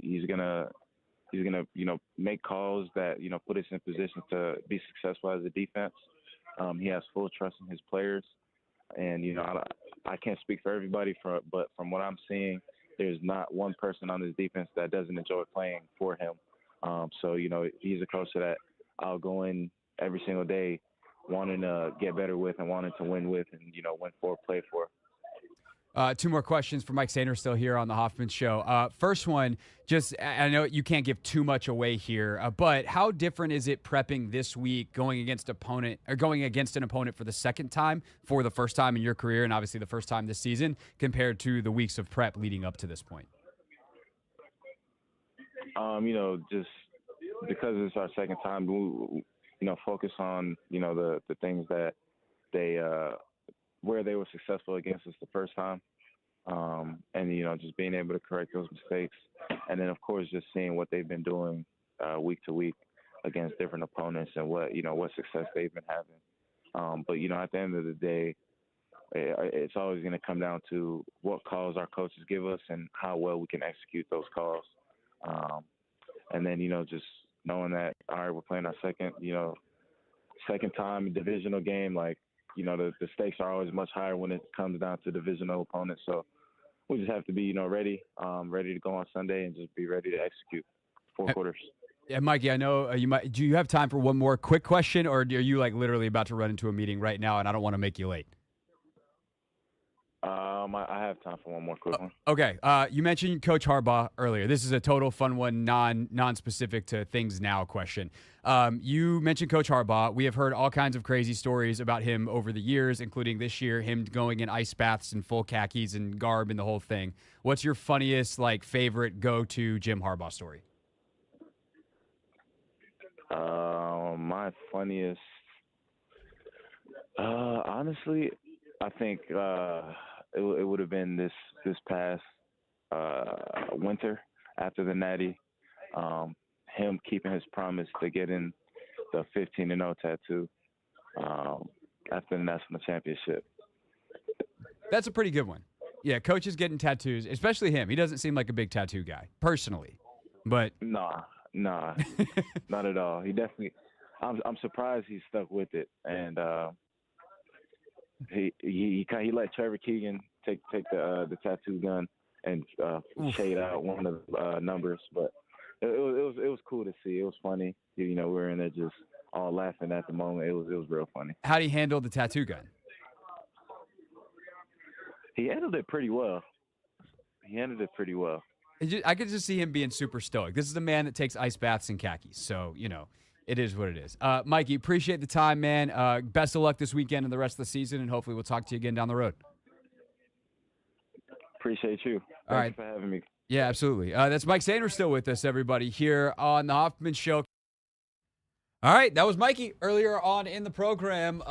He's gonna make calls that put us in position to be successful as a defense. He has full trust in his players, and I can't speak for everybody, but from what I'm seeing, there's not one person on this defense that doesn't enjoy playing for him. So he's a coach that I'll go in every single day wanting to get better with and wanting to win with, and win for, play for. Two more questions for Mike Sainristil here on the Hoffman Show. First one, just I know you can't give too much away here, but how different is it prepping this week, going against an opponent for the second time, for the first time in your career, and obviously the first time this season, compared to the weeks of prep leading up to this point? Just because it's our second time, we focus on the things that they where they were successful against us the first time, and just being able to correct those mistakes, and then of course just seeing what they've been doing week to week against different opponents and what success they've been having. But at the end of the day, it's always going to come down to what calls our coaches give us and how well we can execute those calls. And then just knowing that, all right, we're playing our second time divisional game, like. The stakes are always much higher when it comes down to divisional opponents. So we just have to be, ready to go on Sunday and just be ready to execute 4 quarters. Yeah, Mikey, I know you might. Do you have time for one more quick question, or are you literally about to run into a meeting right now, and I don't want to make you late? I have time for one more quick one. Okay. You mentioned Coach Harbaugh earlier. This is a total fun one, non-specific to things now question. You mentioned Coach Harbaugh. We have heard all kinds of crazy stories about him over the years, including this year, him going in ice baths and full khakis and garb and the whole thing. What's your funniest, favorite go-to Jim Harbaugh story? My funniest Honestly, I think it would have been this past winter after the Natty. Him keeping his promise to get in the 15-0 tattoo after the national championship. That's a pretty good one. Yeah, coaches getting tattoos, especially him. He doesn't seem like a big tattoo guy, personally. But Nah, not at all. He definitely. I'm surprised he stuck with it, and he let Trevor Keegan take the tattoo gun and shade out one of the numbers, but it was cool to see. It was funny. We were in there just all laughing at the moment. It was real funny. how do you handle the tattoo gun? He handled it pretty well. I could just see him being super stoic. This is a man that takes ice baths in khakis, so it is what it is. Mikey, appreciate the time, man. Best of luck this weekend and the rest of the season, and hopefully we'll talk to you again down the road. Appreciate you. All right. Thanks for having me. Yeah, absolutely. That's Mike Sainristil with us, everybody, here on the Hoffman Show. All right, that was Mikey earlier on in the program.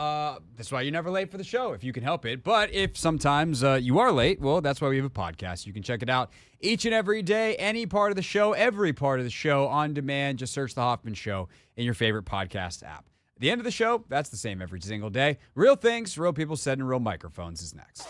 That's why you're never late for the show, if you can help it. But if sometimes you are late, well, that's why we have a podcast. You can check it out each and every day, any part of the show, every part of the show on demand. Just search the Hoffman Show in your favorite podcast app. At the end of the show, that's the same every single day. Real things, real people said in real microphones is next.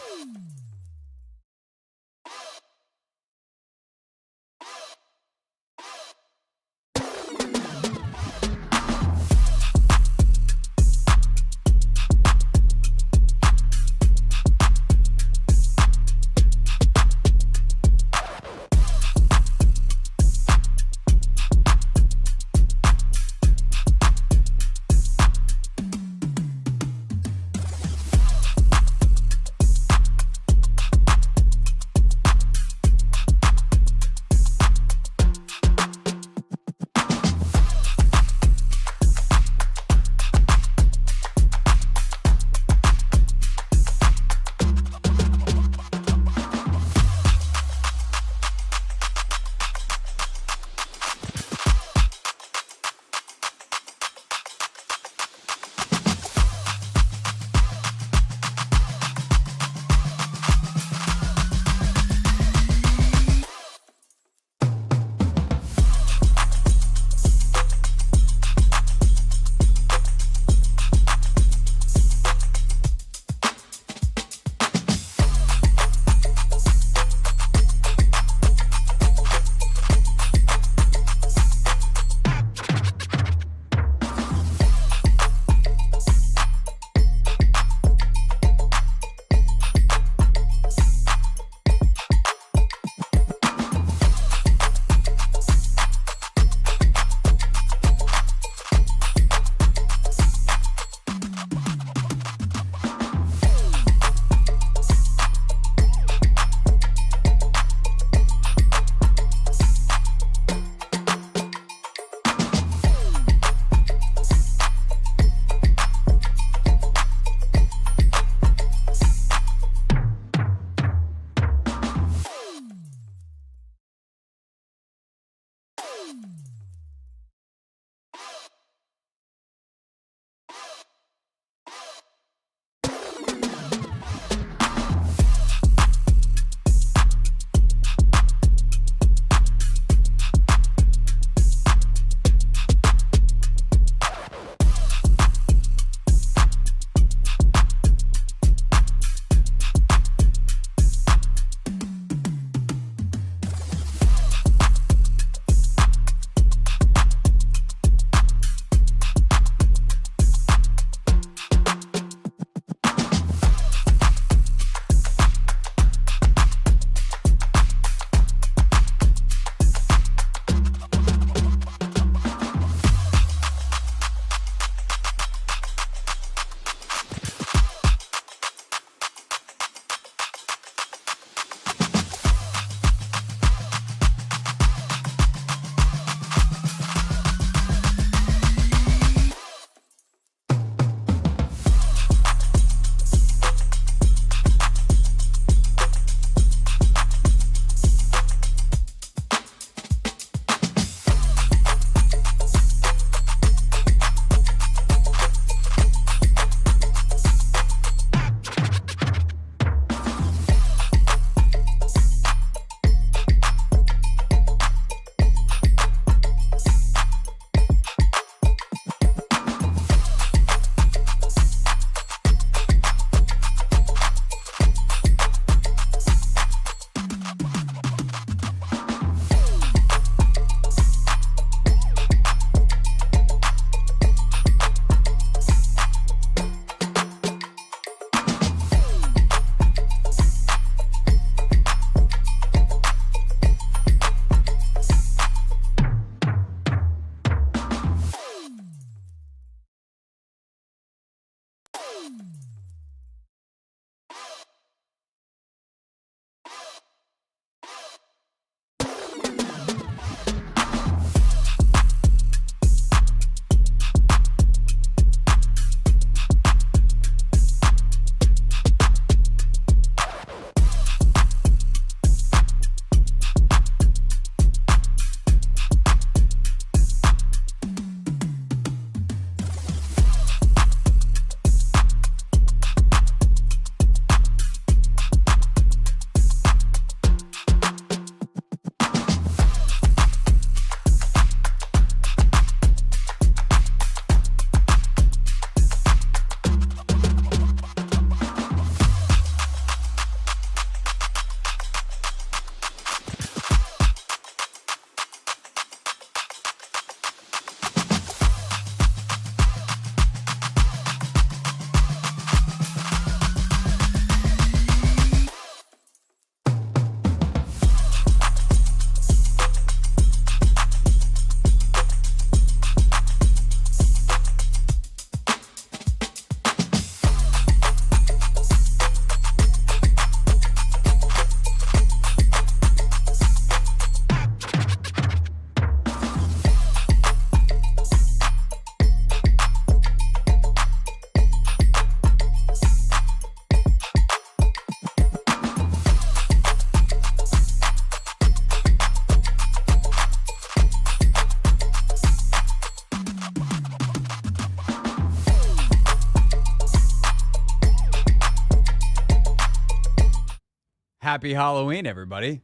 Happy Halloween, everybody.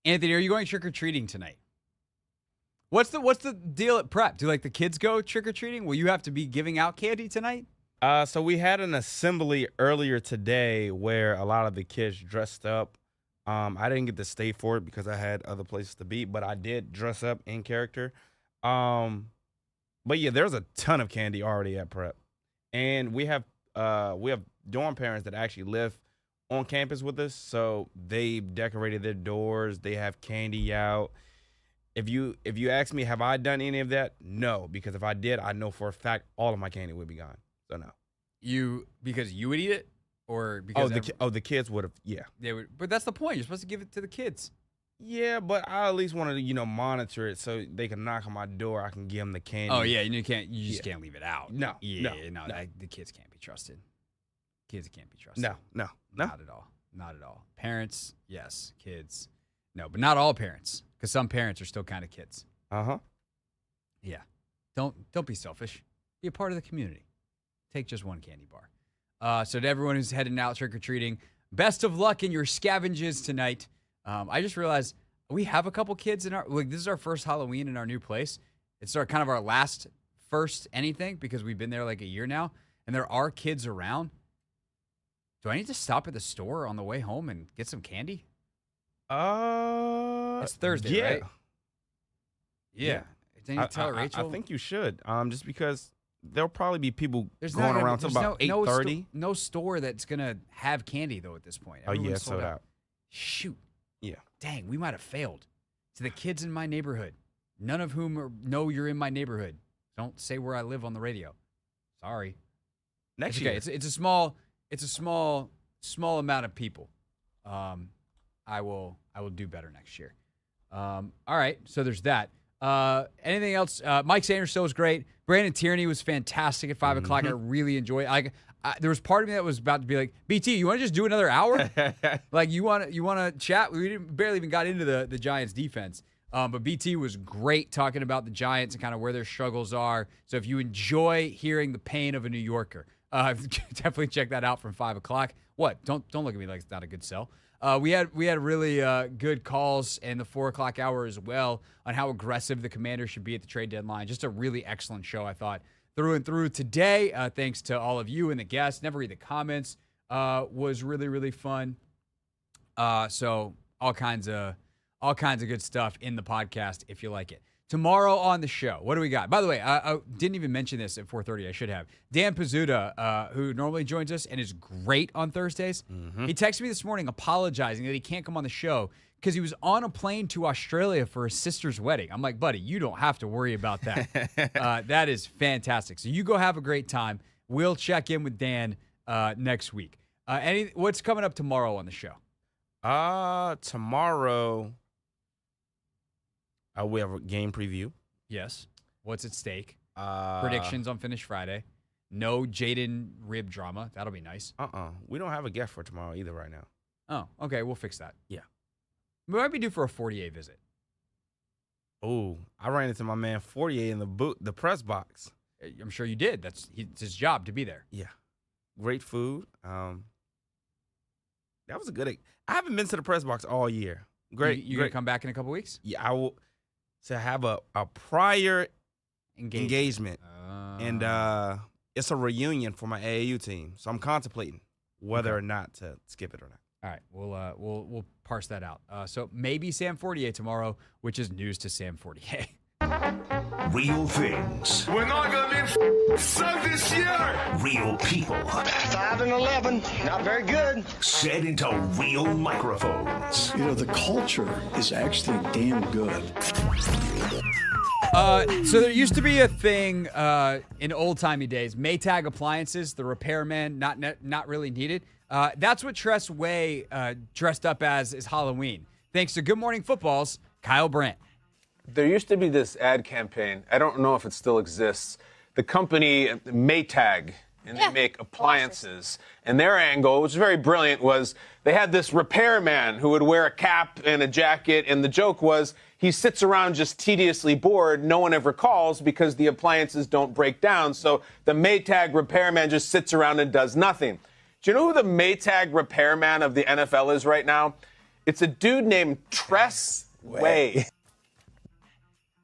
Anthony, are you going trick-or-treating tonight? What's the deal at prep? Do like the kids go trick-or-treating? Will you have to be giving out candy tonight? So we had an assembly earlier today where a lot of the kids dressed up. I didn't get to stay for it because I had other places to be, but I did dress up in character. But yeah, there's a ton of candy already at prep. And we have dorm parents that actually live on campus with us, so they decorated their doors. They have candy out. If you ask me, have I done any of that? No, because if I did, I know for a fact all of my candy would be gone. So no. Because you would eat it, or because the kids would have? Yeah, they would. But that's the point. You're supposed to give it to the kids. Yeah, but I at least want to monitor it so they can knock on my door. I can give them the candy. Oh yeah, you just can't leave it out. No, no. The kids can't be trusted. Kids can't be trusted. No. Not at all. Not at all. Parents, yes. Kids, no. But not all parents, because some parents are still kind of kids. Yeah. Don't be selfish. Be a part of the community. Take just one candy bar. So to everyone who's heading out trick-or-treating, best of luck in your scavenges tonight. I just realized we have a couple kids in this is our first Halloween in our new place. It's kind of our first anything because we've been there like a year now, and there are kids around. Do I need to stop at the store on the way home and get some candy? It's Thursday, yeah. right? Yeah. Did you tell Rachel? I think you should. Just because there'll probably be people There's going around till about 8:30. No store that's gonna have candy though at this point. Everyone's sold out. Shoot. Yeah. Dang, we might have failed. To the kids in my neighborhood, none of whom know you're in my neighborhood. Don't say where I live on the radio. Sorry. Next year. year. It's a small amount of people. I will do better next year. All right, so there's that. Anything else? Mike Sainristil was great. Brandon Tierney was fantastic at 5 o'clock. I really enjoyed it. There was part of me that was about to be like, BT, you want to just do another hour? Like you want to chat? We barely even got into the Giants defense. But BT was great talking about the Giants and kind of where their struggles are. So if you enjoy hearing the pain of a New Yorker, definitely check that out from 5 o'clock. What? Don't look at me like it's not a good sell. We had really good calls in the 4 o'clock hour as well on how aggressive the Commanders should be at the trade deadline. Just a really excellent show, I thought, through and through today. Thanks to all of you and the guests. Never read the comments. Was really, really fun. So all kinds of good stuff in the podcast if you like it. Tomorrow on the show, what do we got? By the way, I didn't even mention this at 4:30. I should have. Dan Pizzuta, who normally joins us and is great on Thursdays, he texted me this morning apologizing that he can't come on the show because he was on a plane to Australia for his sister's wedding. I'm like, buddy, you don't have to worry about that. That is fantastic. So you go have a great time. We'll check in with Dan next week. What's coming up tomorrow on the show? Tomorrow... we have a game preview. Yes. What's at stake? Predictions on Finish Friday. No Jayden rib drama. That'll be nice. We don't have a guest for tomorrow either right now. Oh, okay. We'll fix that. Yeah. We might be due for a 48 visit. Oh, I ran into my man 48 in the press box. I'm sure you did. It's his job to be there. Yeah. Great food. That was a good. I haven't been to the press box all year. Great. You gonna come back in a couple weeks? Yeah, I will. To have a prior engagement. And it's a reunion for my AAU team. So I'm contemplating whether or not to skip it or not. All right, we'll parse that out. So maybe Sam Fortier tomorrow, which is news to Sam Fortier. Real things. We're not going to be sucked this year. Real people. 5-11, not very good. Said into real microphones. You know, the culture is actually damn good. So there used to be a thing in old-timey days, Maytag appliances, the repairman, not really needed. That's what Tress Way dressed up as is Halloween. Thanks to Good Morning Football's Kyle Brandt. There used to be this ad campaign. I don't know if it still exists. The company Maytag, and they make appliances. And their angle, which was very brilliant, was they had this repairman who would wear a cap and a jacket. And the joke was he sits around just tediously bored. No one ever calls because the appliances don't break down. So the Maytag repairman just sits around and does nothing. Do you know who the Maytag repairman of the NFL is right now? It's a dude named Tress Way.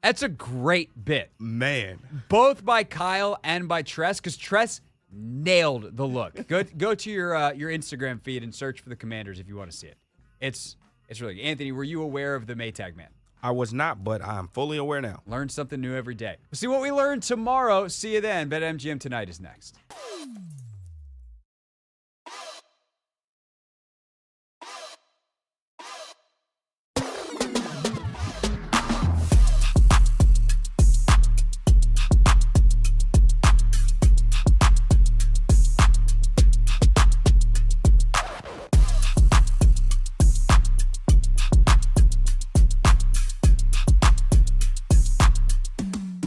That's a great bit. Man. Both by Kyle and by Tress, because Tress nailed the look. Go to your Instagram feed and search for the Commanders if you want to see it. It's really good. Anthony, were you aware of the Maytag man? I was not, but I'm fully aware now. Learn something new every day. We'll see what we learn tomorrow. See you then. BetMGM Tonight is next.